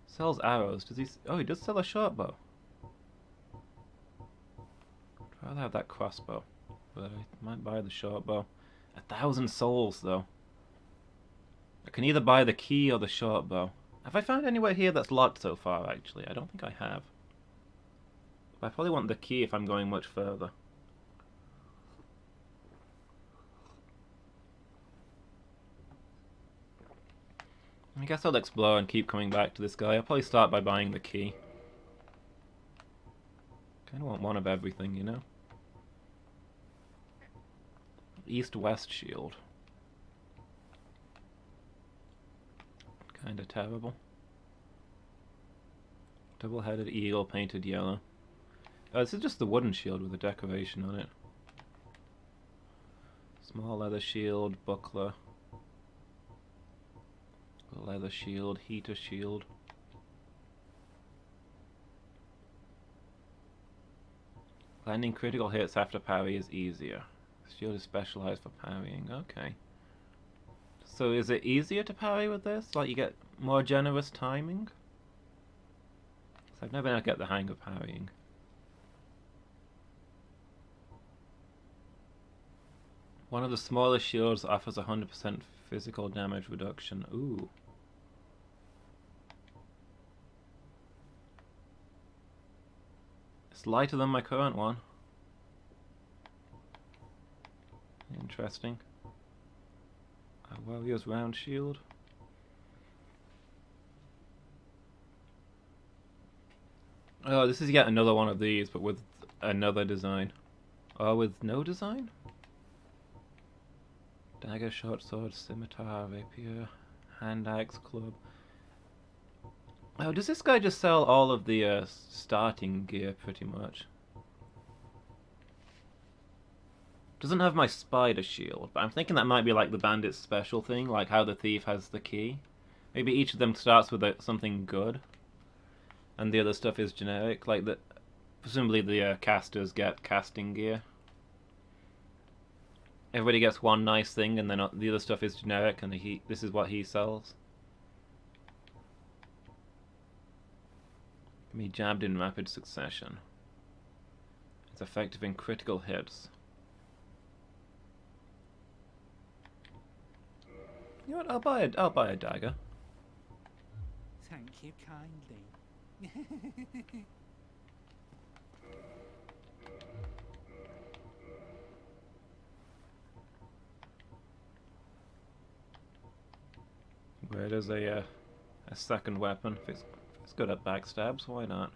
Sells arrows. Does he? Oh, he does sell a short bow. I'd rather have that crossbow, but I might buy the short bow. 1,000 souls though. I can either buy the key or the short bow. Have I found anywhere here that's locked so far? Actually, I don't think I have. But I probably want the key if I'm going much further. I guess I'll explore and keep coming back to this guy. I'll probably start by buying the key. Kinda want one of everything, you know? East-west shield. Kinda terrible. Double-headed eagle painted yellow. Oh, this is just the wooden shield with a decoration on it. Small leather shield, buckler. Leather shield, heater shield. Landing critical hits after parry is easier. Shield is specialized for parrying. Okay. So is it easier to parry with this? Like you get more generous timing? 'Cause I've never been able to get the hang of parrying. One of the smaller shields offers 100% physical damage reduction. Ooh. It's lighter than my current one. Interesting. A warrior's round shield. Oh, this is yet another one of these, but with another design. Or with no design? Dagger, short sword, scimitar, rapier, hand axe, club. Oh, does this guy just sell all of the starting gear, pretty much? Doesn't have my spider shield, but I'm thinking that might be like the bandit's special thing, like how the thief has the key. Maybe each of them starts with something good, and the other stuff is generic, like the presumably the casters get casting gear. Everybody gets one nice thing, and then the other stuff is generic, and this is what he sells. Can be jabbed in rapid succession. It's effective in critical hits. You know what? I'll buy a dagger. Thank you kindly. Where there's a second weapon. If it's good at backstabs, why not?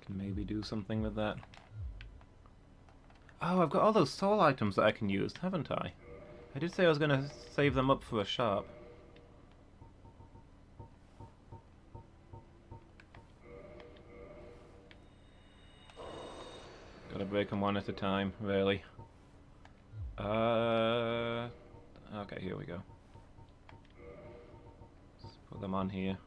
Can maybe do something with that. Oh, I've got all those soul items that I can use, haven't I? I did say I was going to save them up for a shop. Gotta break them one at a time, really. Okay, here we go. Let's put them on here.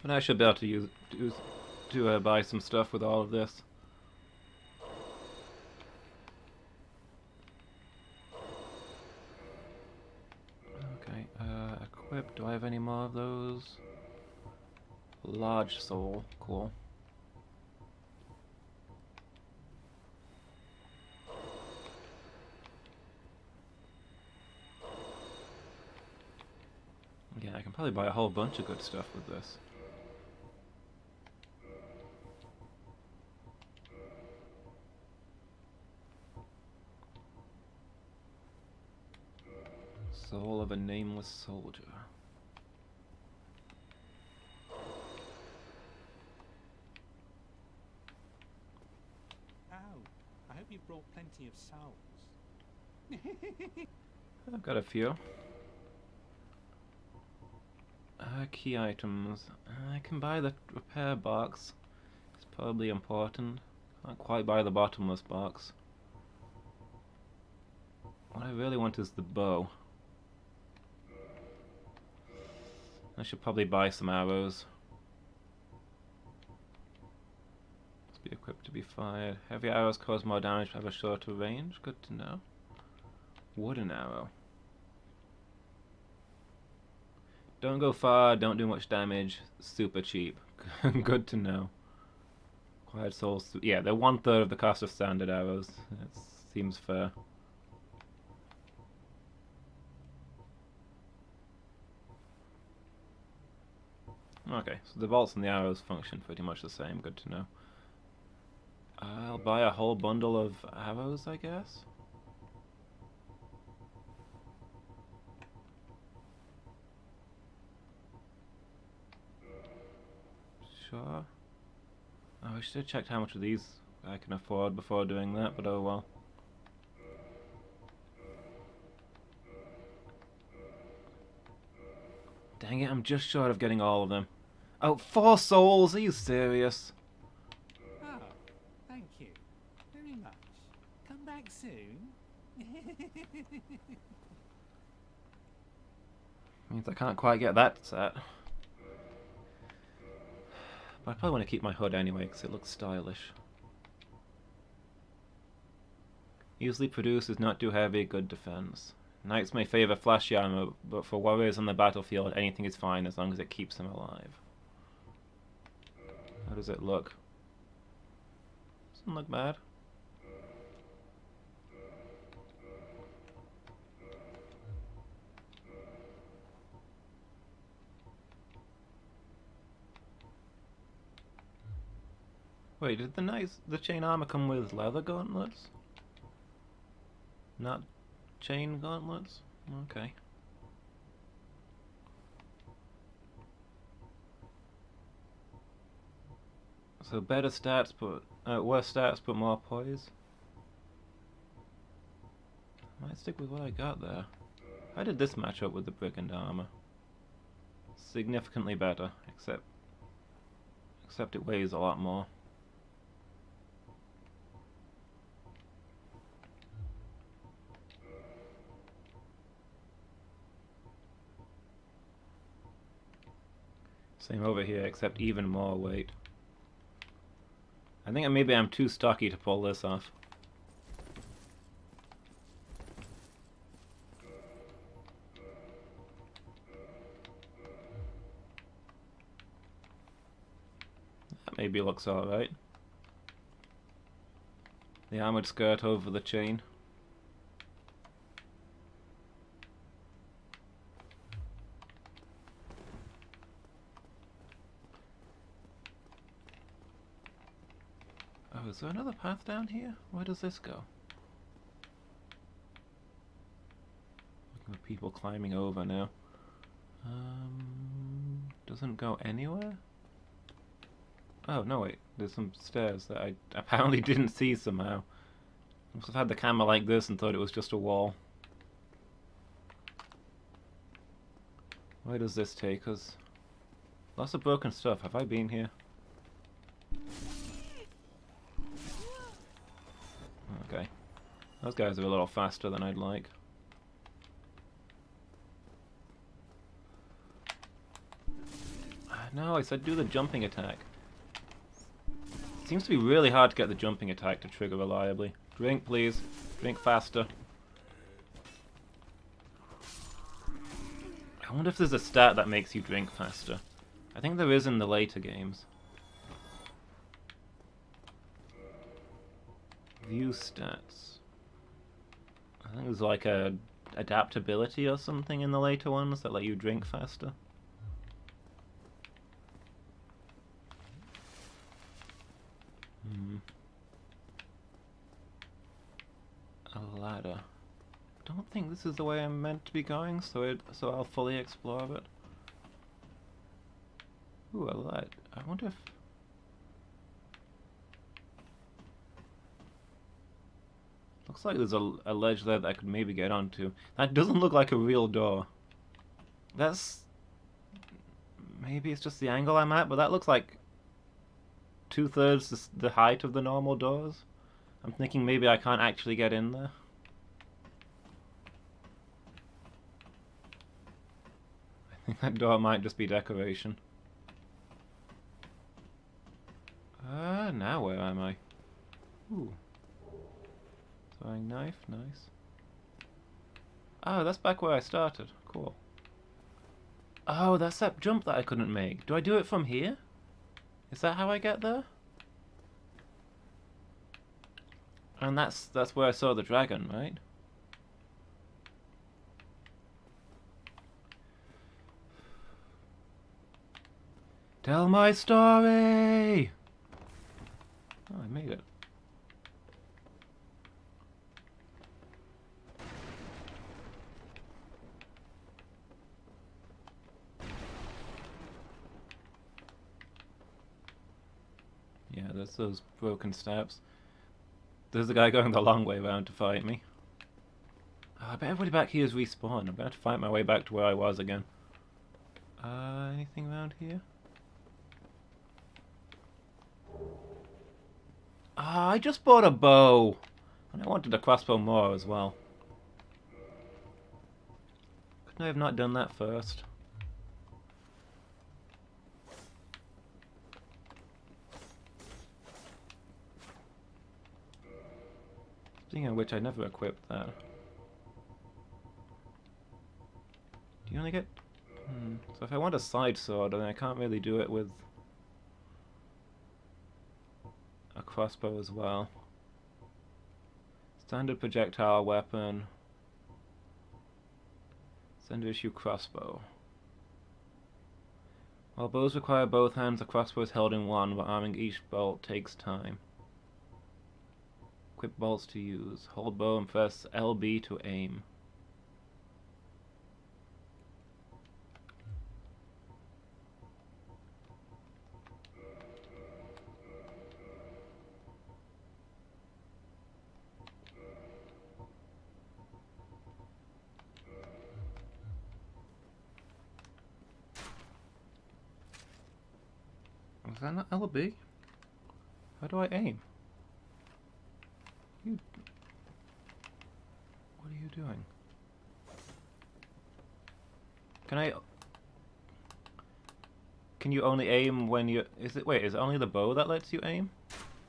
And I should be able to buy some stuff with all of this. Okay, equip. Do I have any more of those? Large soul. Cool. Yeah, I can probably buy a whole bunch of good stuff with this. Soul of a nameless soldier. Oh, I hope you brought plenty of souls. I've got a few. Key items. I can buy the repair box. It's probably important. Can't quite buy the bottomless box. What I really want is the bow. I should probably buy some arrows. Must be equipped to be fired. Heavy arrows cause more damage but have a shorter range. Good to know. Wooden arrow. Don't go far, don't do much damage. Super cheap. Good to know. Quiet souls. Yeah, they're 1/3 of the cost of standard arrows. That seems fair. Okay, so the bolts and the arrows function pretty much the same. Good to know. I'll buy a whole bundle of arrows, I guess. Sure. Oh, I should have checked how much of these I can afford before doing that, but oh well. Dang it, I'm just short of getting all of them. Oh, 4 souls? Are you serious? Oh, thank you very much. Come back soon. Means I can't quite get that set. But I probably want to keep my hood anyway, because it looks stylish. Easily produced, is not too heavy, good defense. Knights may favor flashy armor, but for warriors on the battlefield, anything is fine as long as it keeps them alive. How does it look? Doesn't look bad. Wait, did the chain armor come with leather gauntlets? Not chain gauntlets? Okay. So better stats, but worse stats, but more poise. Might stick with what I got there. How did this match up with the brigand armor? Significantly better, except it weighs a lot more. Same over here, except even more weight. I think maybe I'm too stocky to pull this off. That maybe looks alright. The armored skirt over the chain. Oh, is there another path down here? Where does this go? Looking for people climbing over now. Doesn't go anywhere? Oh, no wait. There's some stairs that I apparently didn't see somehow. I must have had the camera like this and thought it was just a wall. Where does this take us? Lots of broken stuff. Have I been here? Okay. Those guys are a little faster than I'd like. No, I said do the jumping attack. It seems to be really hard to get the jumping attack to trigger reliably. Drink, please. Drink faster. I wonder if there's a stat that makes you drink faster. I think there is in the later games. View stats. I think there's like a adaptability or something in the later ones that let you drink faster. A ladder. Don't think this is the way I'm meant to be going, so I'll fully explore it. Ooh, a light. I wonder if... Looks like there's a ledge there that I could maybe get onto. That doesn't look like a real door. That's... Maybe it's just the angle I'm at, but that looks like 2/3 the height of the normal doors. I'm thinking maybe I can't actually get in there. I think that door might just be decoration. Now where am I? Ooh. Throwing knife, nice. Oh, that's back where I started. Cool. Oh, that's that jump that I couldn't make. Do I do it from here? Is that how I get there? And that's where I saw the dragon, right? Tell my story! Oh, I made it. Yeah, there's those broken steps. There's a guy going the long way around to fight me. Oh, I bet everybody back here is respawned. I'm going to have to fight my way back to where I was again. Anything around here? Ah, I just bought a bow. And I wanted a crossbow more as well. Couldn't I have not done that first? Speaking of which, I never equipped that. Do you only get... So if I want a side sword, then I can't really do it with a crossbow as well. Standard projectile weapon. Standard issue crossbow. While bows require both hands, the crossbow is held in one, but arming each bolt takes time. Equip bolts to use. Hold bow and press LB to aim. Was that not LB? How do I aim? What are you doing? Can you only aim when you... is it only the bow that lets you aim?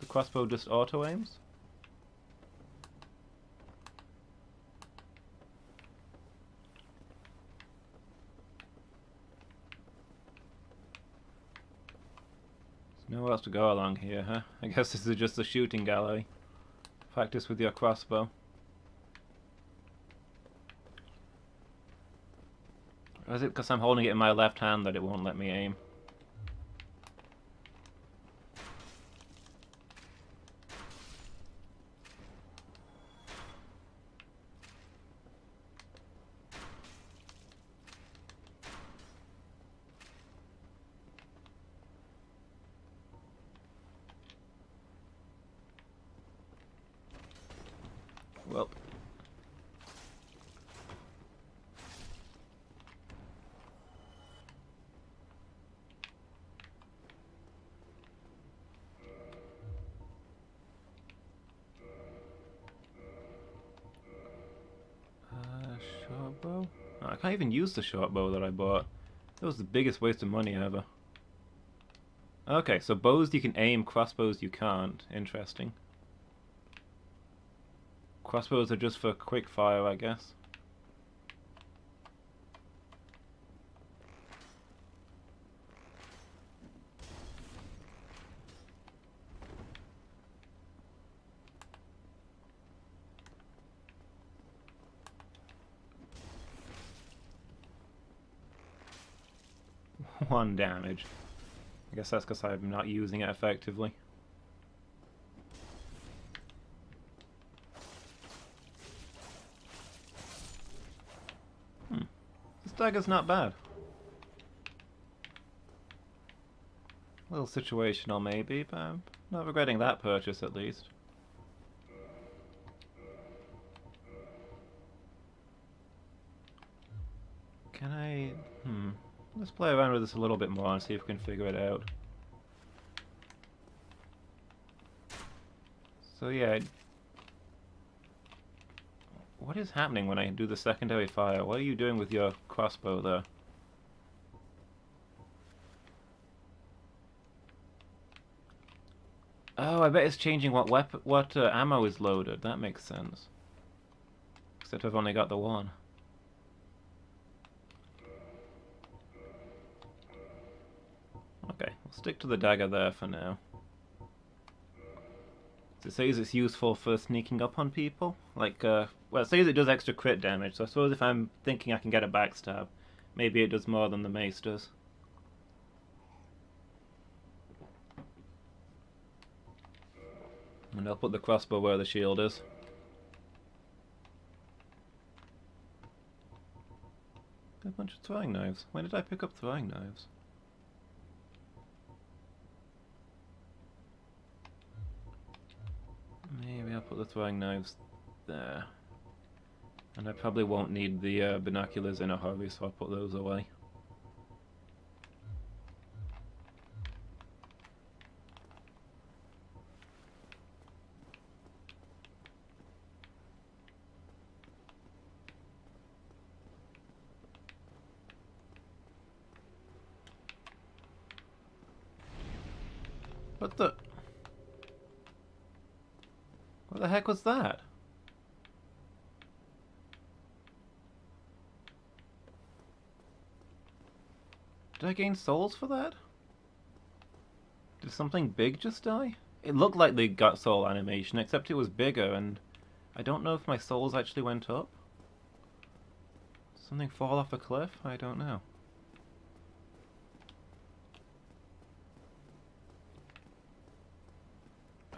The crossbow just auto-aims? There's nowhere else to go along here, huh? I guess this is just a shooting gallery. Practice with your crossbow. Or is it because I'm holding it in my left hand that it won't let me aim? Well. Short bow? Oh, I can't even use the short bow that I bought. That was the biggest waste of money ever. Okay, so bows you can aim, crossbows you can't. Interesting. Crossbows are just for quick fire, I guess. One damage. I guess that's because I'm not using it effectively. This dagger's not bad. A little situational maybe, but I'm not regretting that purchase at least. Can I... Let's play around with this a little bit more and see if we can figure it out. So yeah... What is happening when I do the secondary fire? What are you doing with your crossbow there? Oh, I bet it's changing what ammo is loaded. That makes sense. Except I've only got the one. Okay, we'll stick to the dagger there for now. It says it's useful for sneaking up on people. Like, well, it says it does extra crit damage, so I suppose if I'm thinking I can get a backstab, maybe it does more than the mace does. And I'll put the crossbow where the shield is. A bunch of throwing knives. When did I pick up throwing knives? Maybe I'll put the throwing knives there. And I probably won't need the binoculars in a hurry, so I'll put those away. What the heck was that? Did I gain souls for that? Did something big just die? It looked like they got soul animation, except it was bigger, and I don't know if my souls actually went up. Something fall off a cliff? I don't know.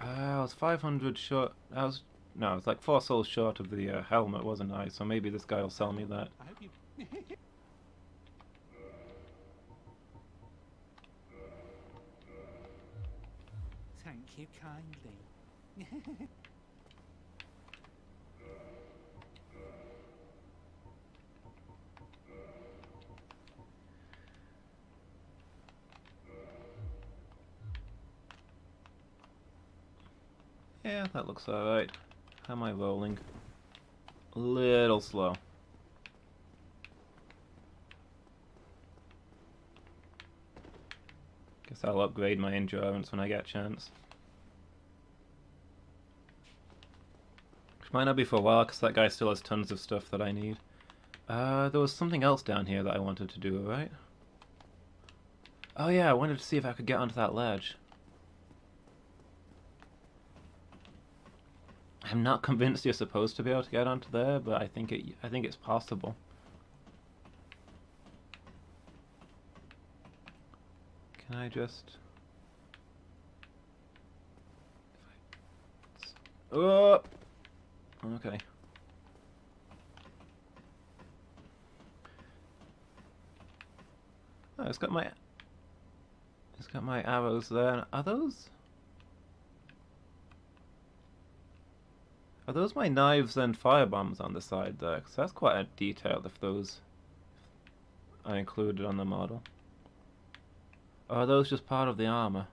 I was 500 short. No, I was like 4 souls short of the helmet, wasn't I? So maybe this guy will sell me that. I hope you. Thank you kindly. Yeah, that looks alright. How am I rolling? A little slow. Guess I'll upgrade my endurance when I get a chance. Which might not be for a while, because that guy still has tons of stuff that I need. There was something else down here that I wanted to do, right? Oh yeah, I wanted to see if I could get onto that ledge. I'm not convinced you're supposed to be able to get onto there, but I think it's possible. Can I just... Oh! Okay. Oh, it's got my arrows there. Are those my knives and firebombs on the side there? Because that's quite a detail if those are included on the model. Or are those just part of the armor?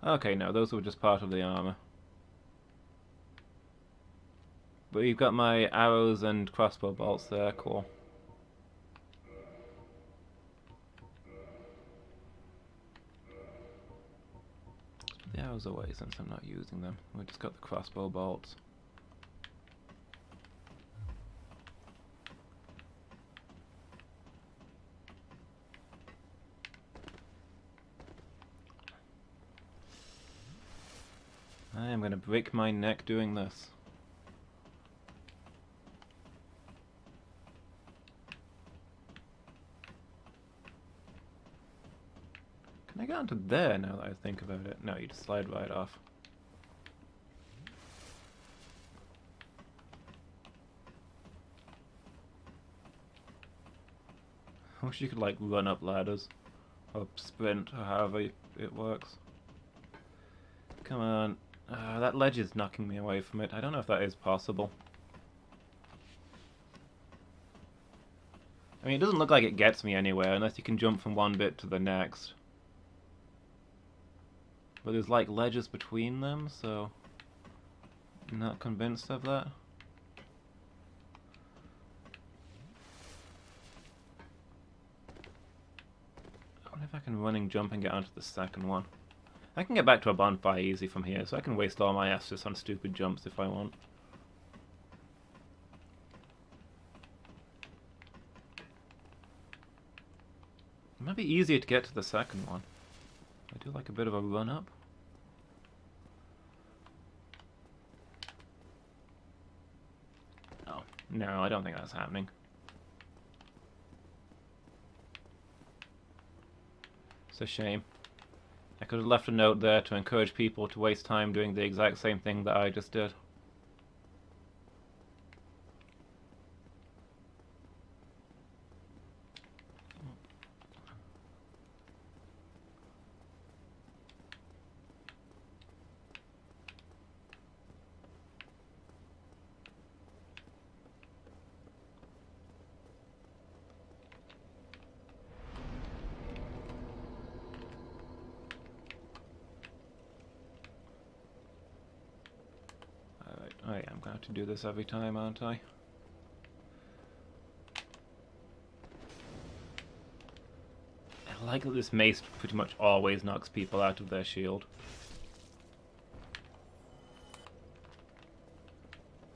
Okay, no, those were just part of the armor. But you've got my arrows and crossbow bolts there, cool. The arrows away since I'm not using them. We just got the crossbow bolts. I am going to break my neck doing this. Can I get onto there now that I think about it? No, you just slide right off. I wish you could like run up ladders. Or sprint, or however it works. Come on. That ledge is knocking me away from it. I don't know if that is possible. I mean, it doesn't look like it gets me anywhere unless you can jump from one bit to the next. But there's like ledges between them, so I'm not convinced of that. I wonder if I can running jump and get onto the second one. I can get back to a bonfire easy from here, so I can waste all my S's on stupid jumps if I want. It might be easier to get to the second one. I do like a bit of a run up. Oh, no, I don't think that's happening. It's a shame. I could have left a note there to encourage people to waste time doing the exact same thing that I just did. Oh yeah, I'm going to have to do this every time, aren't I? I like that this mace pretty much always knocks people out of their shield.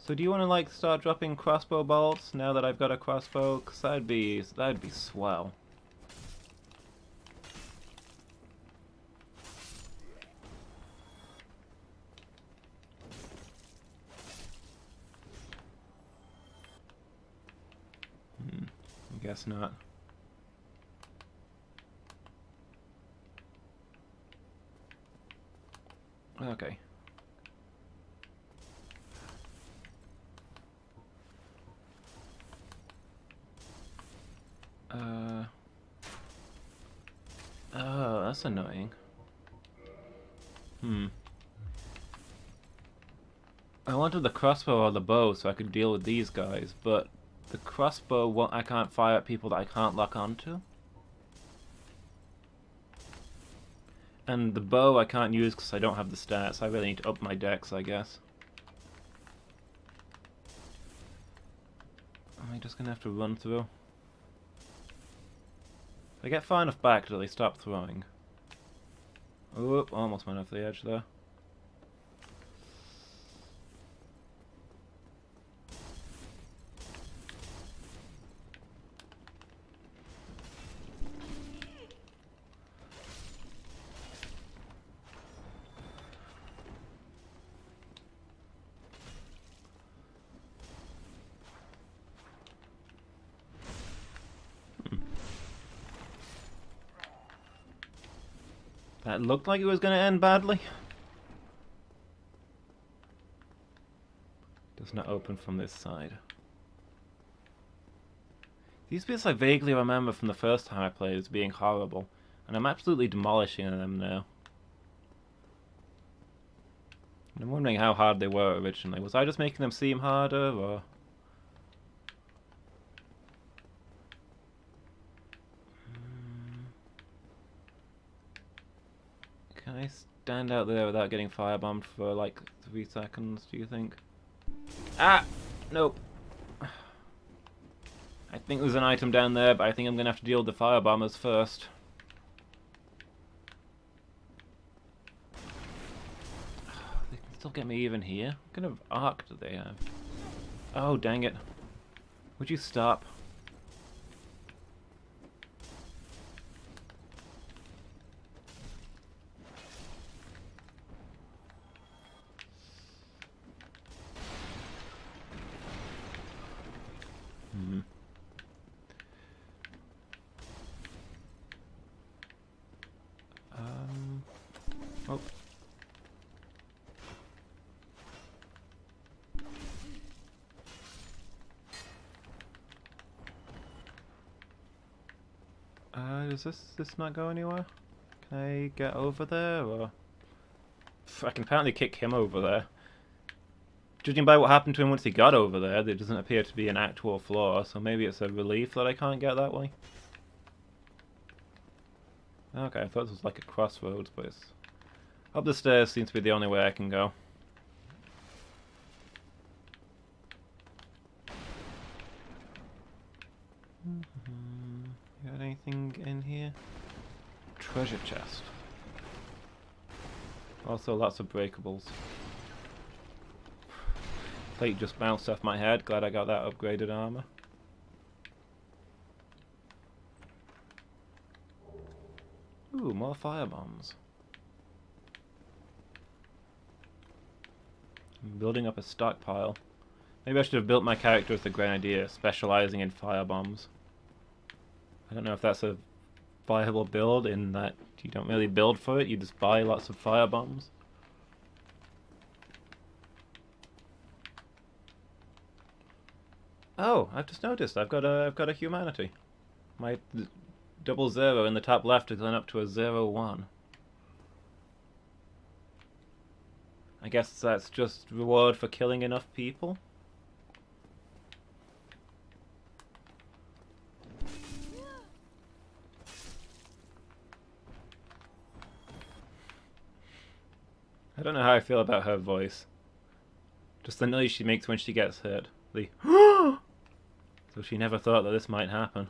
So do you want to like start dropping crossbow bolts now that I've got a crossbow? Cause that'd be swell. I guess not. Okay. Oh, that's annoying. I wanted the crossbow or the bow so I could deal with these guys, but the crossbow, I can't fire at people that I can't lock onto. And the bow I can't use because I don't have the stats. I really need to up my dex, I guess. Am I just gonna have to run through? If I get far enough back, do they stop throwing? Oop, almost went off the edge there. That looked like it was going to end badly. Does not open from this side. These bits I vaguely remember from the first time I played as being horrible, and I'm absolutely demolishing them now. And I'm wondering how hard they were originally. Was I just making them seem harder, or...? Can I stand out there without getting firebombed for like 3 seconds, do you think? Ah! Nope. I think there's an item down there, but I think I'm gonna have to deal with the firebombers first. They can still get me even here? What kind of arc do they have? Oh, dang it. Would you stop? Oh. Does this not go anywhere? Can I get over there, or...? I can apparently kick him over there. Judging by what happened to him once he got over there, there doesn't appear to be an actual flaw, so maybe it's a relief that I can't get that way. Okay, I thought this was like a crossroads, but it's... Up the stairs seems to be the only way I can go. Got anything in here? Treasure chest. Also lots of breakables. Plate just bounced off my head. Glad I got that upgraded armor. Ooh, more firebombs. I'm building up a stockpile. Maybe I should have built my character as the Grenadier, specializing in firebombs. I don't know if that's a viable build in that you don't really build for it, you just buy lots of firebombs. Oh, I've just noticed I've got a humanity. My 00 in the top left has gone up to a 01. I guess that's just reward for killing enough people. I don't know how I feel about her voice. Just the noise she makes when she gets hit. The so she never thought that this might happen.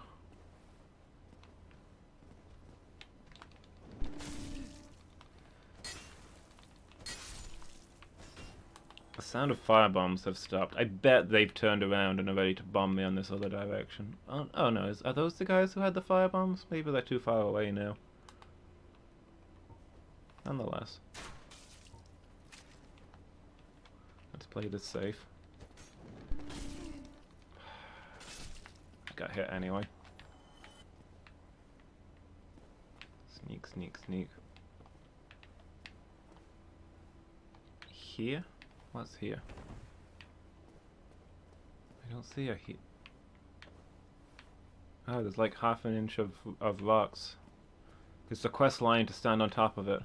sound of firebombs have stopped. I bet they've turned around and are ready to bomb me on this other direction. Oh no, are those the guys who had the firebombs? Maybe they're too far away now. Nonetheless. Let's play this safe. I got hit anyway. Sneak, sneak, sneak. Here? What's here? I don't see a here. Oh, there's like half an inch of rocks. It's a quest line to stand on top of it.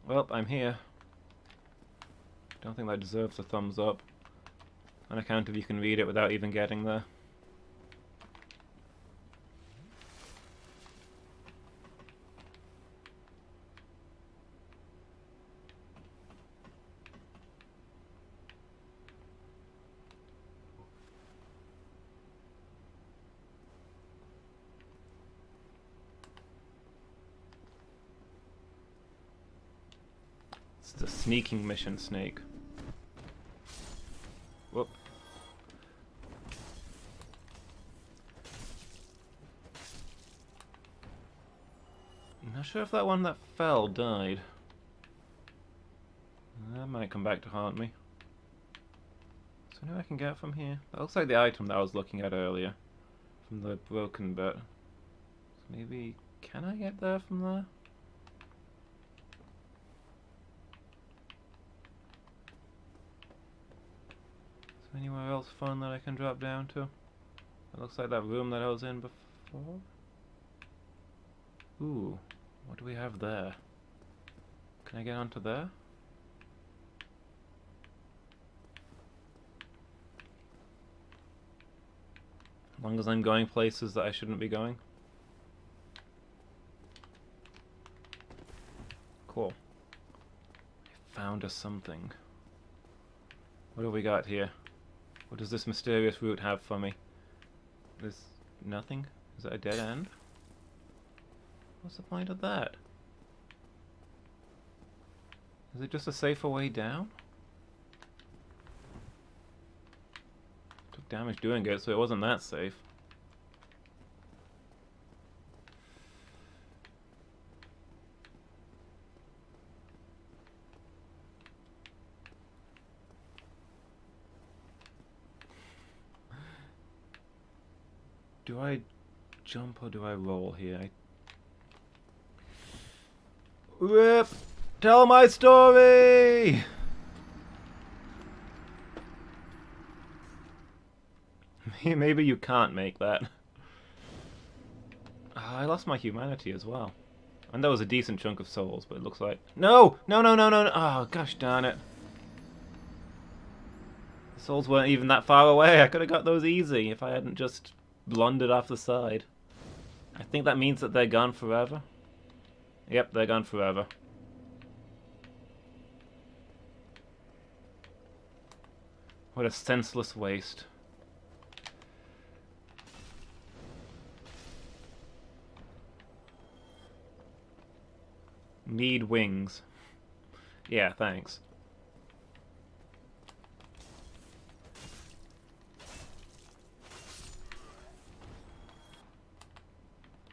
Well, I'm here. Don't think that deserves a thumbs up. On account of you can read it without even getting there. It's the sneaking mission snake. Whoop. I'm not sure if that one that fell died. That might come back to haunt me. So now I can get from here. That looks like the item that I was looking at earlier. From the broken bit. So maybe... can I get there from there? Anywhere else fun that I can drop down to? It looks like that room that I was in before. Ooh, what do we have there? Can I get onto there? As long as I'm going places that I shouldn't be going. Cool. I found us something. What do we got here? What does this mysterious route have for me? There's nothing? Is that a dead end? What's the point of that? Is it just a safer way down? Took damage doing it, so it wasn't that safe. Do I jump or do I roll here? RIP! Tell my story! Maybe you can't make that. I lost my humanity as well. And that was a decent chunk of souls, but it looks like... No! No, no, no, no, no! Oh, gosh darn it. The souls weren't even that far away. I could have got those easy if I hadn't just... blundered off the side. I think that means that they're gone forever. Yep, they're gone forever. What a senseless waste. Need wings. Yeah, thanks.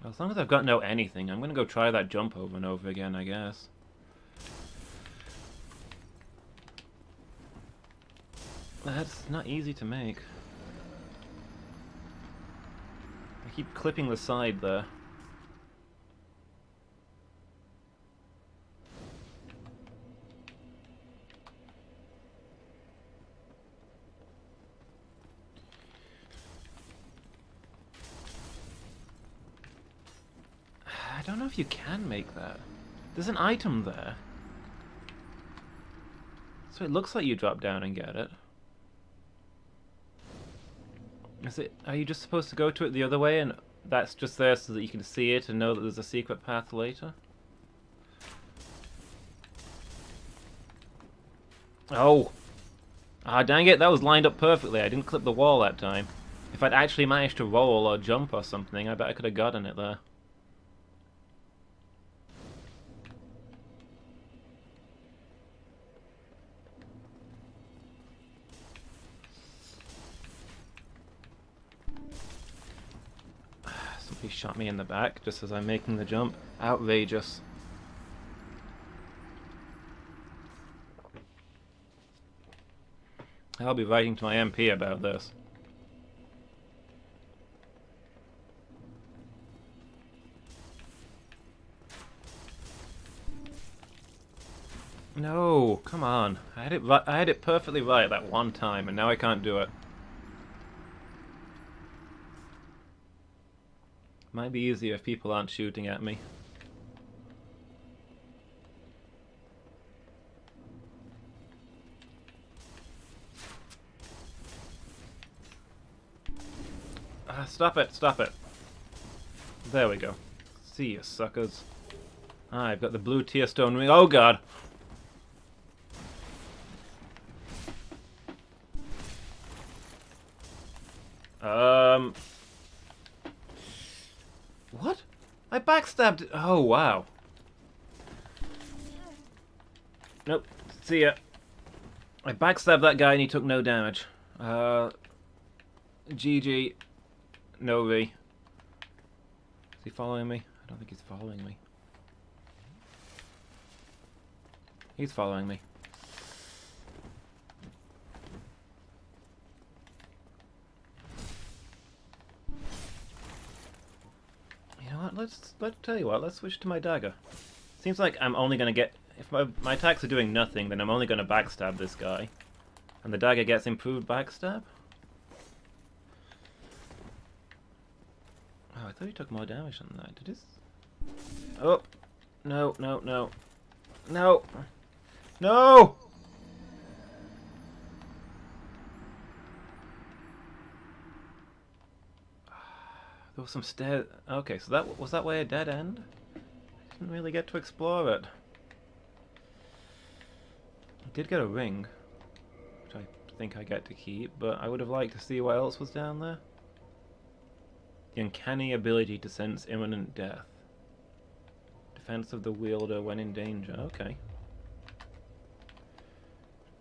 As long as I've got no anything, I'm gonna go try that jump over and over again, I guess. That's not easy to make. I keep clipping the side there. I don't know if you can make that. There's an item there. So it looks like you drop down and get it. Is it? Are you just supposed to go to it the other way and that's just there so that you can see it and know that there's a secret path later? Oh! Ah, dang it, that was lined up perfectly. I didn't clip the wall that time. If I'd actually managed to roll or jump or something, I bet I could have gotten it there. shot me in the back just as I'm making the jump. Outrageous. I'll be writing to my MP about this. No, come on. I had it right, I had it perfectly right that one time, and now I can't do it. Might be easier if people aren't shooting at me. Stop it, stop it. There we go. See you, suckers. I've got the blue tear stone ring. Oh god! What? I backstabbed. Oh wow. Nope. See ya. I backstabbed that guy and he took no damage. GG. No V. Is he following me? I don't think he's following me. He's following me. You know what? Let's tell you what. Let's switch to my dagger. Seems like I'm only gonna get, if my attacks are doing nothing, then I'm only gonna backstab this guy, and the dagger gets improved backstab. Oh, I thought he took more damage than that. Did his? Oh, no, no, no, no, no! There was some stairs. Okay, so that was that way a dead end? I didn't really get to explore it. I did get a ring, which I think I get to keep, but I would have liked to see what else was down there. The uncanny ability to sense imminent death. Defense of the wielder when in danger. Okay.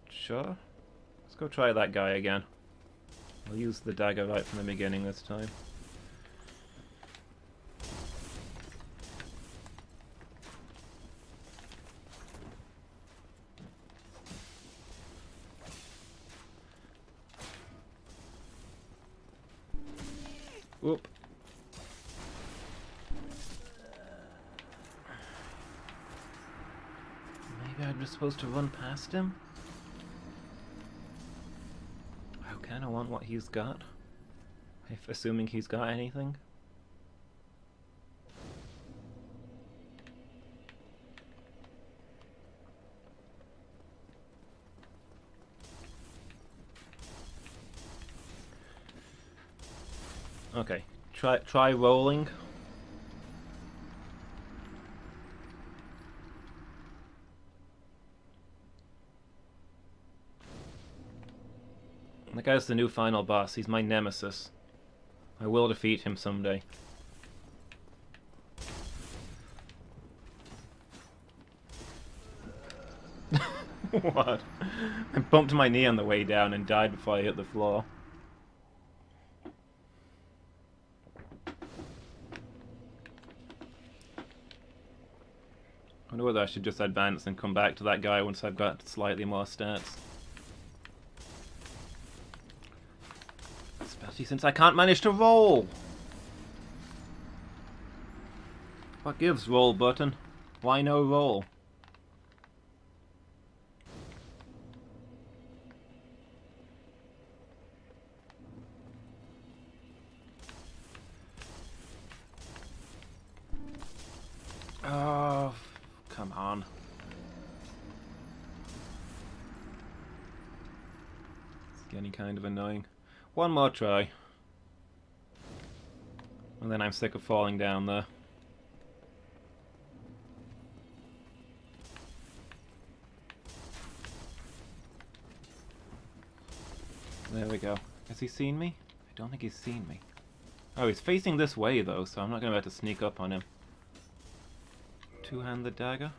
Sure. Let's go try that guy again. I'll use the dagger right from the beginning this time. Whoop. Maybe I'm just supposed to run past him? I kind of want what he's got. If assuming he's got anything. Okay, try rolling. That guy's the new final boss. He's my nemesis. I will defeat him someday. What? I bumped my knee on the way down and died before I hit the floor. I wonder whether I should just advance and come back to that guy once I've got slightly more stats. Especially since I can't manage to roll! What gives, roll button? Why no roll? Oh, come on. It's getting kind of annoying. One more try. And then I'm sick of falling down there. There we go. Has he seen me? I don't think he's seen me. Oh, he's facing this way though, so I'm not going to be able to sneak up on him. Two-handed dagger.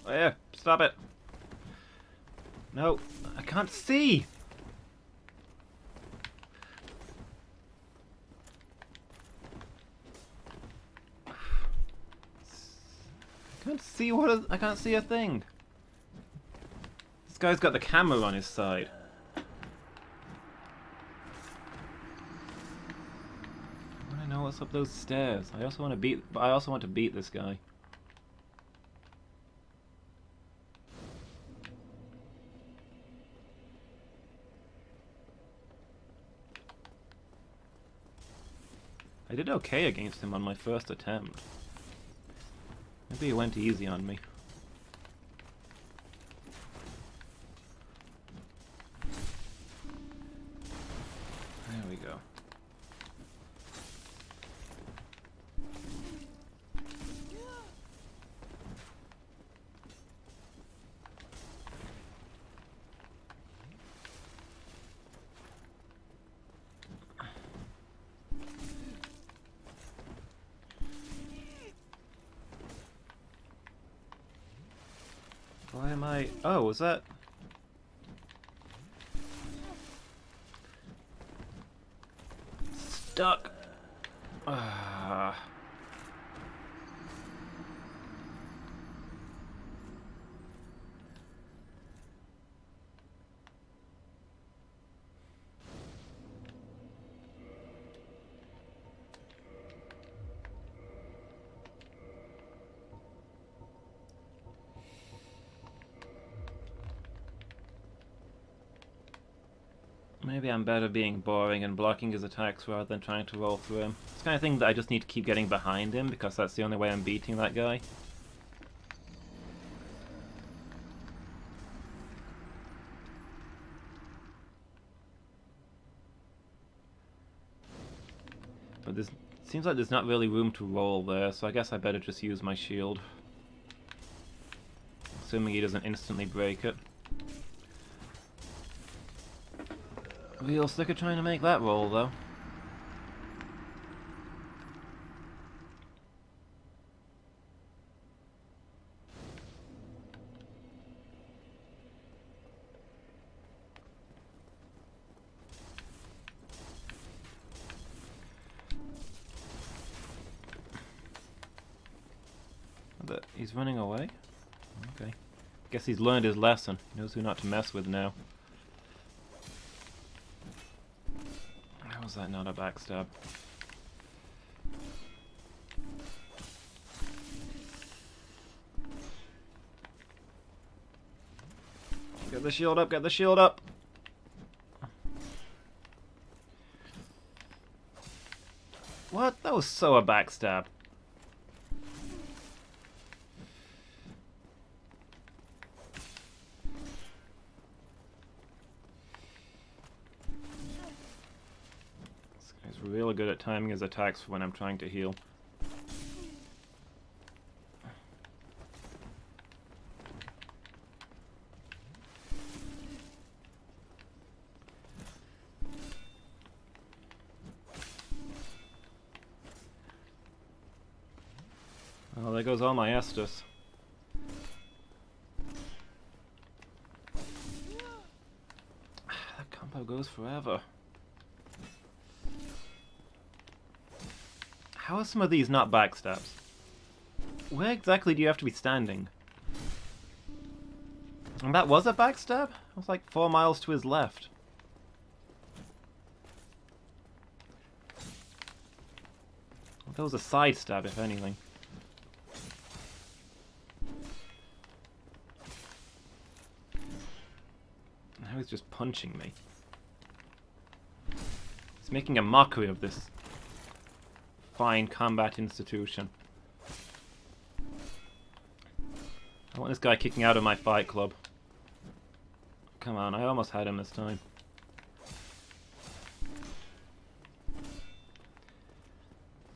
Yeah, stop it. No, I can't see. I can't see a thing. This guy's got the camera on his side. I want to know what's up those stairs. I also want to beat this guy. I did okay against him on my first attempt. Maybe he went easy on me. There we go. Why am I... Oh, was that... Stuck! Ah. Maybe I'm better being boring and blocking his attacks rather than trying to roll through him. It's the kind of thing that I just need to keep getting behind him because that's the only way I'm beating that guy. But there's seems like there's not really room to roll there, so I guess I better just use my shield. Assuming he doesn't instantly break it. Real sick of trying to make that roll, though. But he's running away? Okay. Guess he's learned his lesson. He knows who not to mess with now. How was that not a backstab? Get the shield up, get the shield up! What? That was so a backstab. This guy's really good at timing his attacks when I'm trying to heal. Oh, there goes all my Estus. That combo goes forever. How are some of these not backstabs? Where exactly do you have to be standing? And that was a backstab? It was like 4 miles to his left. That was a side stab, if anything. Now he's just punching me. He's making a mockery of this fine combat institution. I want this guy kicking out of my fight club. Come on, I almost had him this time.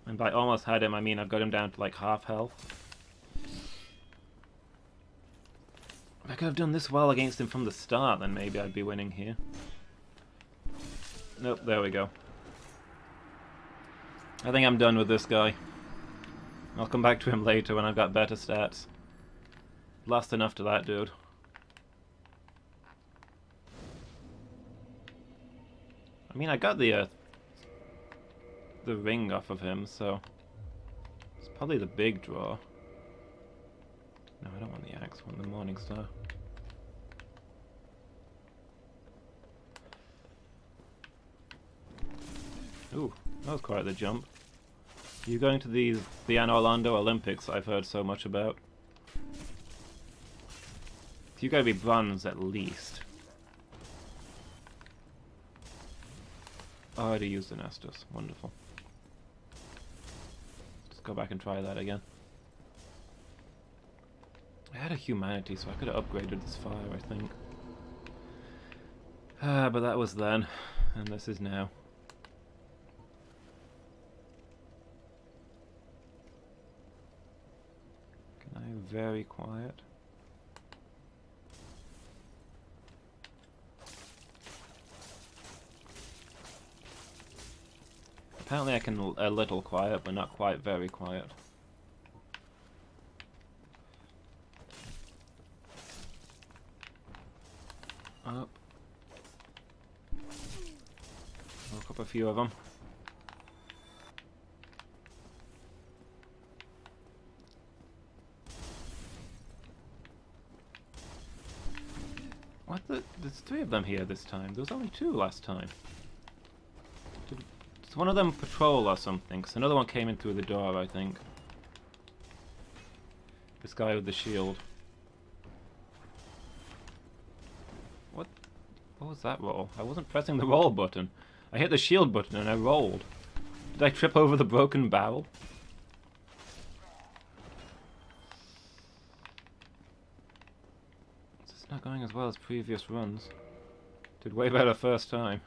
And by almost had him, I mean I've got him down to like half health. If I could have done this well against him from the start, then maybe I'd be winning here. Nope, there we go. I think I'm done with this guy. I'll come back to him later when I've got better stats. Last enough to that dude. I mean, I got the ring off of him, so it's probably the big draw. No, I don't want the axe, I want the Morning Star. Ooh, that was quite the jump. You going to the Orlando Olympics I've heard so much about? You gotta be bronze at least. Oh, I already used the Nestus. Wonderful. Let's go back and try that again. I had a humanity, so I could have upgraded this fire, I think. But that was then, and this is now. Can I very quiet? Apparently I can a little quiet, but not quite very quiet. Up. Woke up a few of them. What the? There's 3 of them here this time. There was only 2 last time. Did one of them patrol or something? Because another one came in through the door, I think. This guy with the shield. What was that roll? I wasn't pressing the roll button. I hit the shield button and I rolled. Did I trip over the broken barrel? It's not going as well as previous runs. Did way better first time.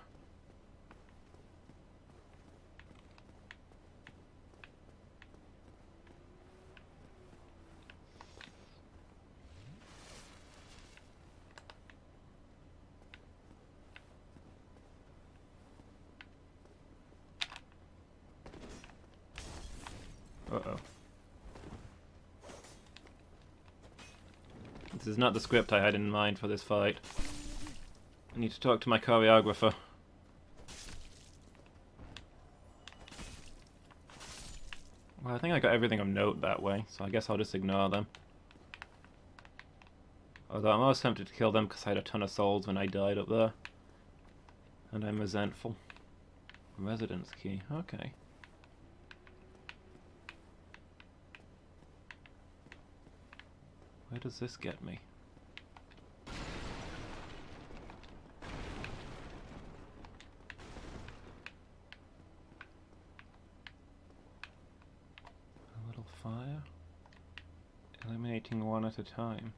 Uh-oh. This is not the script I had in mind for this fight. I need to talk to my choreographer. Well, I think I got everything of note that way, so I guess I'll just ignore them. Although I'm always tempted to kill them because I had a ton of souls when I died up there. And I'm resentful. Residence key, okay. Where does this get me? A little fire? Eliminating one at a time.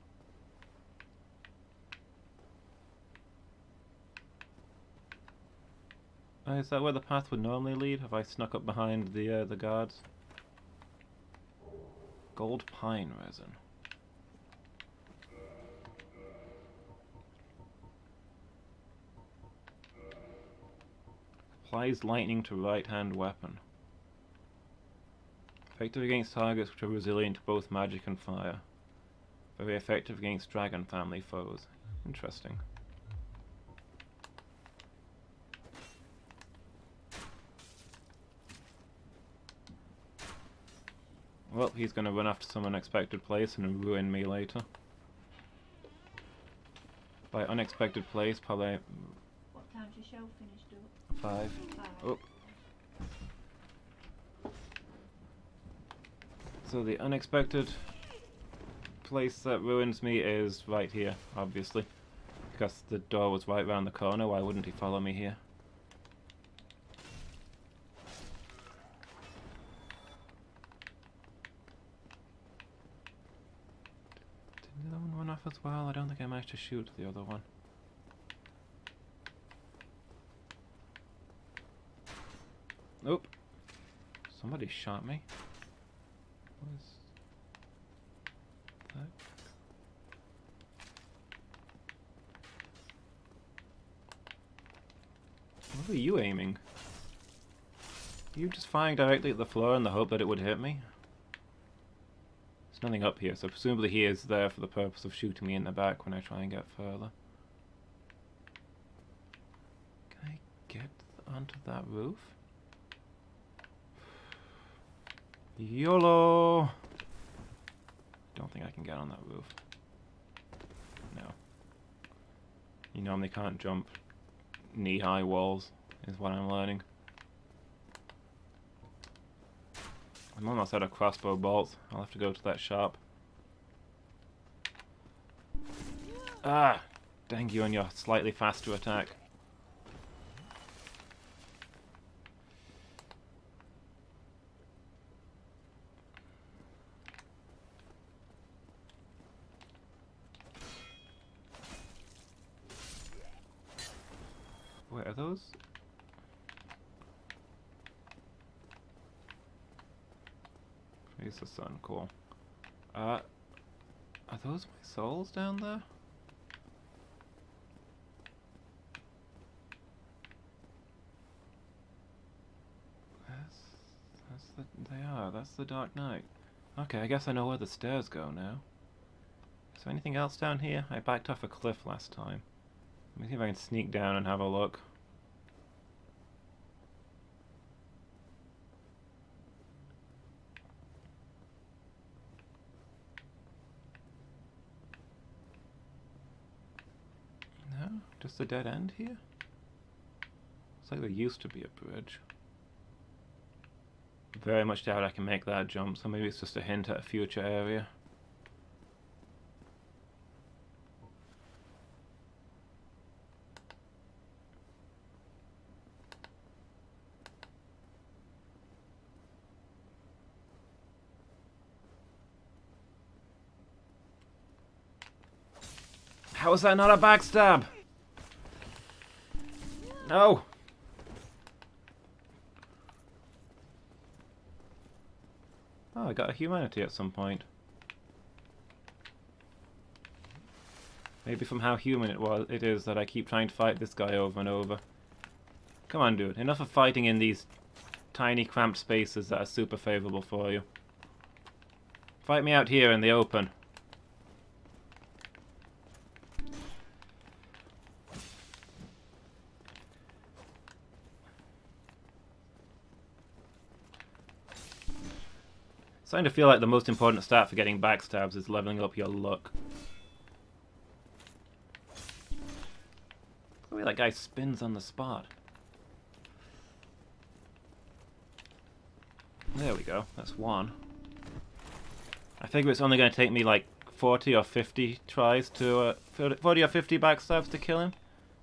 Oh, is that where the path would normally lead? Have I snuck up behind the guards? Gold pine resin. Applies lightning to right-hand weapon. Effective against targets which are resilient to both magic and fire. Very effective against dragon family foes. Interesting. Well, he's going to run after some unexpected place and ruin me later. By unexpected place, probably... What time's your show finished up? 5. Oh. So the unexpected place that ruins me is right here, obviously. Because the door was right round the corner, why wouldn't he follow me here? Did the other one run off as well? I don't think I managed to shoot the other one. Nope. Somebody shot me. What is that? What were you aiming? Are you just firing directly at the floor in the hope that it would hit me? There's nothing up here, so presumably he is there for the purpose of shooting me in the back when I try and get further. Can I get onto that roof? YOLO! Don't think I can get on that roof. No. You normally can't jump knee-high walls, is what I'm learning. I'm almost out of crossbow bolts. I'll have to go to that shop. Ah! Dang you and your slightly faster attack. Where are those? Praise the sun, cool. Are those my souls down there? That's the Dark Knight. Okay, I guess I know where the stairs go now. Is there anything else down here? I backed off a cliff last time. Let me see if I can sneak down and have a look. No? Just a dead end here? Looks like there used to be a bridge. Very much doubt I can make that jump, so maybe it's just a hint at a future area. How is that not a backstab? No! Oh, I got a humanity at some point. Maybe from how human it is that I keep trying to fight this guy over and over. Come on, dude. Enough of fighting in these tiny, cramped spaces that are super favorable for you. Fight me out here in the open. Starting to feel like the most important stat for getting backstabs is leveling up your luck. Look at the way that guy spins on the spot. There we go, that's one. I figure it's only going to take me like 40 or 50 tries to... 40 or 50 backstabs to kill him,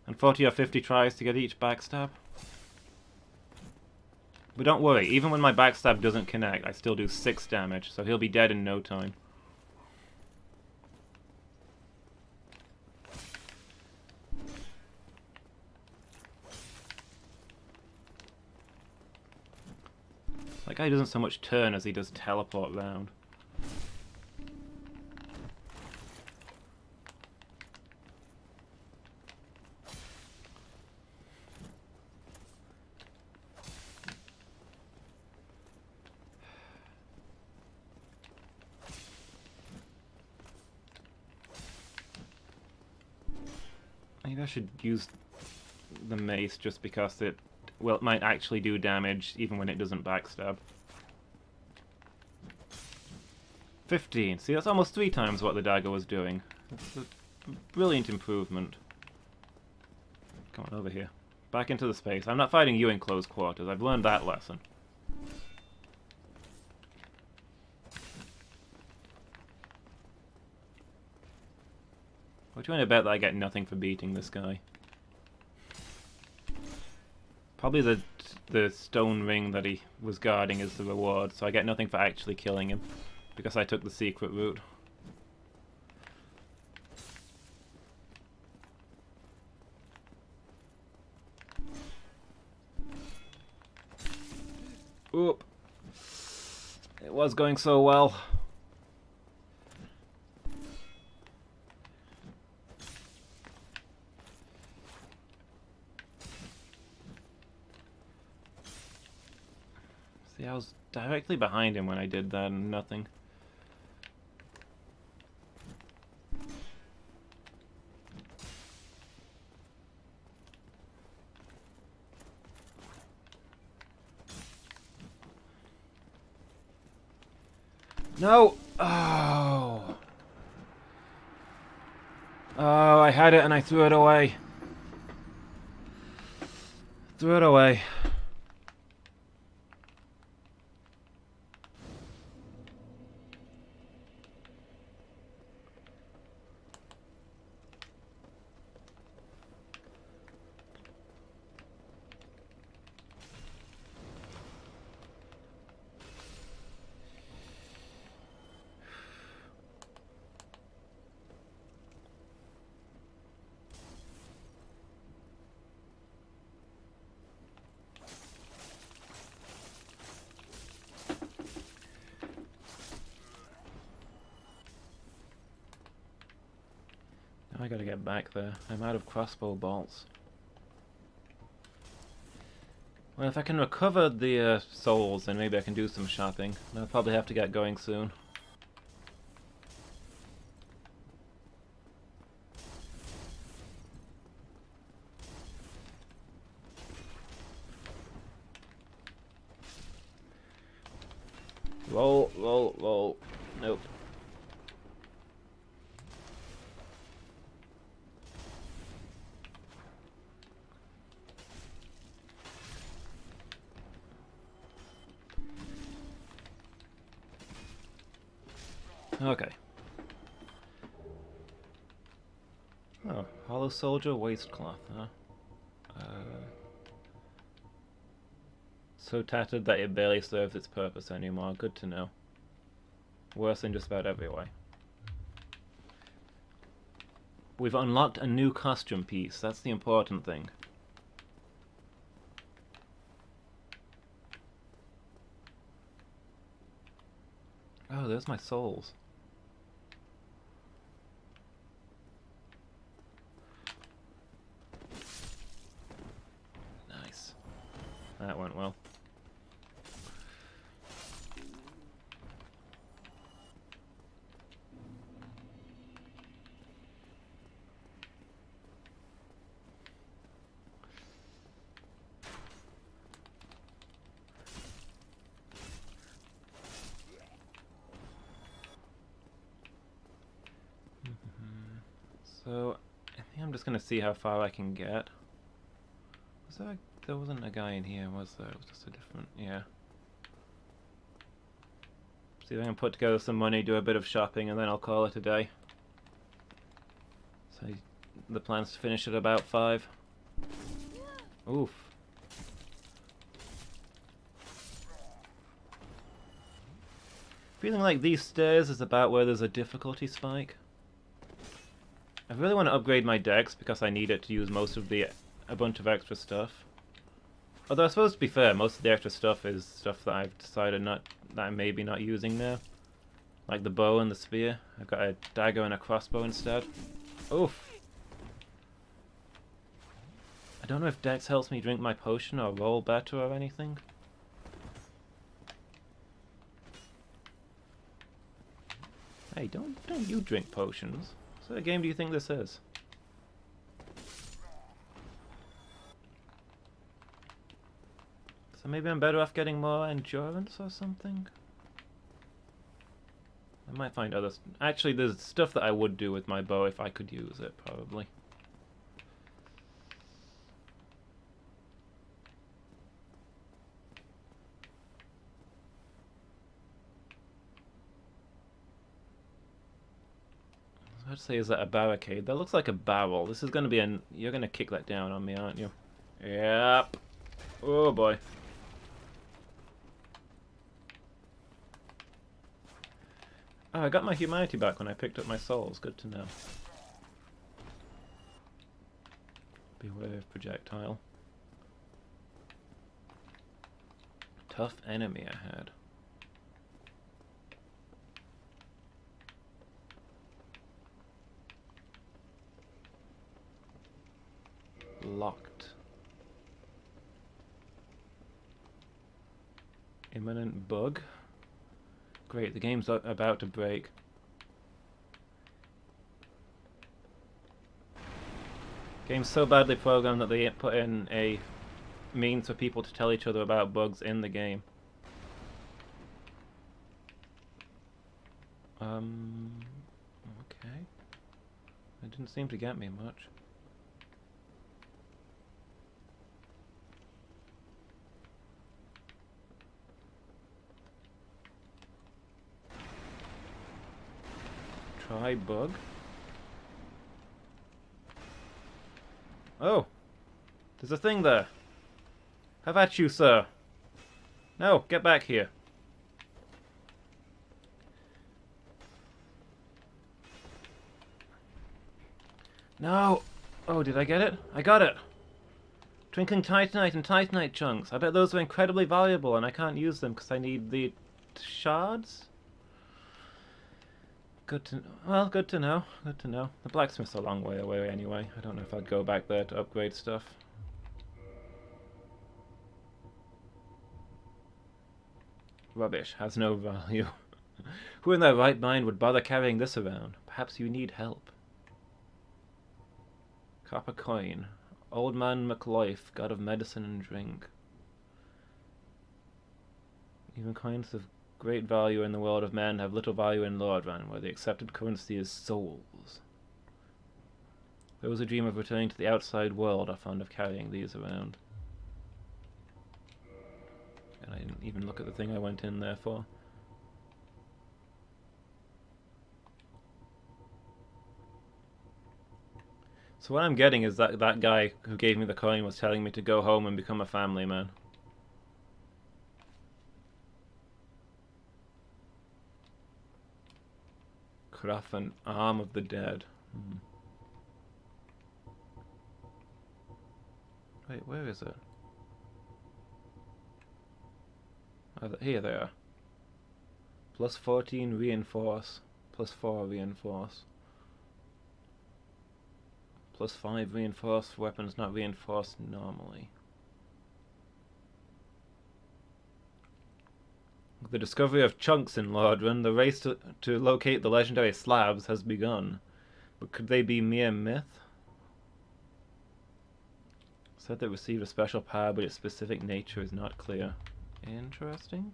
and 40 or 50 tries to get each backstab. But don't worry, even when my backstab doesn't connect, I still do 6 damage, so he'll be dead in no time. That guy doesn't so much turn as he does teleport round. Maybe I should use the mace just because it might actually do damage even when it doesn't backstab. 15. See, that's almost 3 times what the dagger was doing. It's a brilliant improvement. Come on, over here. Back into the space. I'm not fighting you in close quarters. I've learned that lesson. We're trying to bet that I get nothing for beating this guy. Probably the stone ring that he was guarding is the reward, so I get nothing for actually killing him, because I took the secret route. Oop. It was going so well. See, I was directly behind him when I did that and nothing. No! Oh! Oh, I had it and I threw it away. Threw it away. I gotta get back there. I'm out of crossbow bolts. Well, if I can recover the souls, then maybe I can do some shopping. I'll probably have to get going soon. Roll, roll, roll. Nope. Okay. Oh, hollow soldier waistcloth, huh? So tattered that it barely serves its purpose anymore. Good to know. Worse in just about every way. We've unlocked a new costume piece. That's the important thing. Oh, there's my souls. Nice. That went well. So, I think I'm just gonna see how far I can get. Was there? There wasn't a guy in here, was there? It was just a different. Yeah. See if I can put together some money, do a bit of shopping, and then I'll call it a day. So the plan's to finish at about 5. Oof. Feeling like these stairs is about where there's a difficulty spike. I really want to upgrade my dex because I need it to use most of a bunch of extra stuff. Although I suppose to be fair, most of the extra stuff is stuff that I've decided that I'm maybe not using now. Like the bow and the spear. I've got a dagger and a crossbow instead. Oof. I don't know if dex helps me drink my potion or roll better or anything. Hey, don't you drink potions. What sort of game do you think this is? So maybe I'm better off getting more endurance or something? I might find others. Actually, there's stuff that I would do with my bow if I could use it, probably. I'd say, is that a barricade? That looks like a barrel. This is going to be an... You're going to kick that down on me, aren't you? Yep. Oh boy. Oh, I got my humanity back when I picked up my souls. Good to know. Beware of projectile. Tough enemy ahead. Locked. Imminent bug. Great, the game's about to break. Game's so badly programmed that they put in a means for people to tell each other about bugs in the game. Okay. It didn't seem to get me much. Try bug. Oh! There's a thing there! Have at you, sir! No, get back here. No! Oh, did I get it? I got it! Twinkling Titanite and Titanite chunks. I bet those are incredibly valuable and I can't use them because I need the shards? Good to know. Well, good to know. Good to know. The blacksmith's a long way away anyway. I don't know if I'd go back there to upgrade stuff. Rubbish. Has no value. Who in their right mind would bother carrying this around? Perhaps you need help. Copper coin. Old man McLife, god of medicine and drink. Even coins of great value in the world of men have little value in Lordran, where the accepted currency is souls. Those who dream of returning to the outside world are fond of carrying these around. And I didn't even look at the thing I went in there for. So what I'm getting is that that guy who gave me the coin was telling me to go home and become a family man. Cut off an arm of the dead. Wait, where is it? Oh, here they are. Plus 14 reinforce. Plus 4 reinforce. Plus 5 reinforced weapons not reinforced normally. With the discovery of chunks in Lordran, the race to locate the legendary slabs has begun. But could they be mere myth? Said they received a special power, but its specific nature is not clear. Interesting.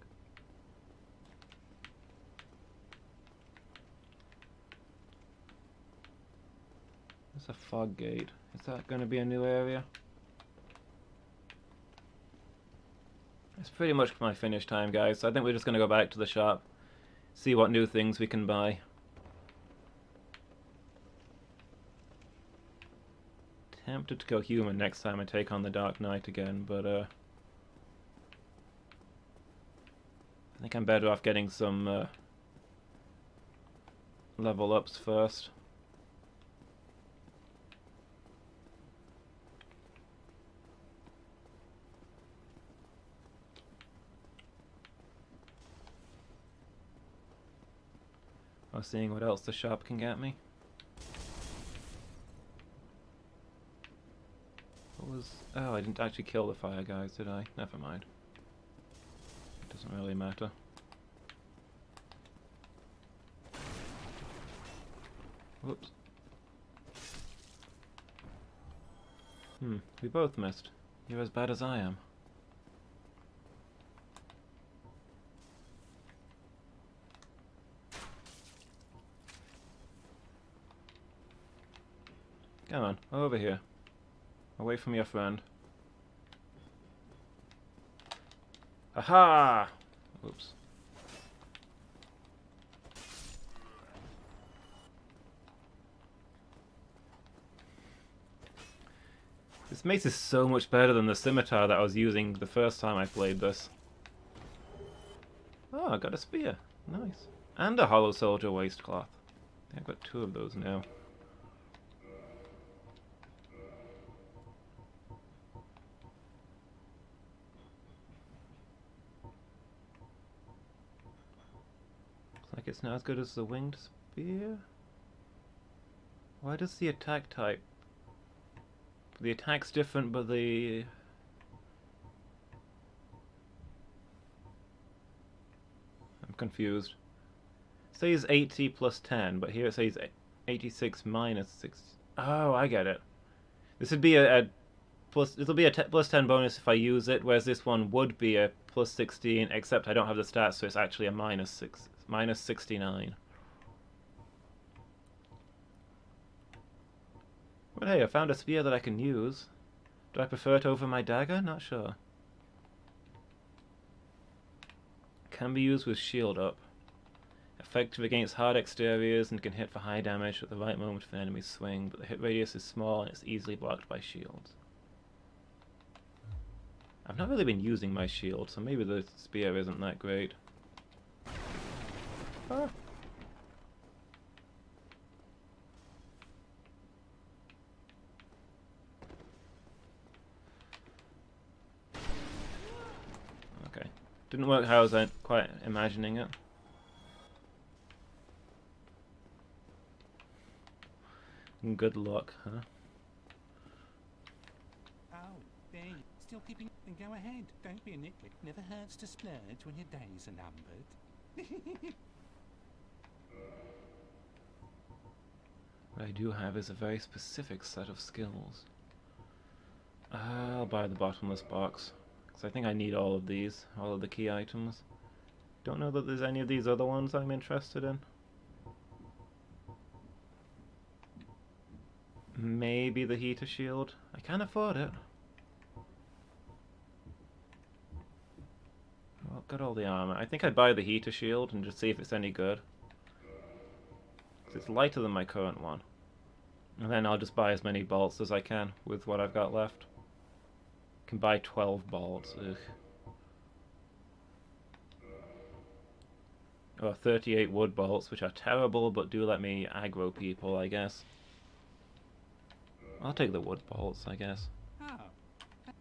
There's a fog gate. Is that going to be a new area? It's pretty much my finish time, guys, so I think we're just going to go back to the shop, see what new things we can buy. Tempted to go human next time I take on the Dark Knight again, but I think I'm better off getting some level ups first. Or seeing what else the shop can get me. What was... Oh, I didn't actually kill the fire guys, did I? Never mind. It doesn't really matter. Whoops. We both missed. You're as bad as I am. Come on, over here. Away from your friend. Aha! Oops. This mace is so much better than the scimitar that I was using the first time I played this. Oh, I got a spear. Nice. And a hollow soldier waistcloth. I've got 2 of those now. Like it's not as good as the winged spear? Why does the attack type... The attack's different, but the... I'm confused. It says 80 plus 10, but here it says 86 minus 6. Oh, I get it. This would be a plus... It'll be a plus 10 bonus if I use it, whereas this one would be a plus 16, except I don't have the stats, so it's actually a minus 69. But hey, I found a spear that I can use. Do I prefer it over my dagger? Not sure. Can be used with shield up. Effective against hard exteriors and can hit for high damage at the right moment of an enemy's swing, but the hit radius is small and it's easily blocked by shields. I've not really been using my shield, so maybe the spear isn't that great. Ah. Okay. Didn't work how I was quite imagining it. Good luck, huh? Oh, there. Still keeping. Then go ahead. Don't be a nitwit. Never hurts to splurge when your days are numbered. What I do have is a very specific set of skills. I'll buy the bottomless box, because I think I need all of these, all of the key items. Don't know that there's any of these other ones I'm interested in. Maybe the heater shield. I can't afford it. Well, I've got all the armor. I think I'd buy the heater shield and just see if it's any good. 'Cause it's lighter than my current one. And then I'll just buy as many bolts as I can with what I've got left. Can buy 12 bolts. Ugh. Oh, 38 wood bolts, which are terrible, but do let me aggro people, I guess. I'll take the wood bolts, I guess. Oh,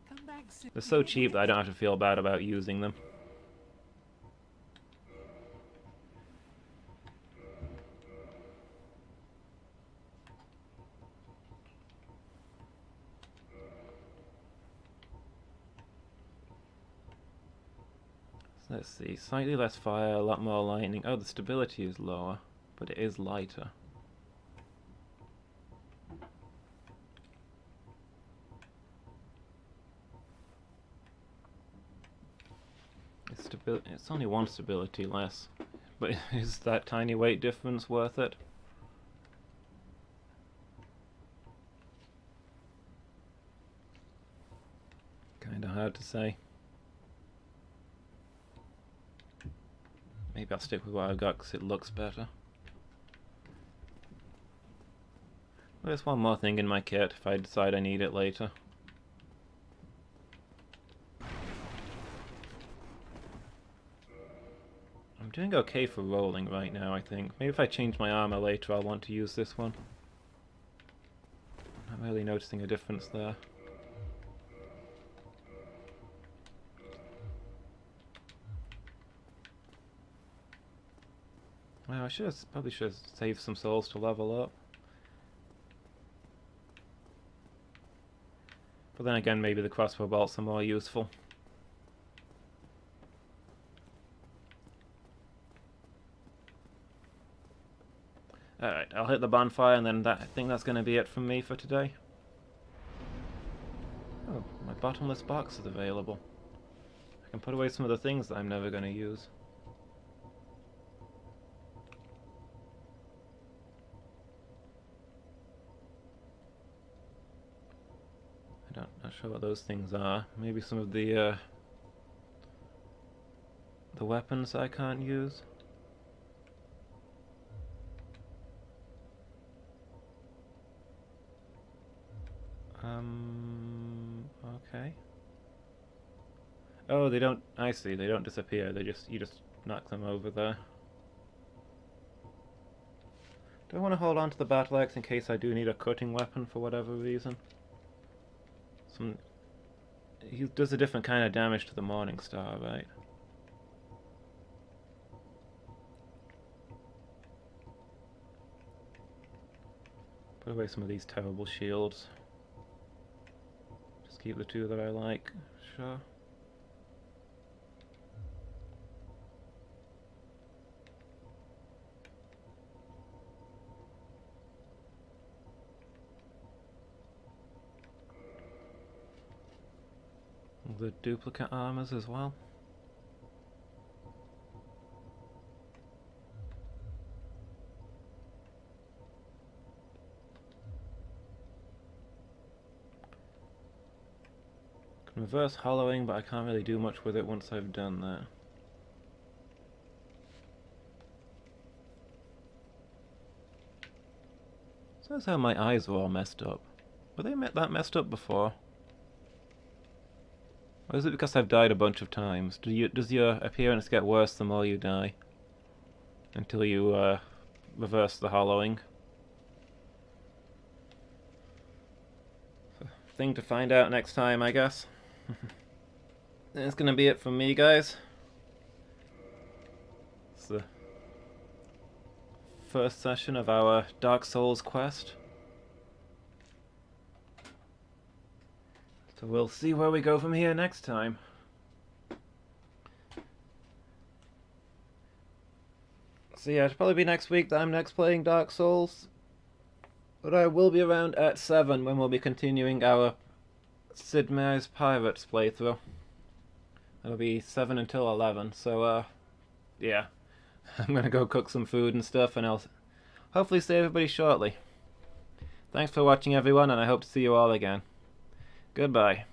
come back soon. They're so cheap that I don't have to feel bad about using them. So let's see, slightly less fire, a lot more lightning. Oh, the stability is lower, but it is lighter. It's only one stability less, but is that tiny weight difference worth it? Kinda hard to say. Maybe I'll stick with what I've got because it looks better. There's one more thing in my kit if I decide I need it later. I'm doing okay for rolling right now, I think. Maybe if I change my armor later, I'll want to use this one. I'm not really noticing a difference there. Well, I probably should have saved some souls to level up. But then again, maybe the crossbow bolts are more useful. Alright, I'll hit the bonfire and then I think that's going to be it from me for today. Oh, my bottomless box is available. I can put away some of the things that I'm never going to use. Not sure what those things are. Maybe some of the weapons I can't use. Okay. Oh, they don't. I see. They don't disappear. You just knock them over there. Do I want to hold on to the battle axe in case I do need a cutting weapon for whatever reason? He does a different kind of damage to the Morning Star, right? Put away some of these terrible shields. Just keep the two that I like, sure. The duplicate armors as well. Can reverse hollowing, but I can't really do much with it once I've done that. So that's how my eyes were all messed up. Were they that messed up before? Or is it because I've died a bunch of times? Does your appearance get worse the more you die? Until you reverse the hollowing? Thing to find out next time, I guess. That's gonna be it from me, guys. It's the first session of our Dark Souls quest. So we'll see where we go from here next time. So yeah, it'll probably be next week that I'm next playing Dark Souls. But I will be around at 7 when we'll be continuing our Sid Meier's Pirates playthrough. It'll be 7 until 11, so yeah. I'm gonna go cook some food and stuff, and I'll hopefully see everybody shortly. Thanks for watching, everyone, and I hope to see you all again. Goodbye.